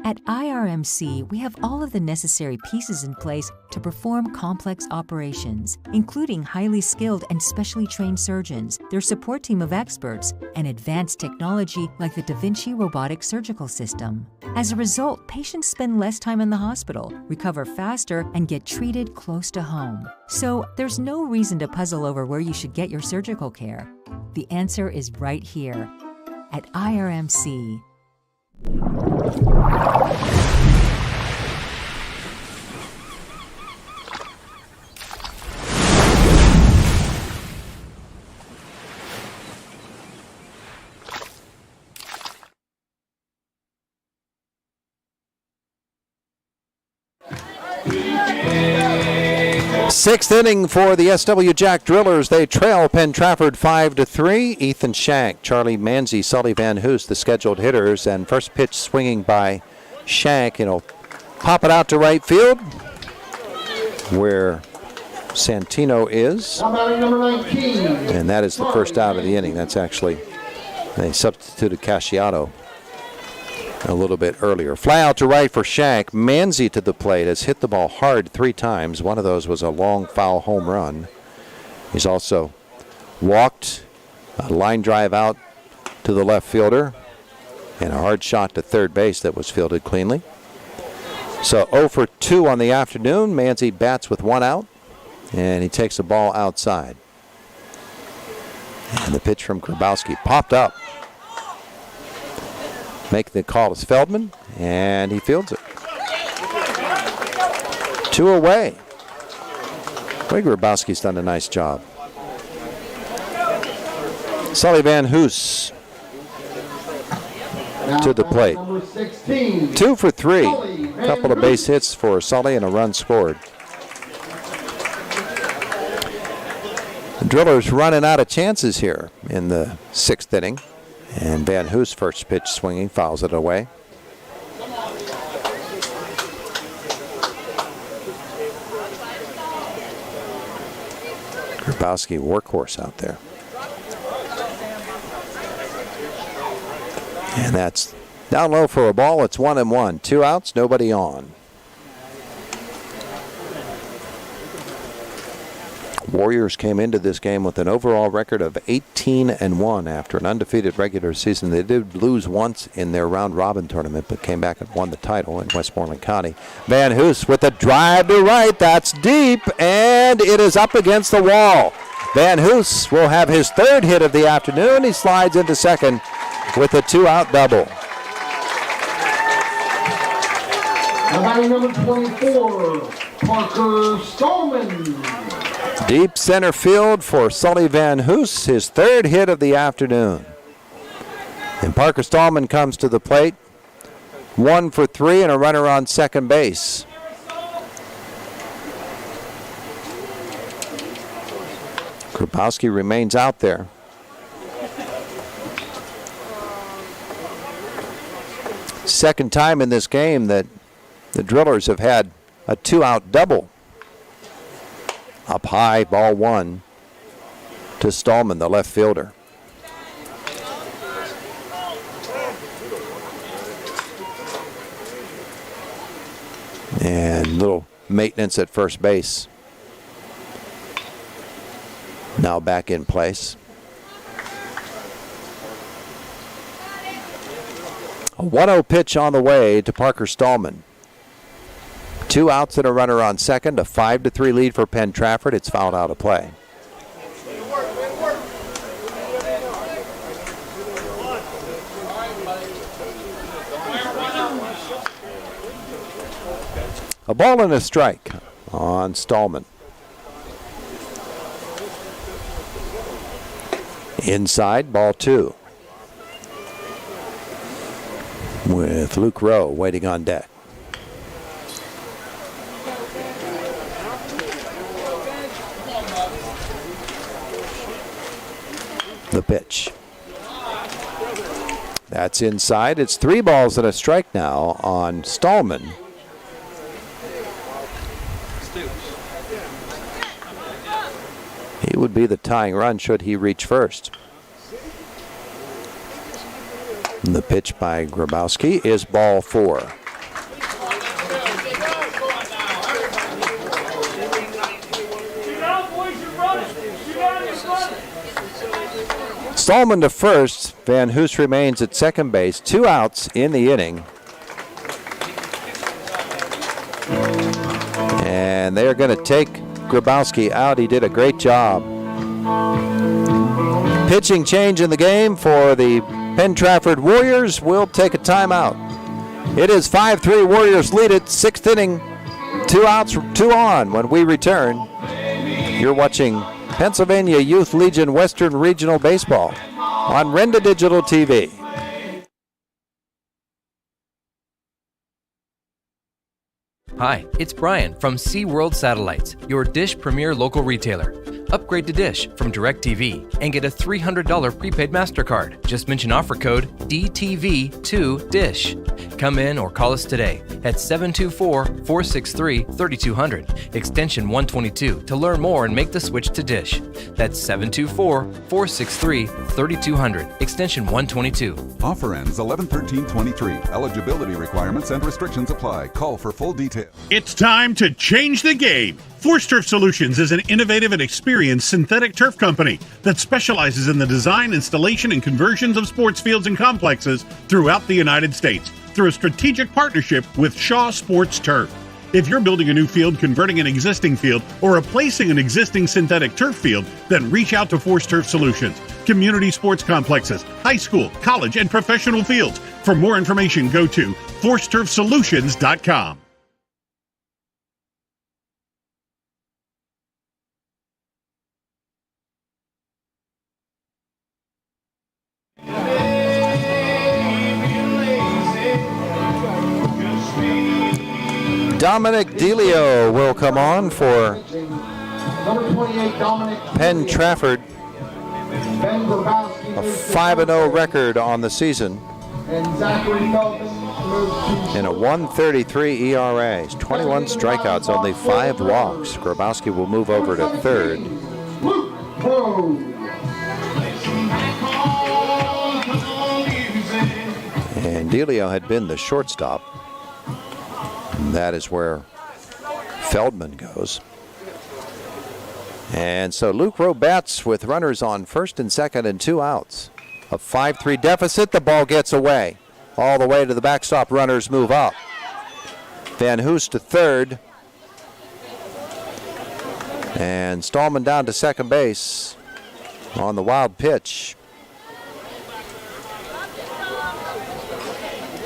At IRMC, we have all of the necessary pieces in place to perform complex operations, including highly skilled and specially trained surgeons, their support team of experts, and advanced technology like the Da Vinci robotic surgical system. As a result, patients spend less time in the hospital, recover faster, and get treated close to home. So there's no reason to puzzle over where you should get your surgical care. The answer is right here at IRMC. Sixth inning for the SW Jack Drillers. They trail Penn Trafford 5-3. Ethan Shank, Charlie Manzi, Sully Van Hoos, the scheduled hitters. And first pitch swinging by Shank. He'll pop it out to right field where Santino is. Number 19. And that is the first out of the inning. That's actually, they substituted Casciato a little bit earlier. Fly out to right for Shank. Manzi to the plate has hit the ball hard 3 times. One of those was a long foul home run. He's also walked a line drive out to the left fielder and a hard shot to third base that was fielded cleanly. So 0 for 2 on the afternoon. Manzi bats with 1 out and he takes the ball outside. And the pitch from Grabowski popped up. Making the call is Feldman, and he fields it. 2 away. Boy, Grabowski's done a nice job. Sully Van Hoos to the plate. 2 for 3. A couple of base hits for Sully and a run scored. The Drillers running out of chances here in the 6th inning. And Van Hoos, first pitch swinging, fouls it away. Grabowski, workhorse out there. And that's down low for a ball. It's 1-1. 2 outs, nobody on. Warriors came into this game with an overall record of 18-1 after an undefeated regular season. They did lose once in their round-robin tournament, but came back and won the title in Westmoreland County. Van Hoos with a drive to right. That's deep, and it is up against the wall. Van Hoos will have his third hit of the afternoon. He slides into second with a 2-out double. Batting number 24, Parker Stallman. Deep center field for Sully Van Hoos, his third hit of the afternoon. And Parker Stallman comes to the plate. 1 for 3 and a runner on second base. Grabowski remains out there. Second time in this game that the Drillers have had a 2-out double. Up high, ball 1 to Stallman, the left fielder. And little maintenance at first base. Now back in place. A 1-0 pitch on the way to Parker Stallman. 2 outs and a runner on second. A 5-3 lead for Penn Trafford. It's fouled out of play. A ball and a strike on Stallman. Inside, ball 2. With Luke Rowe waiting on deck. The pitch. That's inside. It's 3 balls and a strike now on Stallman. He would be the tying run should he reach first. And the pitch by Grabowski is ball 4. Stallman to first. Van Hoos remains at second base. 2 outs in the inning. And they are going to take Grabowski out. He did a great job. Pitching change in the game for the Penn Trafford Warriors. Will take a timeout. It is 5-3. Warriors lead it. 6th inning. 2 outs, 2 on. When we return, you're watching Pennsylvania Youth Legion Western Regional Baseball on Renda Digital TV. Hi, it's Brian from SeaWorld Satellites, your Dish Premier local retailer. Upgrade to Dish from DirecTV and get a $300 prepaid MasterCard. Just mention offer code DTV2DISH. Come in or call us today at 724-463-3200, extension 122 to learn more and make the switch to Dish. That's 724-463-3200, extension 122. Offer ends 11/13/23. Eligibility requirements and restrictions apply. Call for full details. It's time to change the game. Force Turf Solutions is an innovative and experienced synthetic turf company that specializes in the design, installation, and conversions of sports fields and complexes throughout the United States through a strategic partnership with Shaw Sports Turf. If you're building a new field, converting an existing field, or replacing an existing synthetic turf field, then reach out to Force Turf Solutions. Community sports complexes, high school, college, and professional fields. For more information, go to ForceTurfSolutions.com. Dominic Delio will come on for Number 28, Dominic Penn Trafford. Ben Grabowski A 5-0 record on the season and Zachary Feldman moves to in a 1.33 ERA. 21 strikeouts, only 5 walks. Grabowski will move over to third. Luke Rowe. And Delio had been the shortstop. And that is where Feldman goes. And so Luke Rowe bats with runners on first and second and 2 outs. A 5-3 deficit. The ball gets away. All the way to the backstop. Runners move up. Van Hoos to third. And Stallman down to second base on the wild pitch.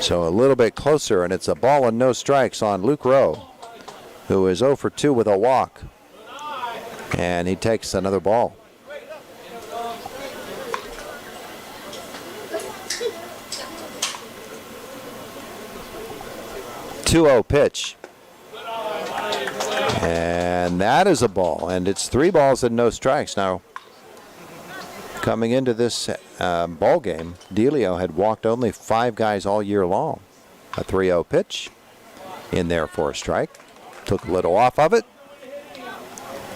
So a little bit closer, and it's a ball and no strikes on Luke Rowe, who is 0 for 2 with a walk. And he takes another ball. (2-0) pitch. And that is a ball, and it's 3 balls and no strikes. Now, coming into this ball game, Delio had walked only 5 guys all year long. A 3-0 pitch in there for a strike. Took a little off of it.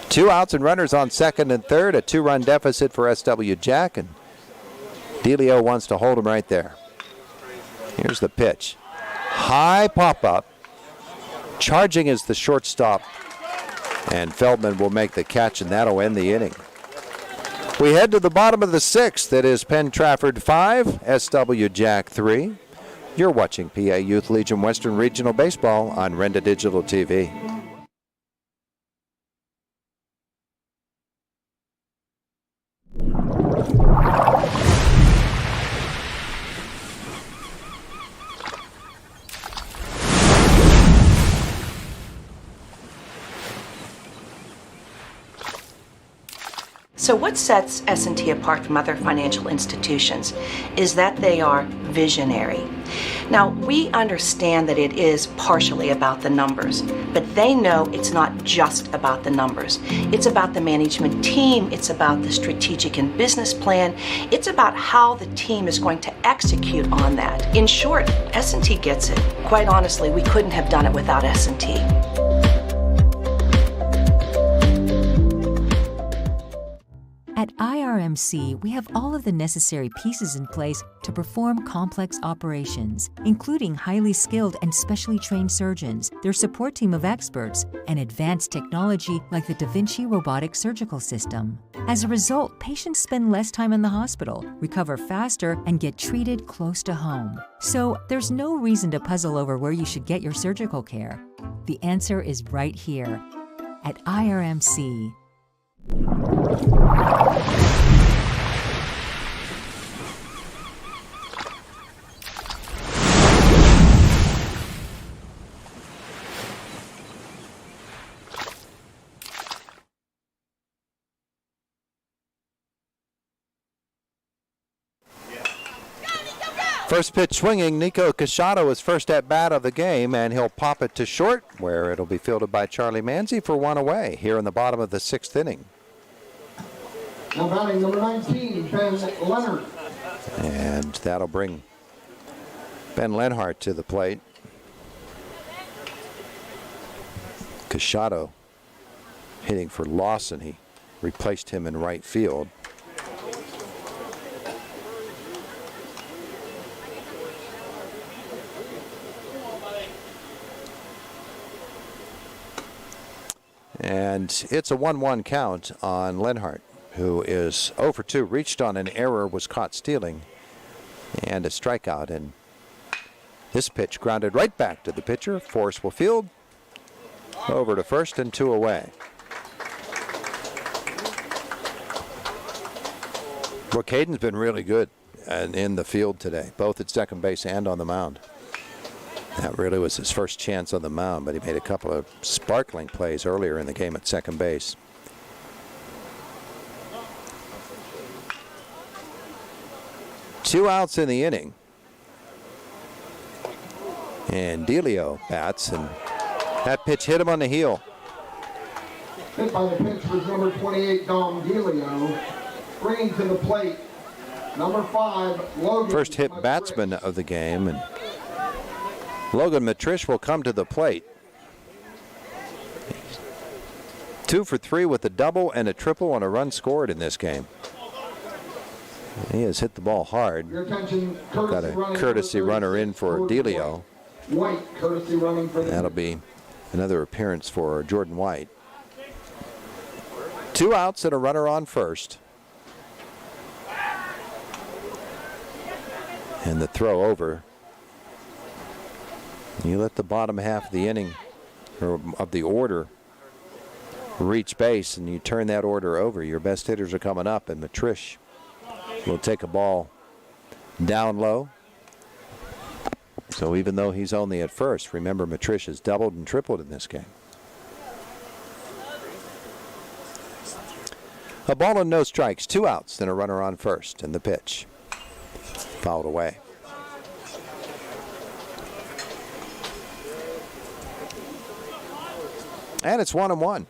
2 outs and runners on second and third. A 2-run deficit for SW Jack, and Delio wants to hold him right there. Here's the pitch. High pop-up. Charging is the shortstop, and Feldman will make the catch, and that'll end the inning. We head to the bottom of the 6th. It is Penn Trafford 5, SW Jack 3. You're watching PA Youth Legion Western Regional Baseball on Renda Digital TV. So what sets S&T apart from other financial institutions is that they are visionary. Now, we understand that it is partially about the numbers, but they know it's not just about the numbers. It's about the management team, it's about the strategic and business plan, it's about how the team is going to execute on that. In short, S&T gets it. Quite honestly, we couldn't have done it without S&T. At IRMC, we have all of the necessary pieces in place to perform complex operations, including highly skilled and specially trained surgeons, their support team of experts, and advanced technology like the Da Vinci robotic surgical system. As a result, patients spend less time in the hospital, recover faster, and get treated close to home. So there's no reason to puzzle over where you should get your surgical care. The answer is right here at IRMC. First pitch swinging, Nico Casciato is first at bat of the game, and he'll pop it to short, where it'll be fielded by Charlie Manzi for 1 away here in the bottom of the 6th inning. Now batting number 19, Ben Leonard. And that'll bring Ben Lenhart to the plate. Casciato hitting for Lawson. He replaced him in right field. And it's a 1-1 count on Lenhart, who is 0 for 2, reached on an error, was caught stealing, and a strikeout. And this pitch grounded right back to the pitcher. Forrest will field. Over to first and 2 away. Well, Caden's been really good in the field today, both at second base and on the mound. That really was his first chance on the mound, but he made a couple of sparkling plays earlier in the game at second base. Two outs in the inning. And Delio bats, and that pitch hit him on the heel. Hit by the pitch was number 28, Dom Delio. Bringing to the plate, number 5, Logan. First hit batsman of the game, and Logan Matrish will come to the plate. 2 for 3 with a double and a triple and a run scored in this game. He has hit the ball hard. Your attention, Got a courtesy runner in for Delio. White, courtesy running for That'll be another appearance for Jordan White. 2 outs and a runner on first. And the throw over. You let the bottom half of the inning, or of the order, reach base, and you turn that order over. Your best hitters are coming up, and Matrish will take a ball down low. So even though he's only at first, remember Matrish has doubled and tripled in this game. A ball and no strikes, 2 outs, then a runner on first, and the pitch. Fouled away. And it's 1-1.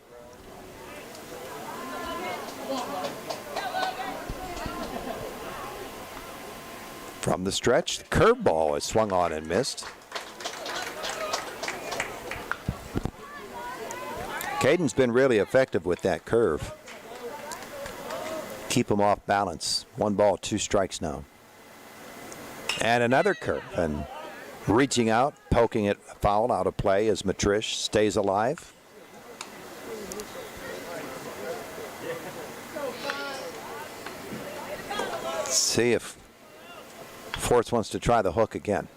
From the stretch, the curveball is swung on and missed. Caden's been really effective with that curve. Keep him off balance. 1 ball, 2 strikes now. And another curve, and reaching out, poking it foul out of play as Matrish stays alive. Let's see if Force wants to try the hook again.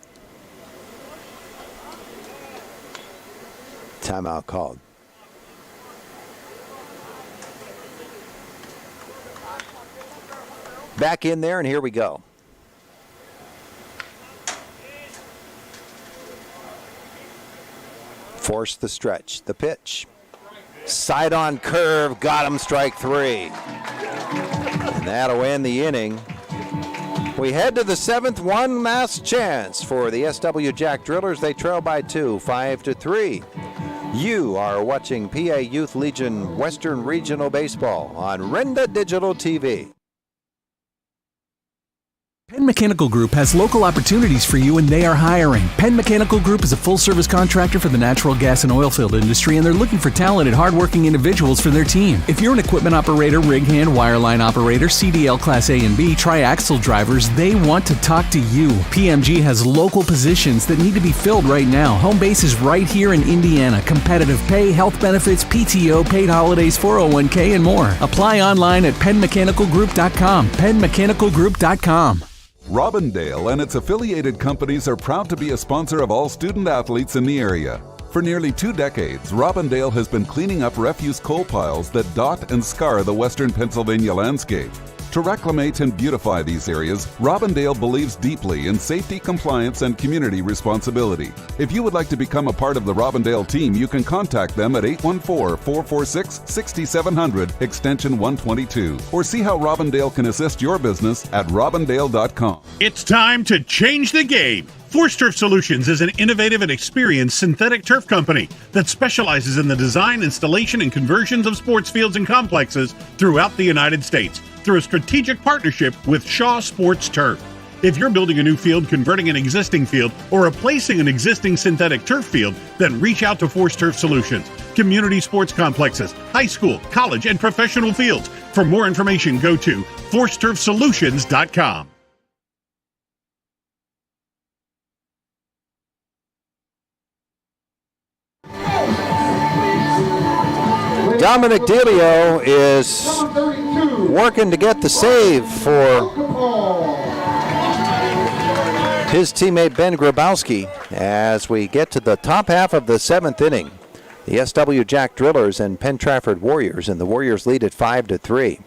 Timeout called. Back in there, and here we go. Force the stretch, the pitch. Side on curve, got him, strike 3. And that'll end the inning. We head to the 7th, one last chance for the SW Jack Drillers. They trail by 2, 5-3. You are watching PA Youth Legion Western Regional Baseball on Renda Digital TV. Penn Mechanical Group has local opportunities for you, and they are hiring. Penn Mechanical Group is a full-service contractor for the natural gas and oil field industry, and they're looking for talented, hardworking individuals for their team. If you're an equipment operator, rig hand, wireline operator, CDL Class A and B, triaxle drivers, they want to talk to you. PMG has local positions that need to be filled right now. Home base is right here in Indiana. Competitive pay, health benefits, PTO, paid holidays, 401k, and more. Apply online at pennmechanicalgroup.com. pennmechanicalgroup.com. Robindale and its affiliated companies are proud to be a sponsor of all student athletes in the area. For nearly 2 decades, Robindale has been cleaning up refuse coal piles that dot and scar the western Pennsylvania landscape. To reclimate and beautify these areas, Robindale believes deeply in safety, compliance, and community responsibility. If you would like to become a part of the Robindale team, you can contact them at 814-446-6700, extension 122, or see how Robindale can assist your business at robindale.com. It's time to change the game. Force Turf Solutions is an innovative and experienced synthetic turf company that specializes in the design, installation, and conversions of sports fields and complexes throughout the United States through a strategic partnership with Shaw Sports Turf. If you're building a new field, converting an existing field, or replacing an existing synthetic turf field, then reach out to Force Turf Solutions. Community sports complexes, high school, college, and professional fields. For more information, go to forceturfsolutions.com. Dominic Delio is working to get the save for his teammate Ben Grabowski as we get to the top half of the 7th inning. The SW Jack Drillers and Penn Trafford Warriors, and the Warriors lead at 5-3.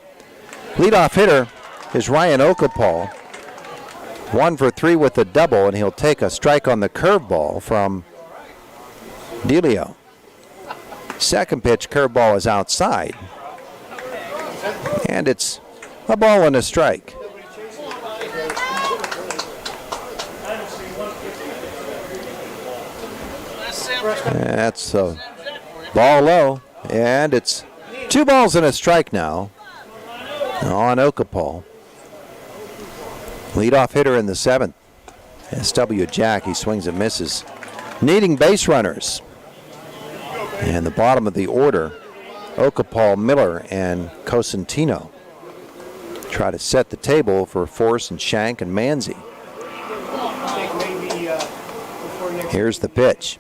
Leadoff hitter is Ryan Okapal. 1 for 3 with a double, and he'll take a strike on the curveball from Delio. Second pitch, curveball is outside. And it's a ball and a strike. That's a ball low. And it's 2 balls and a strike now on Okapal. Leadoff hitter in the 7th. SW Jack, he swings and misses. Needing base runners. And the bottom of the order, Okapal, Miller, and Cosentino. Try to set the table for Force and Shank and Manzi. Here's the pitch.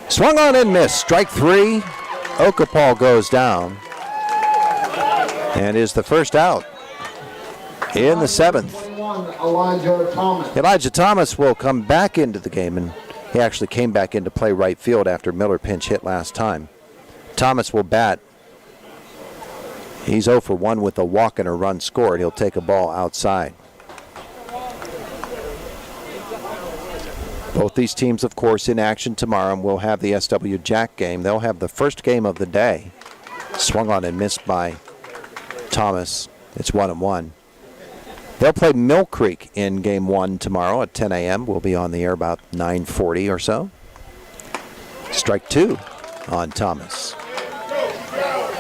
Swung on and missed. Strike 3. Okapal goes down and is the first out in the 7th. Elijah Thomas will come back into the game, and he actually came back into play right field after Miller pinch hit last time. Thomas will bat. He's 0 for 1 with a walk and a run scored. He'll take a ball outside. Both these teams, of course, in action tomorrow, and we'll have the SW Jack game. They'll have the first game of the day. Swung on and missed by Thomas. It's 1-1. They'll play Mill Creek in game 1 tomorrow at 10 a.m. We'll be on the air about 9:40 or so. Strike 2 on Thomas.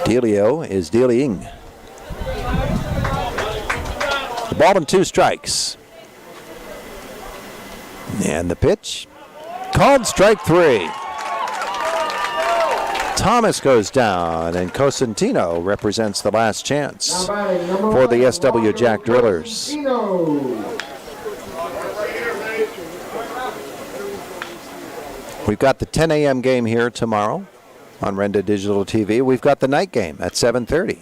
Delio is dealing. The ball and 2 strikes. And the pitch, called strike 3. Thomas goes down, and Cosentino represents the last chance for the SW Jack Drillers. We've got the 10 a.m. game here tomorrow on Renda Digital TV. We've got the night game at 7:30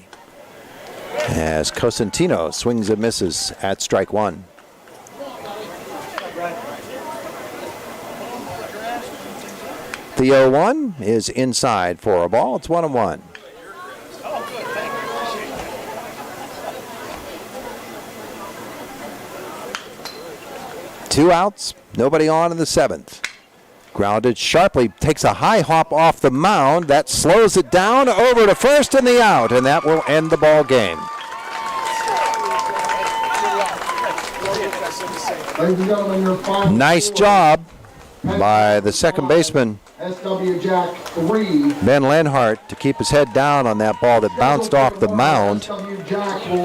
as Cosentino swings and misses at strike 1. The 0-1 is inside for a ball. It's 1-1. Two outs, nobody on in the 7th. Grounded sharply, takes a high hop off the mound. That slows it down over to first and the out, and that will end the ball game. Nice job by the second baseman, SW Jack 3. Ben Lenhart, to keep his head down on that ball that bounced off the mound.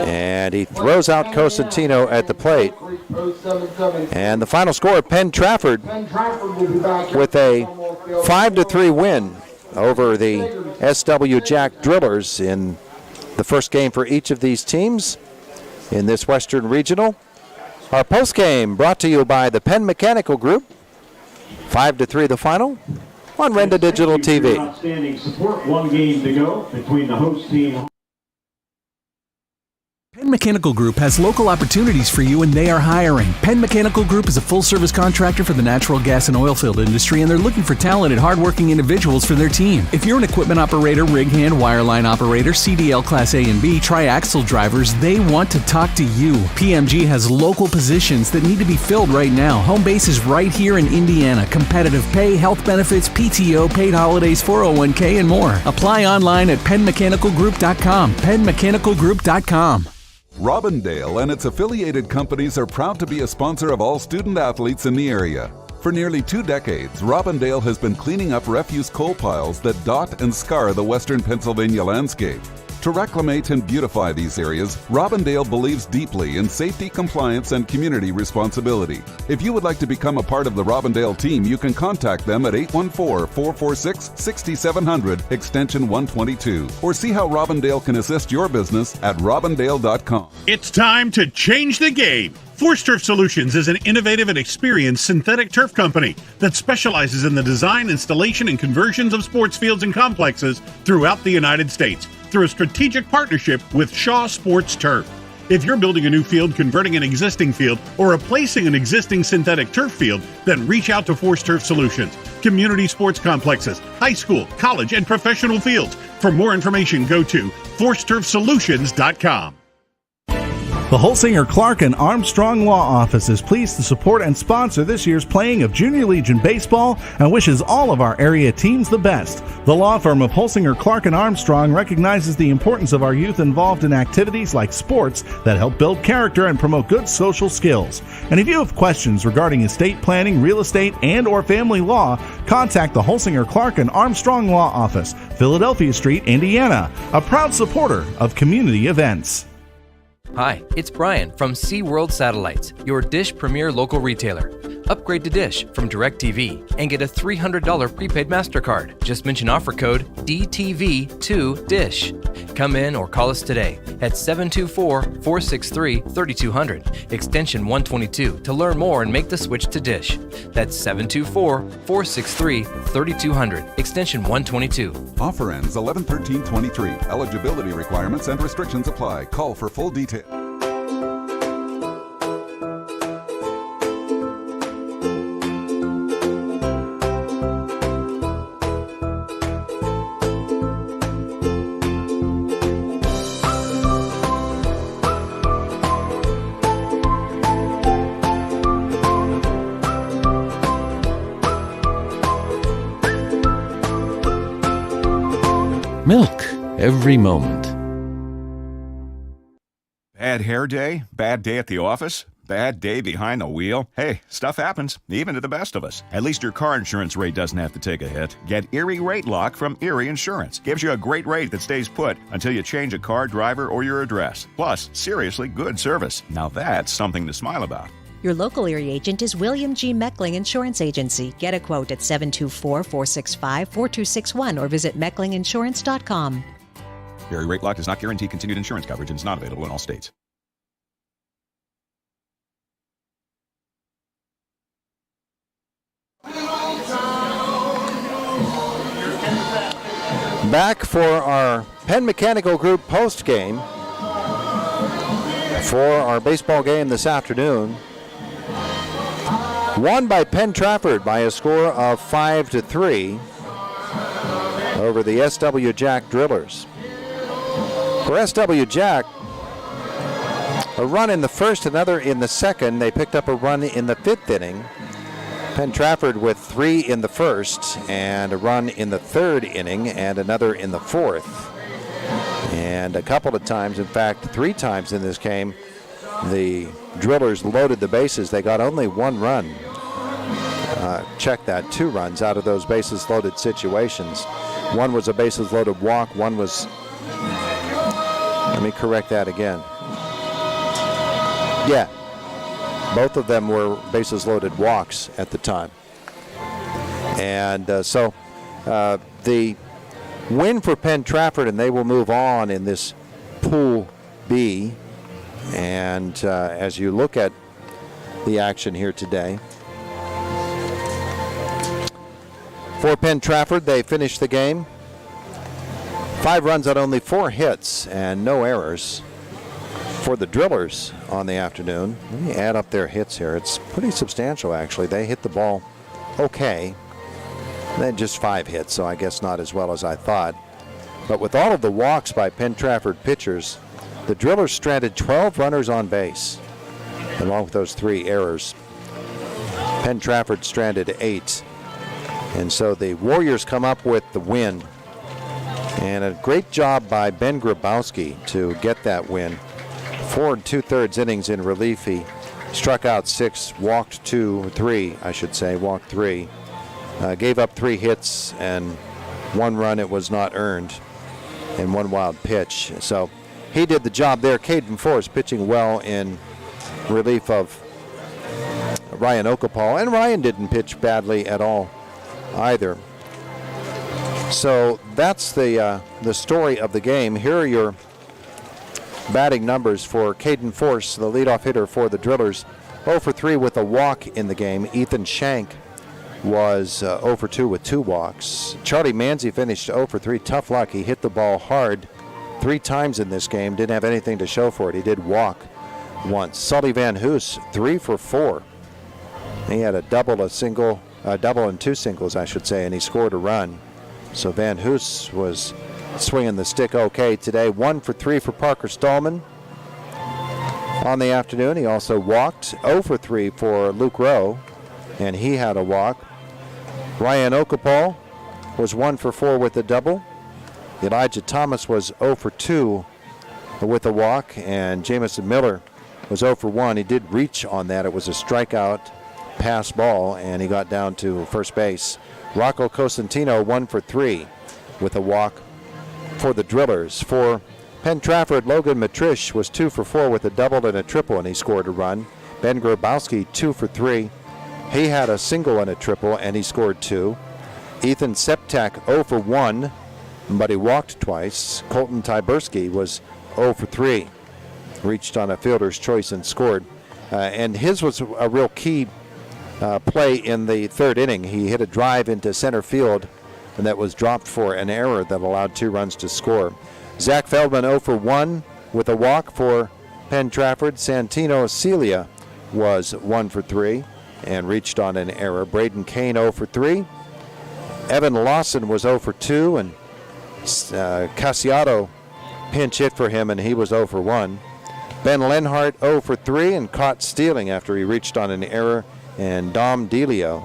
And he throws out Cosentino at the plate. And the final score, Penn Trafford with a 5-3 win over the SW Jack Drillers in the first game for each of these teams in this Western Regional. Our post game brought to you by the Penn Mechanical Group. 5-3 the final on Renda Digital TV. Outstanding support. 1 game to go between the host team. Penn Mechanical Group has local opportunities for you, and they are hiring. Penn Mechanical Group is a full-service contractor for the natural gas and oil field industry, and they're looking for talented, hardworking individuals for their team. If you're an equipment operator, rig hand, wireline operator, CDL Class A and B, tri-axle drivers, they want to talk to you. PMG has local positions that need to be filled right now. Home base is right here in Indiana. Competitive pay, health benefits, PTO, paid holidays, 401k, and more. Apply online at PennMechanicalGroup.com. PennMechanicalGroup.com. Robindale and its affiliated companies are proud to be a sponsor of all student athletes in the area. For nearly 2 decades, Robindale has been cleaning up refuse coal piles that dot and scar the western Pennsylvania landscape. To reclimate and beautify these areas, Robindale believes deeply in safety, compliance, and community responsibility. If you would like to become a part of the Robindale team, you can contact them at 814-446-6700, extension 122, or see how Robindale can assist your business at robindale.com. It's time to change the game. Force Turf Solutions is an innovative and experienced synthetic turf company that specializes in the design, installation, and conversions of sports fields and complexes throughout the United States through a strategic partnership with Shaw Sports Turf. If you're building a new field, converting an existing field, or replacing an existing synthetic turf field, then reach out to Force Turf Solutions. Community sports complexes, high school, college, and professional fields. For more information, go to forceturfsolutions.com. The Holsinger, Clark, and Armstrong Law Office is pleased to support and sponsor this year's playing of Junior Legion Baseball and wishes all of our area teams the best. The law firm of Holsinger, Clark, and Armstrong recognizes the importance of our youth involved in activities like sports that help build character and promote good social skills. And if you have questions regarding estate planning, real estate, and or family law, contact the Holsinger, Clark, and Armstrong Law Office, Philadelphia Street, Indiana, a proud supporter of community events. Hi, it's Brian from SeaWorld Satellites, your Dish Premier local retailer. Upgrade to Dish from DirecTV and get a $300 prepaid MasterCard. Just mention offer code DTV2DISH. Come in or call us today at 724-463-3200, extension 122 to learn more and make the switch to Dish. That's 724-463-3200, extension 122. Offer ends 11/13/23. Eligibility requirements and restrictions apply. Call for full details. Milk every moment. Bad hair day? Bad day at the office? Bad day behind the wheel? Hey, stuff happens, even to the best of us. At least your car insurance rate doesn't have to take a hit. Get Erie Rate Lock from Erie Insurance. Gives you a great rate that stays put until you change a car, driver, or your address. Plus, seriously good service. Now that's something to smile about. Your local Erie agent is William G. Meckling Insurance Agency. Get a quote at 724-465-4261 or visit mecklinginsurance.com. Erie Rate Lock does not guarantee continued insurance coverage and is not available in all states. Back for our Penn Mechanical Group post game for our baseball game this afternoon. Won by Penn Trafford by a score of 5-3 over the SW Jack Drillers. For SW Jack, a run in the first, another in the second. They picked up a run in the fifth inning. Penn Trafford with 3 in the first and a run in the third inning and another in the fourth. And a couple of times, in fact, 3 times in this game, the Drillers loaded the bases. They got only 1 run. Check that, 2 runs out of those bases loaded situations. One was a bases loaded walk, one was, let me correct that again. Yeah, both of them were bases loaded walks at the time. And so the win for Penn Trafford, and they will move on in this Pool B. And as you look at the action here today, for Penn Trafford, they finished the game 5 runs on only 4 hits and no errors. For the Drillers on the afternoon, let me add up their hits here. It's pretty substantial, actually. They hit the ball okay. They had just 5 hits, so I guess not as well as I thought. But with all of the walks by Penn Trafford pitchers, the Drillers stranded 12 runners on base, along with those 3 errors. Penn Trafford stranded 8. And so the Warriors come up with the win. And a great job by Ben Grabowski to get that win. 4 2/3 innings in relief. He struck out 6, walked 3, walked 3. Gave up 3 hits and 1 run. It was not earned, and 1 wild pitch. So he did the job there. Caden Forrest pitching well in relief of Ryan Okapal, and Ryan didn't pitch badly at all either. So that's the story of the game. Here are your batting numbers for Caden Force, the leadoff hitter for the Drillers. 0 for 3 with a walk in the game. Ethan Shank was 0 for 2 with 2 walks. Charlie Manzi finished 0 for 3. Tough luck. He hit the ball hard 3 times in this game. Didn't have anything to show for it. He did walk once. Sully Van Hoos, 3 for 4. He had a double and 2 singles, I should say, and he scored a run. So Van Hoos was swinging the stick okay today. 1 for 3 for Parker Stallman on the afternoon. He also walked. 0 for 3 for Luke Rowe, and he had a walk. Ryan Okapal was 1 for 4 with a double. Elijah Thomas was 0 for 2 with a walk, and Jamison Miller was 0 for 1. He did reach on that. It was a strikeout pass ball, and he got down to first base. Rocco Cosentino 1 for 3 with a walk for the Drillers. For Penn Trafford, Logan Matrish was 2 for 4 with a double and a triple, and he scored a run. Ben Grabowski 2 for 3 He had a single and a triple, and he scored 2. Ethan Septak 0 for 1, but he walked twice. Colton Tyberski was 0 for 3. Reached on a fielder's choice and scored. And his was a real key play in the third inning. He hit a drive into center field, and that was dropped for an error that allowed 2 runs to score. Zach Feldman 0 for 1 with a walk for Penn Trafford. Santino Celia was 1 for 3 and reached on an error. Braden Kane 0 for 3. Evan Lawson was 0 for 2, and Casiato pinch hit for him, and he was 0 for 1. Ben Lenhart 0 for 3 and caught stealing after he reached on an error, and Dom Delio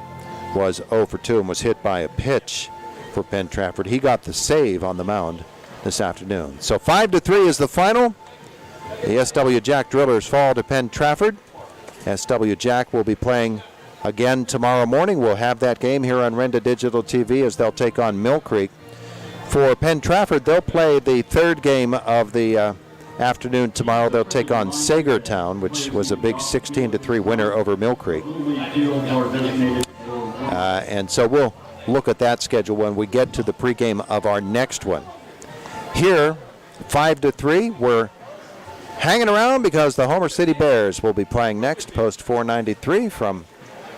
was 0 for 2 and was hit by a pitch for Penn Trafford. He got the save on the mound this afternoon. So 5-3 is the final. The SW Jack Drillers fall to Penn Trafford. SW Jack will be playing again tomorrow morning. We'll have that game here on Renda Digital TV as they'll take on Mill Creek. For Penn Trafford, they'll play the third game of the afternoon tomorrow. They'll take on Sagertown, which was a big 16-3 winner over Mill Creek. And so we'll look at that schedule when we get to the pregame of our next one. Here, 5-3, we're hanging around because the Homer City Bears will be playing next, post 493 from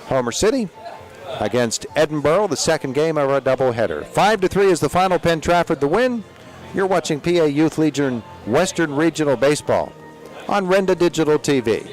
Homer City against Edinburgh, the second game of our doubleheader. 5-3 is the final. Penn Trafford the win. You're watching PA Youth Legion Western Regional Baseball on Renda Digital TV.